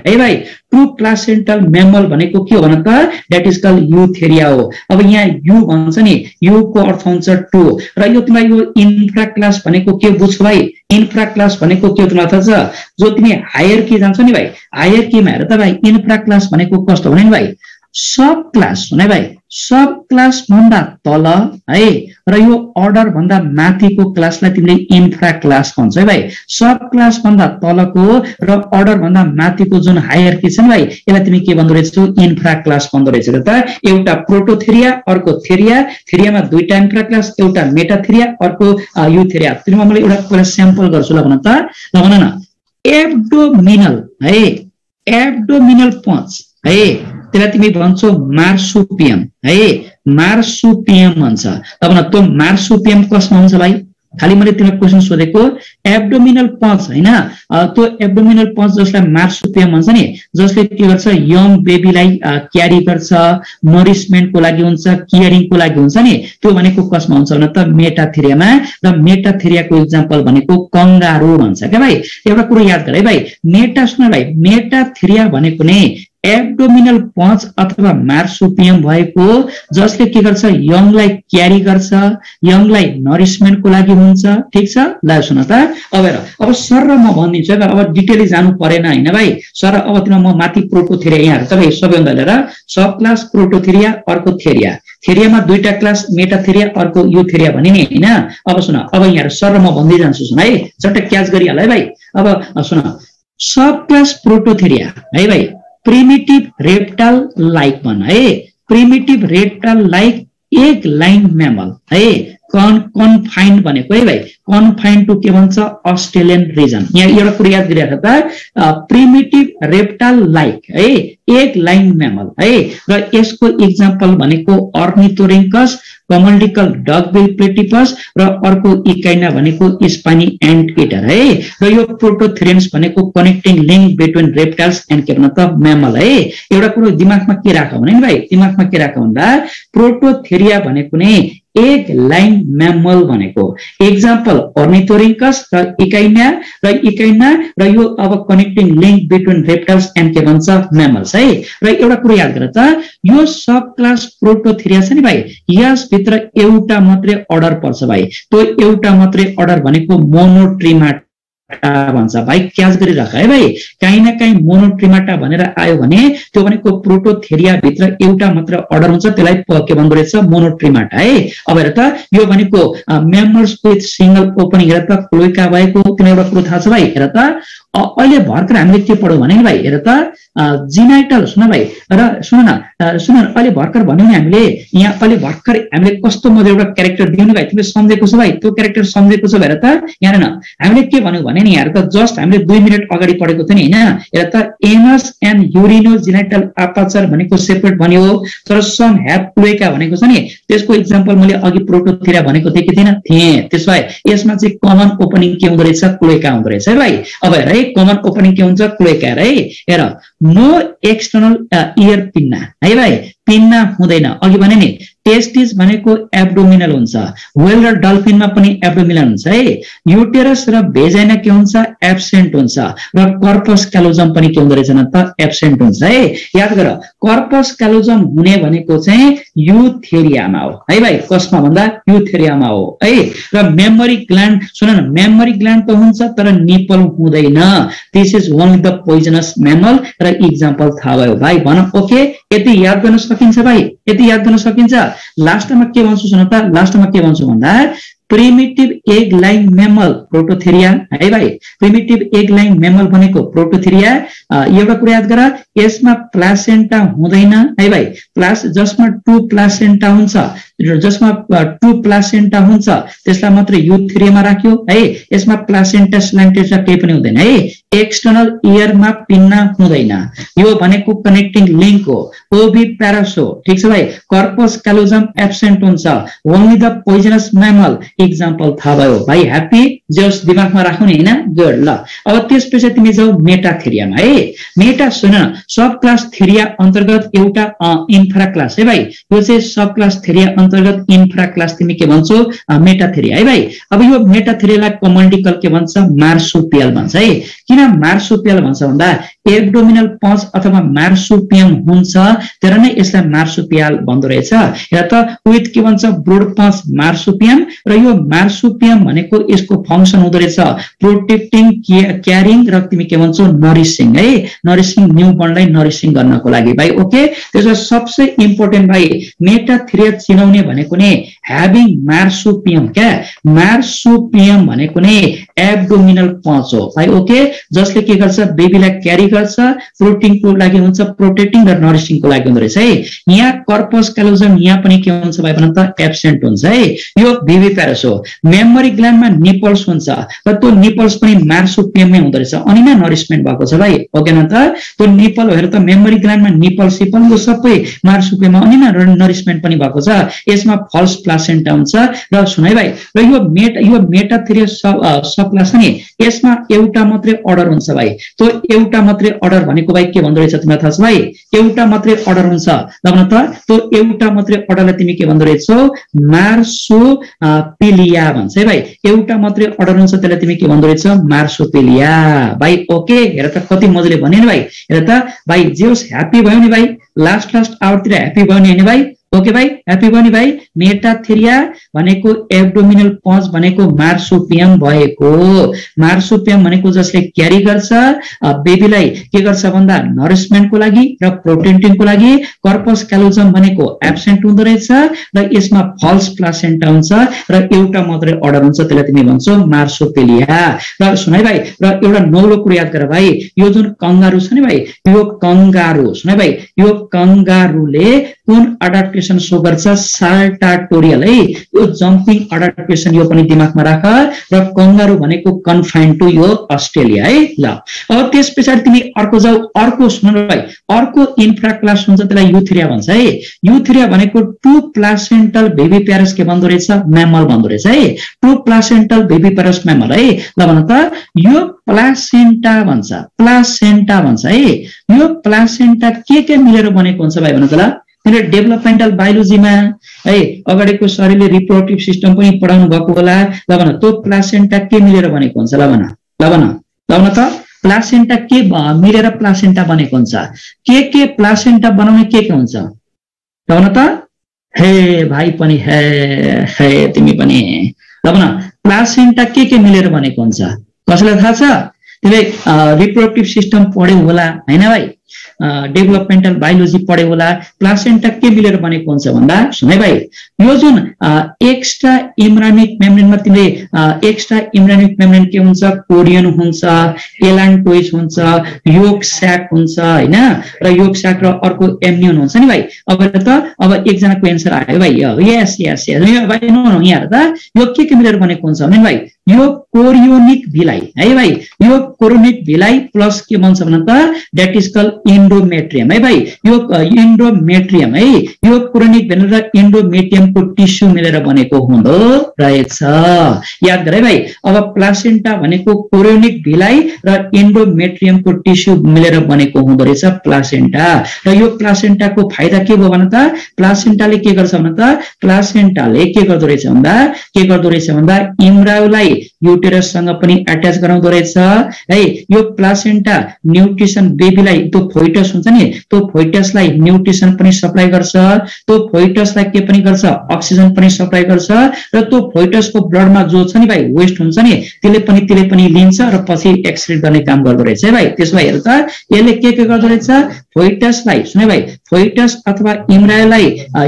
है भाइ। ट्रु प्लासेन्टल म्यामल भनेको के हो भन त, दैट इज कल्ड युथेरिया हो। अब यहाँ यु भन्छ नि, यु को अर्थ हुन्छ टु, र यो तिमीलाई यो इन्फ्रा क्लास भनेको के बुझ्छ भाइ? इन्फ्रा क्लास भनेको के हो तिमीलाई थाहा छ? जो तिमी हायरकी जान्छ नि भाइ, हायरकीमा हेर त भाइ, इन्फ्रा क्लास भनेको कस्तो भने नि भाइ, सब क्लास हुने भाइ, सब क्लास भन्दा तल है, र यो अर्डर भन्दा माथिको क्लासलाई तिमीले इन्फ्रा क्लास भन्छ है भाइ। सब क्लास भन्दा तलको र अर्डर भन्दा माथिको जुन हायरकी छ नि भाइ, यसलाई तिमी के भन्दो रहेछौ? इन्फ्रा क्लास भन्दो रहेछ त। एउटा प्रोटोथेरिया, अर्को थेरिया, थेरियामा दुईटा इन्फ्रा क्लास, एउटा मेटाथेरिया, अर्को युथेरिया। तिमीलाई मैले एउटा कुरा स्याम्पल गर्छु ल भन त, ल भन न। एब्डोमिनल है, एब्डोमिनल पच है, त्यसलाई तिमी भन्छौ मार्सुपियम है, मार्सुपियम भन्छ। अब न त्यो मार्सुपियम कसमा हुन्छ भाइ? खाली मैले तिमीलाई क्वेसन सोधेको, एब्डोमिनल पच हैन, त्यो एब्डोमिनल पच जसलाई मार्सुपियम भन्छ नि, जसले के गर्छ? यङ बेबीलाई क्यारी गर्छ, नरिशमेन्टको लागि हुन्छ, केयरिङको लागि हुन्छ नि, त्यो भनेको कसमा हुन्छ भने त मेटाथेरियामा। र मेटाथेरियाको इक्जाम्पल भनेको कंगारू भन्छ क्या भाइ। एउटा कुरो याद गर है भाइ, सुन भाइ, मेटाथेरिया भनेको नै एब्डोमिनल पच अथवा मार्सुपियम भएको, जसले के गर्छ? यङलाई क्यारी गर्छ, यङलाई नरिशमेन्टको लागि हुन्छ। ठीक छ, ल सुन त। अब हेर, अब सर र म भनिदिन्छु, अब डिटेली जानु परेन हैन भाइ। सर अब तिमीलाई म माथि प्रोटोथेरिया यहाँ हेर्छ भाइ, सबैभन्दा लिएर सब क्लास प्रोटोथेरिया, अर्को थेरिया, थेरियामा दुईटा क्लास, मेटाथेरिया, अर्को युथेरिया भने नि हैन। अब सुन, अब यहाँ सर र म भन्दै जान्छु सुन है, झट्ट क्याच गरिहाल है भाइ। अब सुन, सब क्लास प्रोटोथेरिया है भाइ, प्रिमिटिभ रेप्टाइल लाइक भन है, primitive reptile like egg laying mammal है, कन्फाइन्ड भनेको है भाइ, कन्फाइन्ड टु के भन्छ? Australian region. यहाँ एउटा कुरा याद गरिराख त, प्रिमिटिभ रेप्टाइल लाइक है, एक लाइन म्यामल है, र यसको इक्जाम्पल भनेको अर्निथोरिङ्कस, कमल्डिकल डगबिल प्लेटिपस, र अर्को इकाइना भनेको स्पानी एन्ट इटर है। र यो प्रोटोथेरियन्स भनेको connecting link between reptiles and के भन्न त म्यामल है। एउटा कुरो दिमागमा के राख भने नि भाइ, दिमागमा के राख भन्दा, प्रोटोथेरिया भनेको नै एक लाइन म्यामल भनेको, इक्जाम्पल अर्निथोरिङ्कस र इकाइना, र यो अब connecting link between reptiles and के भन्छ? म्यामल्स है। र एउटा कुरो याद गर त, यो सब क्लास प्रोटोथेरिया छ नि भाइ, यसभित्र एउटा मात्रै अर्डर पर्छ भाइ, त्यो एउटा मात्रै अर्डर भनेको मोनोट्रिमाटा भन्छ भाइ। क्याच गरिराख है भाइ, काहीँ न काहीँ मोनोट्रिमाटा भनेर आयो भने त्यो भनेको प्रोटोथेरिया भित्र एउटा मात्र अर्डर हुन्छ, त्यसलाई के भन्दो रहेछ? मोनोट्रिमाटा है। अब हेर त, यो भनेको मेम्बर्स विथ सिंगल ओपनिङ, हेर त क्लोइका भएको, तिमीलाई एउटा कुरो थाहा छ भाइ? हेर त, अहिले भर्खर हामीले के पढ्यौँ भने भाइ, हेर त जिनाइटल, सुन भाइ, र सुन न, अहिले भर्खर भन्यौँ नि हामीले, यहाँ अहिले भर्खर हामीले कस्तो मजा एउटा क्यारेक्टर दियौँ नि भाइ, तिमीले सम्झेको छ भाइ? त्यो क्यारेक्टर सम्झेको छ? हेर त यहाँ न, हामीले के भन्यौँ भने नि, हेर त जस्ट हामीले 2 मिनट अगाडि पढेको थियो नि हैन। हेर त, एनस एन्ड युरिनो जिनाइटल अपर्चर भनेको सेपरेट भन्यो, तर सम ह्याभ क्लोएका भनेको छ नि, त्यसको इक्जाम्पल मैले अघि प्रोटोथेरिया भनेको थिएँ। त्यसो भए यसमा चाहिँ कमन ओपनिङ के हुँदो रहेछ? क्लोएका हुँदो रहेछ है भाइ। अब हेर है, कमन ओपनिङ के हुन्छ? क्लोएका है। हेर, नो एक्सटर्नल इयर पिन्ना है भाइ, पिन्ना हुँदैन। अघि भने नि टेस्टिस भनेको एब्डोमिनल हुन्छ, व्हेल र डल्फिनमा पनि एब्डोमिनल हुन्छ है। युटेरस र भेजाइना के हुन्छ? एब्सेन्ट हुन्छ, र कर्पस क्यालोजम पनि के हुँदो रहेछ त? एब्सेन्ट हुन्छ है। याद गर, कर्पस क्यालोजम हुने भनेको चाहिँ युथेरियामा हो है भाइ। कसमा भन्दा? युथेरियामा हो है। र मेमोरी ग्ल्यान्ड, सुन न, मेमोरी ग्ल्यान्ड त हुन्छ तर निपल हुँदैन। This is only the poisonous mammal. र इक्जाम्पल थाहा भयो भाइ? भन ओके, यति याद गर्न सकिन्छ भाइ? यति याद गर्न सकिन्छ? लास्टमा के भन्छु सुन त, लास्टमा के भन्छु भन्दा, primitive egg line mammal Prototheria है भाइ। प्रिमिटिभ एग लाइन म्यामल भनेको प्रोटोथेरिया। एउटा कुरा याद गर, यसमा प्लासेन्टा हुँदैन है भाइ। जसमा 2 प्लासेन्टा हुन्छ, जसमा 2 प्लासेन्टा हुन्छ त्यसलाई मात्र युथेरियामा राख्यो है। यसमा प्लासेन्टा स्ल्यान्टेटा केही पनि हुँदैन है। एक्सटर्नल इयरमा पिन्ना हुँदैन। यो भनेको कनेक्टिङ लिङ्क हो, ओभी प्यारस हो। ठीक छ भाइ। कर्पस क्यालोजम एब्सेन्ट हुन्छ, only the poisonous mammal. Example थाहा भयो भाइ? ह्याप्पी जस दिमागमा राख्नु नि हैन गुड ल अब त्यसपछि तिमी जाऊ मेटाथेरियामा है मेटा सुन सब क्लास थेरिया अन्तर्गत एउटा इन्फ्रा क्लास है भाइ यो चाहिँ सब क्लास थेरिया अन्तर्गत इन्फ्रा क्लास तिमी के भन्छौ मेटाथेरिया है भाइ अब यो मेटाथेरियालाई कमोडिकल के भन्छ मार्सुपियल भन्छ है किन मार्सुपियल भन्छ भन्दा एब्डोमिनल पच अथवा मार्सुपियम हुन्छ तर नै यसलाई मार्सुपियल भन्दो रहेछ या त विथ के भन्छ ब्रोड पच मार्सुपियम र यो मार्सुपियम भनेको यसको फंक्सन हुँदो रहेछ प्रोटेक्टिङ क्यारिङ र तिमी के भन्छौ नरिशिङ है नरिशिङ न्यू बर्नलाई नरिशिङ गर्नको लागि भाइ ओके त्यसमा सबसे इम्पोर्टेन्ट भाइ मेटाथेरिया चिनाउने भनेको नै ह्याभिङ मार्सुपियम क्या मार्सुपियम भनेको नै एब्डोमिनल पच हो भाइ ओके जसले के गर्छ बेबीलाई क्यारी गर्छ प्रोटिनको लागि हुन्छ प्रोटेक्टिङ र नरिशिङको लागि हुँदो रहेछ है यहाँ कर्पस क्यालोजम यहाँ पनि के हुन्छ भाइ भन त एब्सेन्ट हुन्छ है यो भिभिप्यारस हो मेमोरी ग्ल्यान्डमा निपल्स हुन्छ र त्यो निपल्स पनि मार्सुपियममै हुँदो रहेछ अनि नै नरिशमेन्ट भएको छ भाइ ओके न त त्यो निपल हेर त मेमोरी ग्ल्यान्डमा निपल सिपल यो सबै मार्सुपियममा अनि नै नरिशमेन्ट पनि भएको छ यसमा फल्स प्लासेन्टा हुन्छ र सुन है भाइ र यो मेटाथेरिया सब क्लास नि यसमा एउटा मात्रै अर्डर हुन्छ भाइ त्यो एउटा मात्रै अर्डर भनेको भाइ के भन्दो रहेछ तिमीलाई थाहा छ भाइ एउटा मात्रै अर्डर हुन्छ ल भन त त्यो एउटा मात्रै अर्डरलाई तिमी के भन्दो रहेछौ मार्सुपिलिया भन्छ है भाइ एउटा मात्रै अर्डर हुन्छ त्यसलाई तिमी के भन्दो रहेछ मार्सुपिलिया भाइ ओके हेर त कति मजाले भने नि भाइ हेर त भाइ जेस ह्यापी भयो नि भाइ लास्ट आवरतिर ह्यापी भयो नि हैन भाइ ओके भाइ ह्यापी भयो नि भाइ मेटाथेरिया भनेको एब्डोमिनल पच भनेको मार्सुपियम भएको मार्सुपियम भनेको जसले क्यारी गर्छ बेबीलाई के गर्छ भन्दा नरिशमेन्टको लागि र प्रोटेक्टिङको लागि कर्पस क्यालोजम भनेको एब्सेन्ट हुँदो रहेछ र यसमा फल्स प्लासेन्टा हुन्छ र एउटा मात्रै अर्डर हुन्छ त्यसलाई तिमी भन्छौ मार्सुपिलिया र सुन है भाइ र एउटा नौलो कुरा याद गर भाइ यो जुन कंगारू छ नि भाइ यो कंगारू सुन है भाइ यो कंगारूले कुन अडाप्टेसन शो गर्छ साल्टाटोरियल है यो जम्पिङ अडाप्टेसन यो पनि दिमागमा राख र कंगारू भनेको कन्फाइन्ड टु यो अस्ट्रेलिया है ल अब त्यसपछि तिमी अर्को जाऊ अर्को सुन भाइ अर्को इन्फ्रा क्लास हुन्छ त्यसलाई युथेरिया भन्छ है युथेरिया भनेको टु प्लासेन्टल बेबीप्यारस के भन्दो रहेछ म्यामल भन्दो रहेछ है टु प्लासेन्टल बेबीप्यारस म्यामल है ल भन त यो प्लासेन्टा भन्छ है यो प्लासेन्टा के मिलेर बनेको हुन्छ भाइ भन त ल तिमीले डेभलपमेन्टल बायोलोजीमा है अगाडिको शरीरले रिप्रोडक्टिभ सिस्टम पनि पढाउनु भएको होला ल भन त्यो प्लासेन्टा के मिलेर बनेको हुन्छ ल भन त प्लासेन्टा के मिलेर प्लासेन्टा बनेको हुन्छ के प्लासेन्टा बनाउने के हुन्छ ल भन त हे भाइ पनि हे तिमी पनि ल भन प्लासेन्टा के मिलेर बनेको हुन्छ कसैलाई थाहा छ तिमीले रिप्रोडक्टिभ सिस्टम पढ्यौ होला हैन भाइ डेभलपमेन्टल बायोलोजी पढ्यो होला प्लासेन्टा के मिलेर बनेको हुन्छ भन्दा सुन है भाइ यो जुन एक्स्ट्रा इम्ब्रायोनिक मेम्ब्रेनमा तिमीले एक्स्ट्रा इम्ब्रायोनिक मेम्ब्रेन के हुन्छ कोरियन हुन्छ एलान्टोइड हुन्छ योक स्याक हुन्छ हैन र योक स्याक र अर्को एम्नियन हुन्छ नि भाइ अब एकजनाको एन्सर आयो भाइ यस भाइ नो यहाँ त यो के मिलेर बनेको हुन्छ भने भाइ यो कोरियोनिक भिलाई है भाइ यो कोरियोनिक भिलाई प्लस के भन्छ भन त दैट इज कॉल्ड एन्डोमेट्रियम है भाइ यो एन्डोमेट्रियम है यो कोरियोनिक भेल र एन्डोमेट्रियमको टिस्यु मिलेर बनेको हुँदो रहेछ याद गरे भाइ अब प्लासेन्टा भनेको कोरियोनिक भिलाई र एन्डोमेट्रियमको टिस्यु मिलेर बनेको हुँदो रहेछ प्लासेन्टा र यो प्लासेन्टाको फाइदा के भयो भन त प्लासेन्टाले के गर्छ भन त प्लासेन्टाले के गर्दो रहेछ भन्दा इम्ब्रायोलाई युटेरससँग पनि अट्याच गराउँदो रहेछ है यो प्लासेन्टा न्युट्रिसन बेबीलाई त्यो फोइटस हुन्छ नि त्यो फोइटसलाई न्युट्रिसन पनि सप्लाई गर्छ त्यो फोइटसलाई के पनि गर्छ अक्सिजन पनि सप्लाई गर्छ र त्यो फोइटसको ब्लडमा जो छ नि भाइ वेस्ट हुन्छ नि त्यसले पनि लिन्छ र पछि एक्सक्रिट गर्ने काम गर्दो रहेछ है भाइ त्यसो भए हेर त यसले के गर्दो रहेछ फोइटसलाई सुने भाइ फोइटस अथवा इम्ब्रायोलाई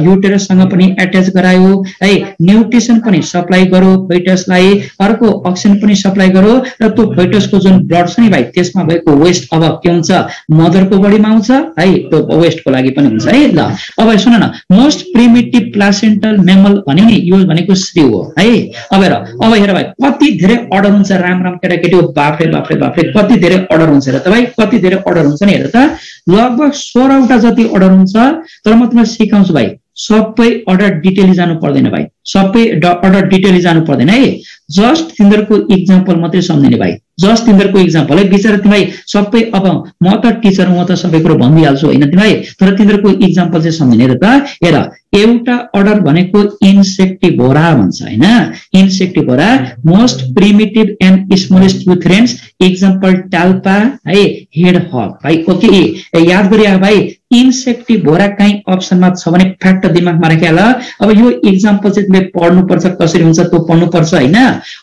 युटेरससँग पनि अट्याच गरायो है न्युट्रिसन पनि सप्लाई गर्यो फोइटसलाई अर्को अक्सिजन पनि सप्लाई गर्यो र त्यो फोइटसको जुन ब्लड छ नि भाइ त्यसमा भएको वेस्ट अब के हुन्छ मदरको बडीमा आउँछ है त्यो वेस्टको लागि पनि हुन्छ है ल अब सुन न मोस्ट प्रिमिटिभ प्लासेन्टल मेमल भने नि यो भनेको श्री हो है अब हेर भाइ कति धेरै अर्डर हुन्छ राम केटाकेटी हो बाफ्रे कति धेरै अर्डर हुन्छ र त भाइ कति धेरै अर्डर हुन्छ नि हेर त लगभग 16 वटा जति अर्डर हुन्छ तर म तिमीलाई सिकाउँछु भाइ सबै अर्डर डिटेली जानु पर्दैन भाइ, सबै अर्डर डिटेली जानु पर्दैन है, जस्ट तिनीहरूको इक्जाम्पल मात्रै सम्झिने भाइ, जस्ट तिनीहरूको इक्जाम्पल है। बिचरा तिमीलाई सबै अब म त टिचर म त सबै कुरो भनिदिइहाल्छु होइन तिमीलाई, तर तिनीहरूको इक्जाम्पल चाहिँ सम्झिने र त। हेर एउटा अर्डर भनेको इन्सेक्टिभोरा भन्छ होइन, Insectivora most primitive and smallest eutherians, example talpa है, हेड हग भाइ। ओके याद गरिया भाइ, इन्सेक्टिभोरा कहीँ अप्सनमा छ भने फ्याक्ट दिमागमा राखेर अब यो इक्जाम्पल चाहिँ तिमीले पढ्नुपर्छ, कसरी हुन्छ त्यो पढ्नुपर्छ होइन।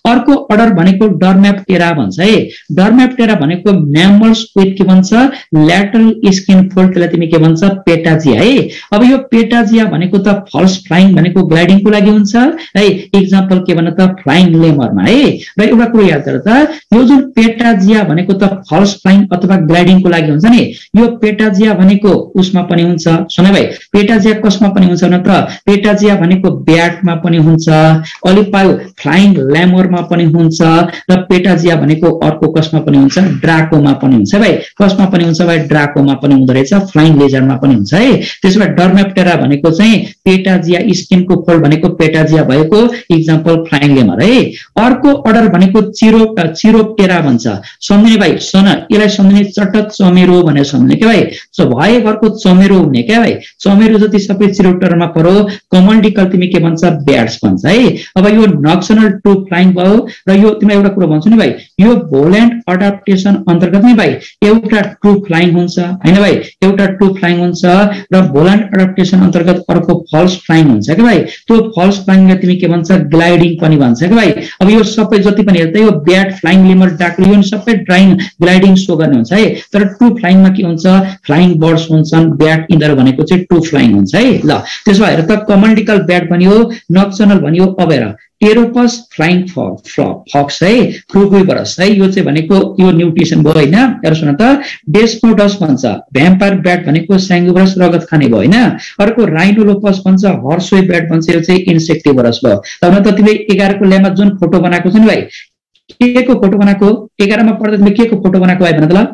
अर्को अर्डर भनेको डर्म्याप्टेरा भन्छ है, डर्म्याप्टेरा भनेको म्यामल्स विथ के भन्छ ल्याटरल स्किन फोल्ड, त्यसलाई तिमी के भन्छ पेटाजिया है। अब यो पेटाजिया भनेको त फल्स फ्लाइङ भनेको ग्लाइडिङको लागि हुन्छ है, इक्जाम्पल के भन्न त फ्लाइङ लेमरमा है। र एउटा कुरो याद गर त, यो जुन पेटाजिया भनेको त फल्स फ्लाइङ अथवा ग्लाइडिङको लागि हुन्छ नि, यो पेटाजिया भनेको उसमा पनि हुन्छ सुने भाइ, पेटाजिया कसमा पनि हुन्छ न त, पेटाजिया भनेको ब्याटमा पनि हुन्छ, अलिपायो फ्लाइङ ल्यामरमा पनि हुन्छ, र पेटाजिया भनेको अर्को कसमा पनि हुन्छ ड्राकोमा पनि हुन्छ भाइ, कसमा पनि हुन्छ भाइ ड्राकोमा पनि हुँदो रहेछ, फ्लाइङ लेजरमा पनि हुन्छ है। त्यसो भए डर्म्याप्टेरा भनेको चाहिँ पेटाजिया, स्किनको फोल्ड भनेको पेटाजिया भएको, इक्जाम्पल फ्लाइङ लेमर है। अर्को अर्डर भनेको चिरोप्टेरा भन्छ, सम्झिने भाइ सुन, यसलाई सम्झिने चटक चमेरो भनेर सम्झिने के भाइ, भए घरको चमेरो हुने क्या भाइ, चमेरो जति सबै चिरोप्टेरामा परो, कमन्डिकल तिमी के भन्छ ब्याट्स भन्छ है। अब यो नक्सनल टु फ्लाइङ भयो, र यो तिमीलाई एउटा कुरा भन्छु नि भाइ, यो भोल्यान्ड अडाप्टेसन अन्तर्गत नै भाइ एउटा टु फ्लाइङ हुन्छ होइन भाइ, एउटा टु फ्लाइङ हुन्छ, र भोल्यान्ड अडाप्टेसन अन्तर्गत अर्को फल्स फ्लाइङ हुन्छ क्या भाइ। त्यो फल्स फ्लाइङलाई तिमी के भन्छ ग्लाइडिङ पनि भन्छ क्या भाइ। अब यो सबै जति पनि हेर्दा यो ब्याट, फ्लाइङ लेमर, डाक्रो यो सबै ड्राइङ ग्लाइडिङ सो गर्ने हुन्छ है, तर टु फ्लाइङमा के हुन्छ फ्लाइङ बर्ड्स हुन्छन्, ब्याट यिनीहरू भनेको चाहिँ टु फ्लाइङ हुन्छ है। ल त्यसो भएर त कमन्डिकल ब्याट भनियो, नक्सनल भनियो, अब हेर टेरोपस फ्लाइङ फक्स है, फ्रुगिवरस है, यो चाहिँ भनेको यो न्युट्रिसन भयो होइन। हेर सुन त, डेस्मोडस भन्छ भ्याम्पायर ब्याट भनेको स्याङ्गुबरस रगत खाने भयो होइन। अर्को राइनोलोपस भन्छ हर्सोई ब्याट भन्छ, यो चाहिँ इन्सेक्टिभरस भयो। तर त तिमीले 11 को ल्यामा जुन फोटो बनाएको छ नि भाइ, के को फोटो बनाएको, 11 मा पढ्दा तिमीले के को फोटो बनाएको भाइ भन त ल,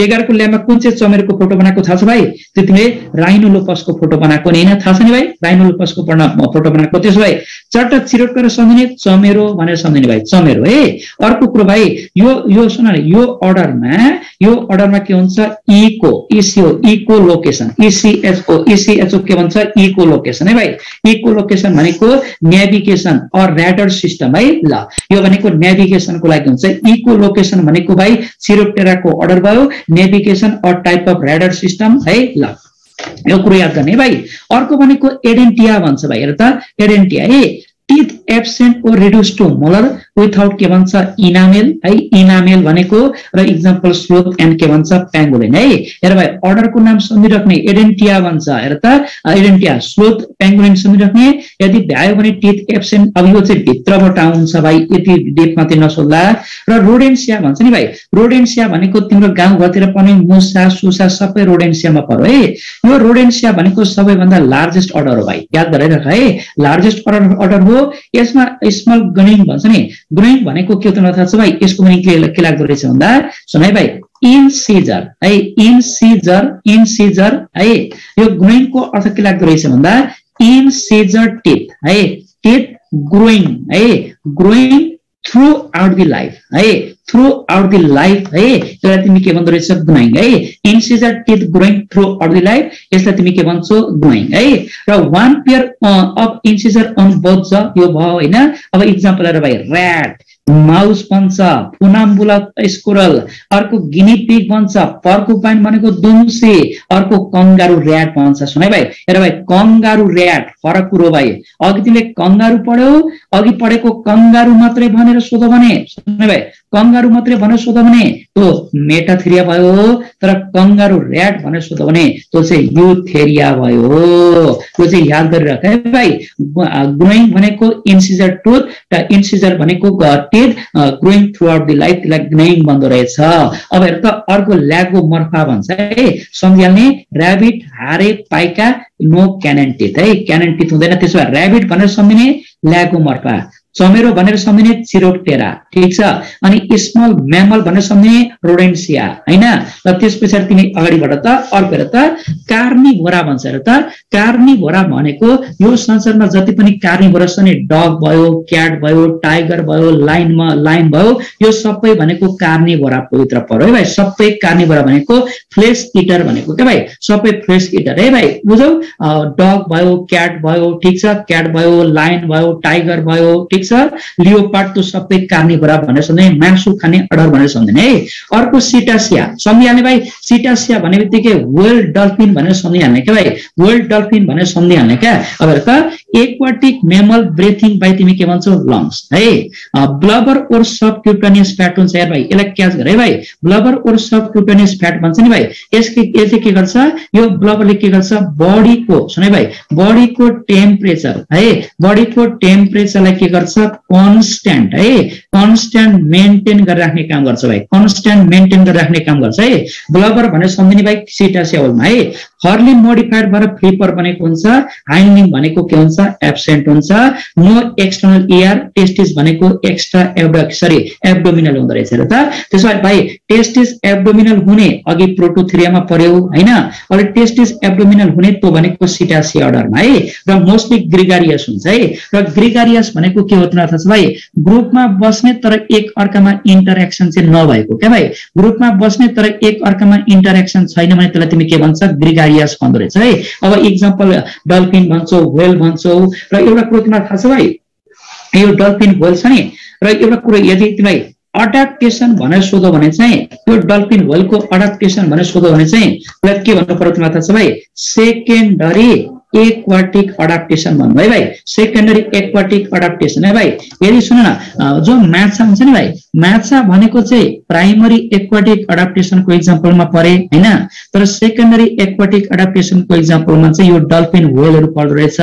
11 को ल्यामा कुन चाहिँ चमेरको फोटो बनाएको थाहा छ भाइ, त्यो तिमीले राइनोलोपसको फोटो बनाएको नि होइन, थाहा छ नि भाइ, राइनोलोपसको फोटो बनाएको। त्यसो भए चट्ट चिरोट गरेर सम्झिने चमेरो भनेर सम्झिने भाइ, चमेरो है। अर्को कुरो भाइ यो सुन न, यो अर्डरमा के हुन्छ इको, इसिओ, इको लोकेसन, इसिएचओ के भन्छ इको लोकेसन है भाइ। इको लोकेसन भनेको नेभिगेसन अर र्याडर सिस्टम है। ल यो भनेको नेभिगेसनको लागि हुन्छ, इको लोकेसन भनेको भाइ चिरोप्टेराको अर्डर भयो, navigation or type of radar system है। ल यो कुरो याद गर्ने भाइ। अर्को भनेको एडेन्टिया भन्छ भाइ, हेर त एडेन्टिया है, टिथ एब्सेन्ट और रिड्युस टु मोलर विथआउट के भन्छ इनामेल है, इनामेल भनेको, र इक्जाम्पल स्लोथ एन्ड के भन्छ पेंगोलिन है। हेर भाइ अर्डरको नाम सम्झिराख्ने, एडेन्टिया भन्छ, हेर त एडेन्टिया, स्लोथ, पेंगोलिन सम्झिराख्ने। यदि भ्यायो भने टिथ एब्सेन्ट, अब यो चाहिँ भित्रबाट आउँछ भाइ, यति डेपमा चाहिँ नसोध्ला। र रोडेन्सिया भन्छ नि भाइ, रोडेन्सिया भनेको तिम्रो गाउँघरतिर पनि मुसा सुसा सबै रोडेन्सियामा पर्यो है। यो रोडेन्सिया भनेको सबैभन्दा लार्जेस्ट अर्डर हो भाइ, याद गरेर है, लार्जेस्ट अर्डर हो। यसमा स्मल ग्रोइङ भन्छ नि, ग्रोइङ भनेको के हो थाहा छ भाइ, यसको पनि के लाग्दो रहेछ भन्दा सुन है भाइ, इन्सिजर है, इन्सिजर है। यो ग्रोइङको अर्थ के लाग्दो रहेछ भन्दा इन्सिजर टिथ है, टिथ ग्रोइङ है, growing throughout the life है, थ्रु आउट द लाइफ है। यसलाई तिमी के भन्दो रहेछ ग्रोइङ है, incisor teeth growing throughout the life, यसलाई तिमी के भन्छौ ग्रोइङ है। र one pair of incisor on both jaw, यो भयो होइन। अब इक्जाम्पल हेर भाइ, ऱ्याट, माउस भन्छ, फुनाम्बुला स्कुरल, अर्को गिनी पिग भन्छ, पर्कुपाइन भनेको दुम्सी, अर्को कंगारू ऱ्याट भन्छ। सुनाइ भाइ, हेर भाइ कंगारू ऱ्याट फरक कुरो भाइ। अघि तिमीले कंगारू पढ्यौ, अघि पढेको कंगारू मात्रै भनेर सोध भने, सुनाइ भाइ कंगारू मात्रै भनेर सोध भने त्यो मेटाथेरिया भयो, तर कंगारू ऱ्याट भनेर सोध भने त्यो चाहिँ युथेरिया भयो। त्यो चाहिँ याद गरिराख है भाइ। ग्रोइङ भनेको इन्सिजर टुथ, र इन्सिजर भनेको teeth growing throughout the life, त्यसलाई ग्रोइङ भन्दो रहेछ। अब हेर त अर्को ल्यागोमर्फा भन्छ है, सम्झिहाल्ने, ऱ्याबिट, हारे, पाइका, नो क्यानन टिथ है, क्यानन टिथ हुँदैन। त्यसो भए ऱ्याबिट भनेर सम्झिने ल्यागोमर्फा, चमेरो भनेर सम्झिने चिरोप्टेरा, ठीक छ। अनि स्मल म्यामल भनेर सम्झिने रोडेन्सिया हैन। र त्यसपछि तिमी अगाडि बढ त अर्को हेर त कार्निभोरा भन्छ। हेर त कार्निभोरा भनेको यो संसारमा जति पनि कार्निभोरा छ नि, डग भयो, क्याट भयो, टाइगर भयो, लायन भयो, यो सबै भनेको कार्निभोरा भित्र पर्यो है भाइ। सबै कार्निभोरा भनेको फ्लेश इटर भनेको के भाइ, सबै फ्लेश इटर है भाइ, बुझौ। डग भयो, क्याट भयो, ठीक छ, क्याट भयो, लायन भयो, टाइगर भयो, ठीक छ, लियोपार्ड, त्यो सबै कार्निभोरा भनेर सम्झिने, मासु खाने अडर भनेर सम्झिने है। अर्को सिटासिया सम्झिहाल्ने भाइ। सिटासिया भन्ने बित्तिकै व्हेल डल्फिन भनेर सम्झिहाल्ने क्या भाइ, व्हेल डल्फिन भनेर सम्झिहाल्ने क्या। अब हेर त एक्वाटिक मेमल ब्रेथिङ बाई तिमी के भन्छौ, लङ्स है। ब्लबर ओर सबक्युटेनियस फ्याट हुन्छ यार भाइ, यसलाई क्याच गर है भाइ। ब्लबर ओर सबक्युटेनियस फ्याट भन्छ नि भाइ। यसले के गर्छ, यो ब्लबरले के गर्छ, बडीको सुन है भाइ, बडीको टेम्परेचर है, बडीको टेम्परेचरलाई के गर्छ, कन्स्ट्यान्ट है, कन्स्ट्यान्ट मेन्टेन गरेर राख्ने काम गर्छ भाइ, कन्स्ट्यान्ट मेन्टेन गरेर राख्ने काम गर्छ है। ब्लबर भनेर सम्झिने भाइ सिटासियामा है। हर्ली मोडिफाइड भएर फ्लिपर बनेको हुन्छ। हाइन्डिङ भनेको के हुन्छ, एब्सेन्ट हुन्छ। नो एक्सटर्नल एयर, टेस्टिस भनेको एक्स्ट्रा एब्डोमिनल हुँदो रहेछ र त। त्यसो भए भाइ टेस्टिस एब्डोमिनल हुने अघि प्रोटोथेरियामा पर्यो हैन। अहिले टेस्टिस एब्डोमिनल हुने त्यो भनेको सिटासिया अर्डरमा है। र मोस्टली ग्रिगारियस हुन्छ है। र ग्रिगारियस भनेको के हो त थाहा छ भाइ, ग्रुपमा बस्ने तर एक अर्कामा इन्टरेक्सन चाहिँ नभएको क्या भाइ। ग्रुपमा बस्ने तर एक अर्कामा इन्टरेक्सन छैन भने त्यसलाई तिमी के भन्छ, ग्रिगारियस भन्दो रहेछ है। अब इक्जाम्पल डल्फिन भन्छौ, व्हेल भन्छौ। र एउटा कुरो तिमीलाई थाहा छ भाइ, यो डल्फिन व्हेल छ नि, र एउटा कुरो यदि तिमीलाई अडाप्टेसन भनेर सोधो भने चाहिँ, यो डल्फिन व्हेलको अडाप्टेसन भनेर सोधो भने चाहिँ त्यसलाई के भन्नु पर्यो तिमीलाई थाहा छ भाइ, सेकेन्डरी एक्वाटिक अडाप्टेसन भन्नु है भाइ, सेकेन्डरी एक्वाटिक अडाप्टेसन है भाइ। यदि सुन न, जो माछा हुन्छ नि भाइ, माछा भनेको चाहिँ प्राइमरी एक्वाटिक अडाप्टेसनको एक्जाम्पलमा परे हैन। तर सेकेन्डरी एक्वाटिक अडाप्टेसनको एक्जाम्पलमा चाहिँ यो डल्फिन व्हेलहरु पर्दो रहेछ।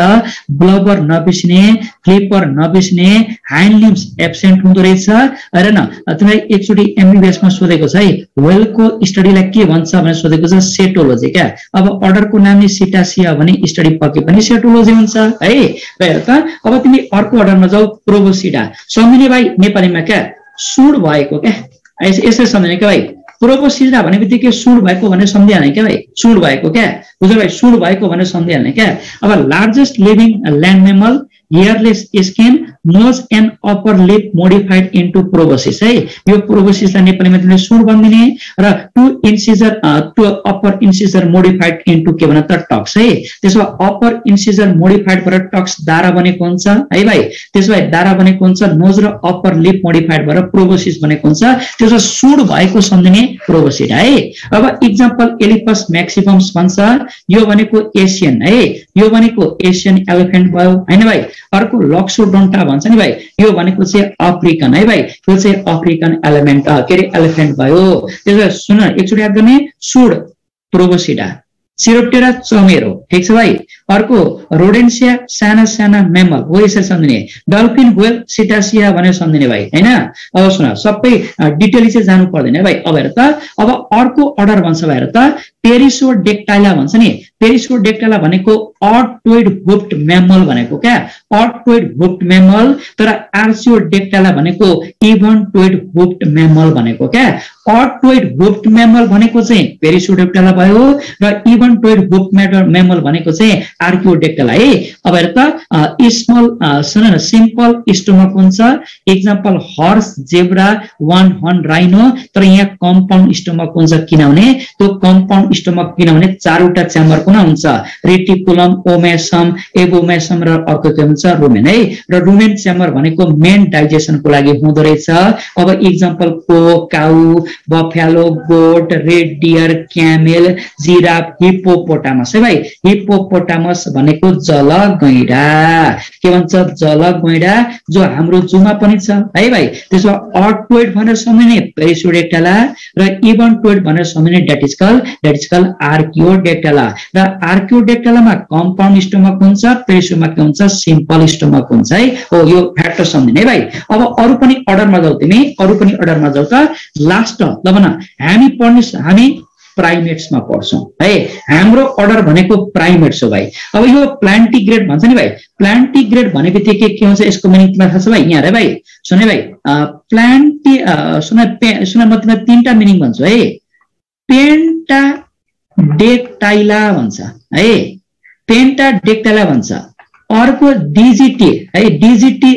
ब्लबर नबिस्ने, फ्लिपर नबिस्ने, हाइन्ड लिम्स एब्सेन्ट हुँदो रहेछ। हेर न, तिमीलाई एकचोटि एमबीबीएस मा सोधेको छ है, व्हेलको स्टडीलाई के भन्छ भनेर सोधेको छ, सेटोलोजी क्या। अब अर्डरको नाम नै सिटासिया भने स्टडी पके पनि सेटोलोजी हुन्छ है। र हेर त, अब तिमी अर्को अर्डरमा जाऊ, प्रोबोसिडा सम्झिने भाइ नेपालीमा क्या, सुड भएको क्या, यसै सम्झिने क्या भाइ। प्रोबोसिडा भन्ने बित्तिकै सुड भएको भनेर सम्झिहाल्ने क्या भाइ, सुड भएको क्या, बुझ्यो भाइ, सुड भएको भनेर सम्झिहाल्ने क्या। अब largest living land mammal, hairless skin, nose and upper lip modified into proboscis है। यो प्रोबोसिसलाई नेपालीमा तिमीले सुड भनिदिने। र two upper incisor modified into के भन त, टक्स है। त्यसो भए अप्पर इन्सिजर मोडिफाइड भएर टक्स दारा बनेको हुन्छ है भाइ। त्यसो भए दारा बनेको हुन्छ, नोज र अप्पर लिप मोडिफाइड भएर प्रोबोसिस बनेको हुन्छ। त्यसो सुड भएको सम्झिने प्रोबोसिड है। अब इक्जाम्पल एलिफस म्याक्सिमम्स भन्छ, यो भनेको एसियन है, यो भनेको एसियन एलिफेन्ट भयो हैन भाइ। अर्को लक्सोडोन्टा भन्छ नि भाइ, यो भनेको चाहिँ अफ्रिकन है भाइ, यो चाहिँ अफ्रिकन एलिमेन्ट के अरे एलिफेन्ट भयो। त्यसो सुन एकचोटि याद गर्ने, सुड प्रोबोसिडा, सिरोप्टेरा चमेरो, ठीक छ भाइ। अर्को रोडेन्सिया साना साना मेमल हो, यसरी सम्झिने। डल्फिन व्हेल सिटासिया भनेर सम्झिने भाइ हैन। अब सुन, सबै डिटेली चाहिँ जानु पर्दैन भाइ। अब हेर त, अब अर्को अर्डर भन्छ भाइ, हेर त पेरिसोडेक्टाइला भन्छ नि। पेरिसोडेक्टाइला भनेको अटोइड हुफ्ड म्यामल भनेको क्या, अटोइड हुफ्ड म्यामल। तर आर्चियोडेक्टाइला भनेको इभन टोइड हुफ्ड म्यामल भनेको क्या। अटोइड हुफ्ड म्यामल भनेको चाहिँ पेरिसोडेक्टाइला भयो, र इभन टोइड हुफ्ड म्यामल भनेको चाहिँ आर्कियोडेक्टाइला है। अब हेर त, स्मल सुन न, सिम्पल स्टोमक हुन्छ। Example horse, zebra, one horn rhino. तर यहाँ कम्पाउन्ड स्टोमक हुन्छ, किनभने त्यो कम्पाउन्ड स्टोमक किनभने चारवटा च्याम्बर कुन हुन्छ, रेटिकुलम, ओमेसम, एबोमेसम र अर्को के हुन्छ, रुमेन है। र रुमेन च्याम्बर भनेको मेन डाइजेसनको लागि हुँदो रहेछ। अब एक्जाम्पल को, cow, buffalo, goat, red deer, camel, giraffe, hippopotamus है भाइ। हिप्पोपोटामस भनेको जल गैंडा, के भन्छ, जल गैंडा, जो हाम्रो जूमा पनि छ है भाइ। त्यसो अटोइड भनेर सम्झिने पेरिसोडेक्टाइला, र इभन टोइड भनेर सम्झिने द्याट इज कल आर्कियोडेक्टाइला। र आर्कियोडेक्टाइलामा कम्पाउन्ड स्टोमक हुन्छ, पेरिसोमा के हुन्छ, सिम्पल स्टोमक हुन्छ है। हो, यो फ्याक्टर सम्झिने है भाइ। अब अरु पनि अर्डरमा जाऊ, तिमी अरु पनि अर्डरमा जाऊ त। लास्ट ल भन, हामी प्राइमेट्समा पढ्छौं है। हाम्रो अर्डर भनेको प्राइमेट्स हो भाइ। अब यो प्लान्टिग्रेड भन्छ नि भाइ, प्लान्टिग्रेड भनेबित्तिकै के हुन्छ यसको मिनिङ तिमीलाई थाहा छ भाइ? यहाँ रे भाइ सुने भाइ, सुन म तिमीलाई तीनटा मिनिङ भन्छु है। पेन्टा डेक्टाइला भन्छ है, पेन्टा डेक्टाइला भन्छ। अर्को डिजिटी है, डिजिटी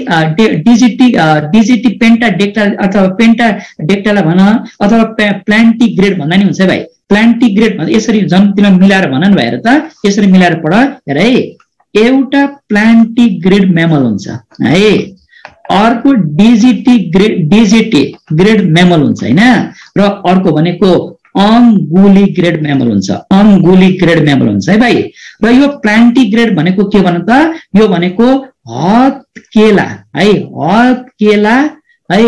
पेन्टा डेक्टाइला अथवा पेन्टा डेक्टाइला भन अथवा प्लान्टिग्रेड भन्दा नि हुन्छ है भाइ। प्लान्टिग्रेड भन्दा यसरी जन तिमीलाई मिलाएर भन न भएर त, यसरी मिलाएर पढ हेर है। एउटा प्लान्टिग्रेड म्यामल हुन्छ है, अर्को डिजिटी ग्रेड म्यामल हुन्छ हैन, र अर्को भनेको अङ्गुलिग्रेड म्यामल हुन्छ, अङ्गुलिग्रेड म्यामल हुन्छ है भाइ। र यो प्लान्टिग्रेड भनेको के भन त? यो भनेको हत्केला है, हत्केला है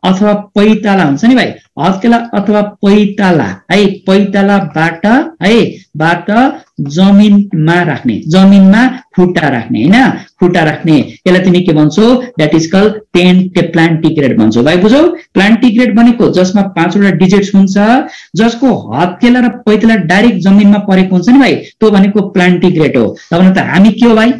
अथवा पैताला हुन्छ नि भाइ, हत्केला अथवा पैताला है, पैतालाबाट है बाट जमिनमा राख्ने, जमिनमा खुट्टा राख्ने हैन, खुट्टा राख्ने, यसलाई तिमी के भन्छौ? दैट इज कल्ड प्लान्टिग्रेड भन्छौ भाइ। बुझौ? प्लान्टिग्रेड भनेको जसमा 5 वटा डिजिट्स हुन्छ, जसको हत्केला र पैताला डाइरेक्ट जमिनमा परेको हुन्छ नि भाइ, त्यो भनेको प्लान्टिग्रेड हो। तब त हामी के हो भाइ?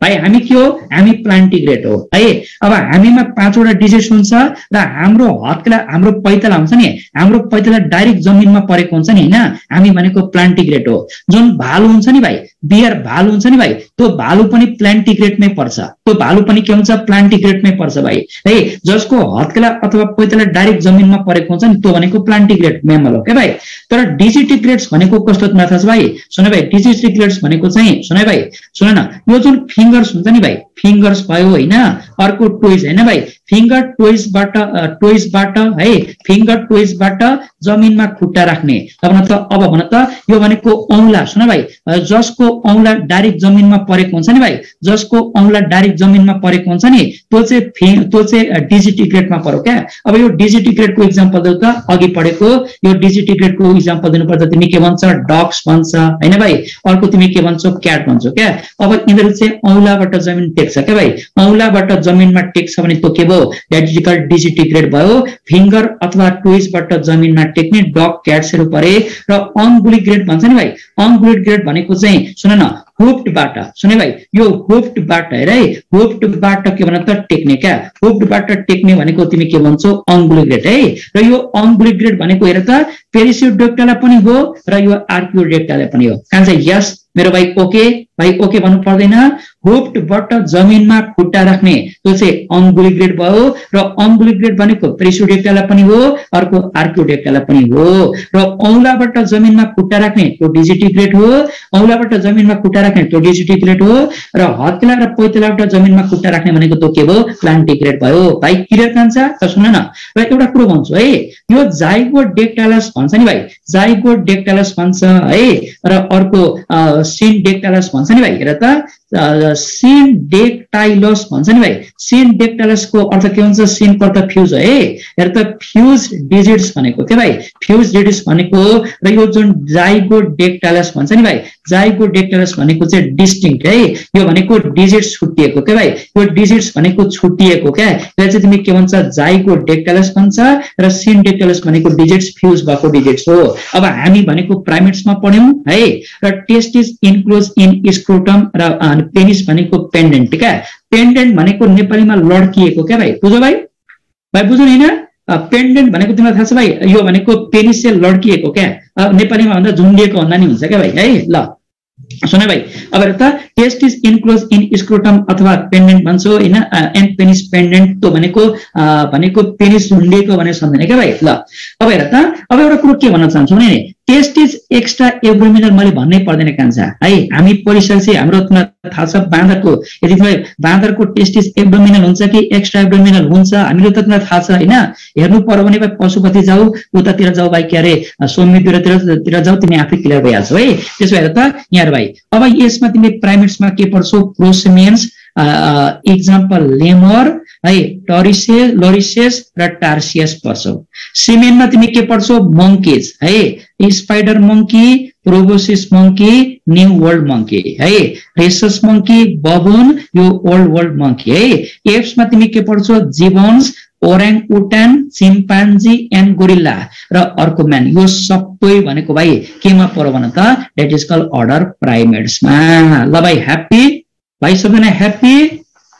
भाइ हामी के हो? हामी प्लान्टिग्रेड हो है। अब हामीमा 5 वटा डिजिट्स हुन्छ र हाम्रो हत्केला, हाम्रो पैताला हुन्छ नि, हाम्रो पैताला डाइरेक्ट जमिनमा परेको हुन्छ नि हैन, हामी भनेको प्लान्टिग्रेड हो। जुन भालु हुन्छ नि भाइ, बियर भालु हुन्छ नि भाइ, त्यो भालु पनि प्लान्टिग्रेडमै पर्छ, त्यो भालु पनि के हुन्छ? प्लान्टिग्रेडमै पर्छ भाइ है। जसको हत्केला अथवा पैताला डाइरेक्ट जमिनमा परेको हुन्छ नि, त्यो भनेको प्लान्टिग्रेड म्यामल हो के भाइ। तर डिजिटिग्रेड्स भनेको कस्तो थाहा छ भाइ? सुन भाइ, डिजिटिग्रेड्स भनेको चाहिँ सुन भाइ, सुन न, यो जुन फिङ्गर्स हुन्छ नि भाइ, फिङ्गर्स भयो हैन, अर्को टोइज हैन भाइ, फिङ्गर टोइजबाट है, फिङ्गर टोइजबाट जमिनमा खुट्टा राख्ने। अब भन त यो भनेको औंला, सुन भाइ, जसको औंला डाइरेक्ट जमिनमा परेको हुन्छ नि भाइ, जसको औंला डाइरेक्ट जमिनमा परेको हुन्छ नि, त्यो चाहिँ डिजिटिग्रेडमा पर्यो क्या। अब यो डिजिटिग्रेडको इक्जाम्पल देऊ त, अघि पढेको यो डिजिटिग्रेडको इक्जाम्पल दिनुपर्दा तिमी के भन्छ? डग्स भन्छ हैन भाइ, अर्को तिमी के भन्छौ? क्याट भन्छौ क्या। अब यिनीहरू चाहिँ औंलाबाट जमिन टेक्छ क्या भाइ, औंलाबाट जमिनमा टेक्छ भने त्यो के भयो? दैट इज कल्ड डिजिटिग्रेड भयो। फिङ्गर अथवा टोइजबाट जमिनमा टेक्ने डग क्याट्सहरू परे। र अङ्गुलिग्रेड भन्छ नि भाइ, अङ्गुलिग्रेड भनेको चाहिँ सुन न, हुफ्टबाट, सुने भाइ, यो हुफ्टबाट हेर है, हुफ्टबाट के भन त? टेक्ने क्या, हुफ्टबाट टेक्ने भनेको तिमी के भन्छौ? अङ्गुलिग्रेड है। र यो अङ्गुलिग्रेड भनेको हेर त, पेरिसियोडेक्टाइला पनि हो र यो आर्कियोडेक्टाइला पनि हो। कान्छ यस मेरो भाइ ओके भाइ, ओके भन्नु पर्दैन। हुफ्टबाट जमिनमा खुट्टा राख्ने त्यो चाहिँ अङ्गुलिग्रेड भयो, र अङ्गुलिग्रेड भनेको पेरिसियोडेक्टाइला पनि हो, अर्को आर्कियोडेक्टाइला पनि हो। र औंलाबाट जमिनमा खुट्टा राख्ने त्यो डिजिटिग्रेड हो, औंलाबाट जमिनमा खुट्टा राख्ने त्यो डिजिटिग्रेड हो, र हत्केला र पैतालाबाट जमिनमा खुट्टा राख्ने भनेको त्यो के भयो? प्लान्टिग्रेड भयो भाइ। क्लियर कान्छ? त सुन न, र एउटा कुरो भन्छु है, यो जाइगोडेक्टाइलस भन्छ नि भाइ, जाइगोडेक्टाइलस भन्छ है, र अर्को सिनडेक्टाइलस भन्छ नि भाइ। हेर त, सिनडेक्टाइलस भन्छ नि भाइ, सिनडेक्टाइलसको अर्थ के हुन्छ? सिनको अर्थ फ्युज है। हेर त, फ्युज डिजिट्स भनेको के भाइ? फ्युज डिजिट्स भनेको, र यो जुन जाइगोडेक्टाइलस भन्छ नि भाइ, जाइगोडेक्टाइलस भनेको चाहिँ डिस्टिंक्ट है, यो भनेको डिजिट्स छुट्टिएको के भाइ, यो डिजिट्स भनेको छुट्टिएको क्या। यसलाई चाहिँ तिमी के भन्छ? जाइगोडेक्टाइलस भन्छ, र सिनडेक्टाइलस भनेको डिजिट्स फ्युज भएको डिजिट्स हो। अब हामी भनेको प्राइमेट्समा पढ्यौं है, र टेस्टिस इन्क्लोज इन स्क्रोटम, र पेनिस भनेको पेन्डेन्ट क्या। पेन्डेन्ट भनेको नेपालीमा लड्किएको क्या भाइ, बुझ्यो भाइ? भाइ बुझ्नु हैन? पेन्डेन्ट भनेको तिमीलाई थाहा छ भाइ, यो भनेको पेनिस चाहिँ लड्किएको क्या, नेपालीमा भन्दा झुन्डिएको भन्दा नि हुन्छ क्या भाइ है। ल सुन भाइ, अब हेर त, टेस्टिस इन्क्लोज इन स्क्रोटम अथवा पेन्डेन्ट भन्छौ हैन, एन्ड पेनिस पेन्डेन्ट त्यो भनेको पेनिस झुन्डिएको भनेर सम्झने क्या भाइ। ल अब हेर त, अब एउटा कुरो के भन्न चाहन्छु भने, टेस्टिस एक्स्ट्रा एब्डोमिनल मैले भन्नै पर्दैन कान्छा है। हामी परिसकेपछि हाम्रो थाहा छ बाँदरको, यदि तिमीलाई बाँदरको टेस्टिस एब्डोमिनल हुन्छ कि एक्स्ट्रा एब्डोमिनल हुन्छ हामीले त तिमीलाई थाहा छ हैन। हेर्नु पर्यो भने पशुपति जाऊ, उतातिर जाऊ भाइ, के अरे सोमवीरतिर जाऊ, तिमी आफै क्लियर भइहाल्छौ है। त्यसो भएर त यहाँ भाइ, अब यसमा तिमी प्राइमेट्समा के पढ्छौ? प्रोसिमियन्स, इक्जाम्पल लेमर है, लोरिसेस र टार्सियस पढ्छौ। सिमेनमा तिमी के पढ्छौ? मंकीज है, spider monkey, proboscis monkey, new world monkey है, रेसस मंकी, बबून, यो ओल्ड वर्ल्ड मंकी है। एप्समा तिमी के पढ्छौ? जिबोन्स, ओराङ उटान, चिम्पान्जी एन्ड गोरिल्ला र अर्को म्यान, यो सबै भनेको भाइ केमा पर्यो भन त, द्याट इज कल्ड अर्डर प्राइमेट्समा। ल भाइ ह्याप्पी भाइ, सबैजना ह्याप्पी?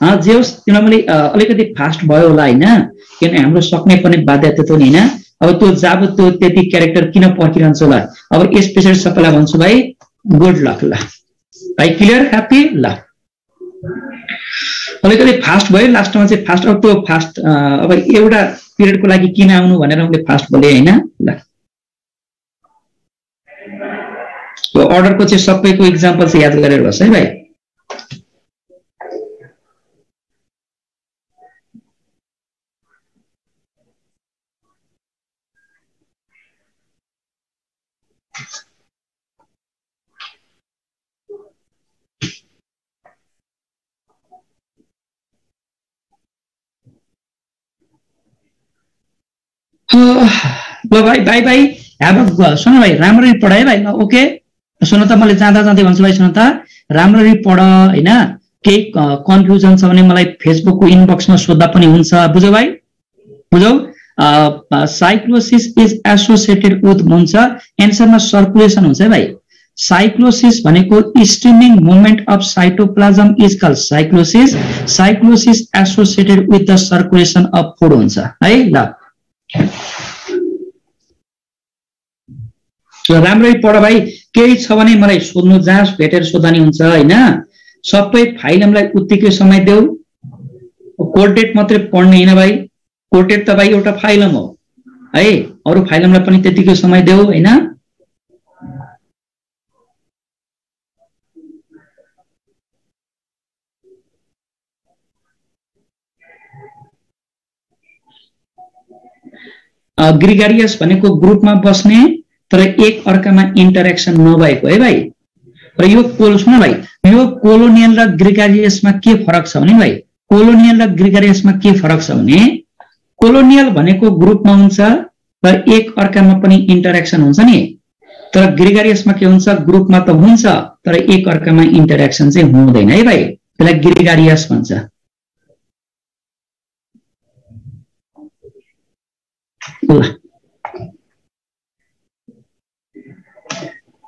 जे होस्, तिमीलाई मैले अलिकति फास्ट भयो होला होइन, किनभने हाम्रो सक्ने पनि बाध्यता त नि होइन। अब त्यो जब त्यो त्यति क्यारेक्टर किन पर्खिरहन्छ होला। अब यस पछाडि सबैलाई भन्छु भाइ गुड लक। ल भाइ क्लियर, ह्याप्पी? ल अलिकति फास्ट भयो लास्टमा चाहिँ फास्ट। अब त्यो फास्ट अब एउटा पिरियडको लागि किन आउनु भनेर मैले फास्ट बोले होइन। ल यो अर्डरको चाहिँ सबैको इक्जाम्पल चाहिँ याद गरेर बस है भाइ। ल भाइ बाई बाई, सुन भाइ राम्ररी पढ है भाइ। ल ओके सुन त, मैले जाँदा जाँदै भन्छु भाइ, सुन त राम्ररी पढ होइन। केही कन्फ्युजन छ भने मलाई फेसबुकको इनबक्समा सोद्धा पनि हुन्छ, बुझ्यौ भाइ? बुझ्यौ? साइक्लोसिस इज एसोसिएटेड विथ हुन्छ एन्सरमा सर्कुलेसन हुन्छ है भाइ। साइक्लोसिस भनेको streaming movement of cytoplasm is called cyclosis. Cyclosis associated with the circulation of food हुन्छ है। ल राम्ररी पढ भाइ। केही छ भने मलाई सोध्नु, जहाँ भेटेर सोध्दा नि हुन्छ होइन। सबै फाइलमलाई उत्तिकै समय देऊ। कोडेट मात्रै पढ्ने होइन भाइ, कोडेट त भाइ एउटा फाइलम हो है, अरू फाइलमलाई पनि त्यतिकै समय देऊ होइन। ग्रिगारियस भनेको ग्रुपमा बस्ने तर एक अर्कामा इन्टरेक्सन नभएको है भाइ। र यो सुन भाइ, यो कोलोनियल र ग्रिगारियसमा के फरक छ भने भाइ, कोलोनियल र ग्रिगारियसमा के फरक छ भने, कोलोनियल भनेको ग्रुपमा हुन्छ र एक अर्कामा पनि इन्टरेक्सन हुन्छ नि, तर ग्रिगारियसमा के हुन्छ, ग्रुपमा त हुन्छ तर एक अर्कामा इन्टरेक्सन चाहिँ हुँदैन है भाइ। त्यसलाई ग्रिगारियस भन्छ।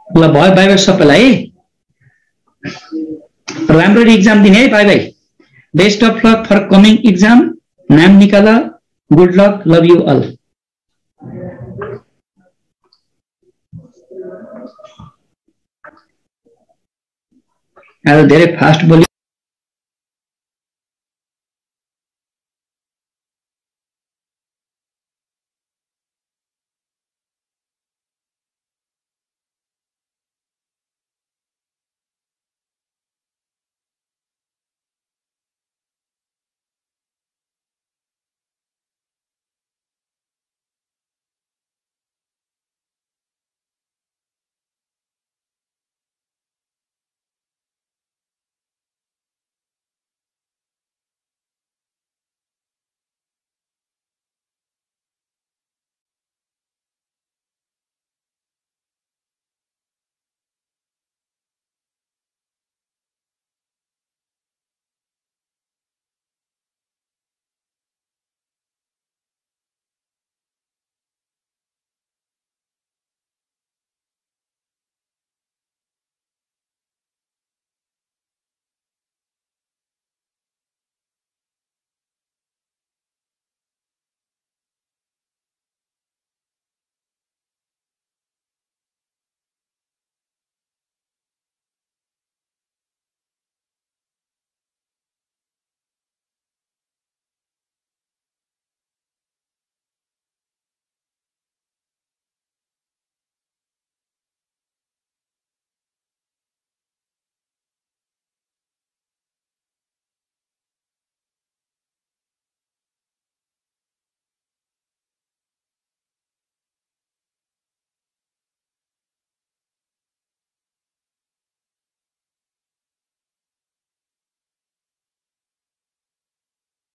ल भयो, बाई बाई सबैलाई। राम्ररी इक्जाम दिने है, bye bye. Best of luck for coming exam. नाम निकाल। Good luck, love you all. आज धेरै फास्ट बोल्यो।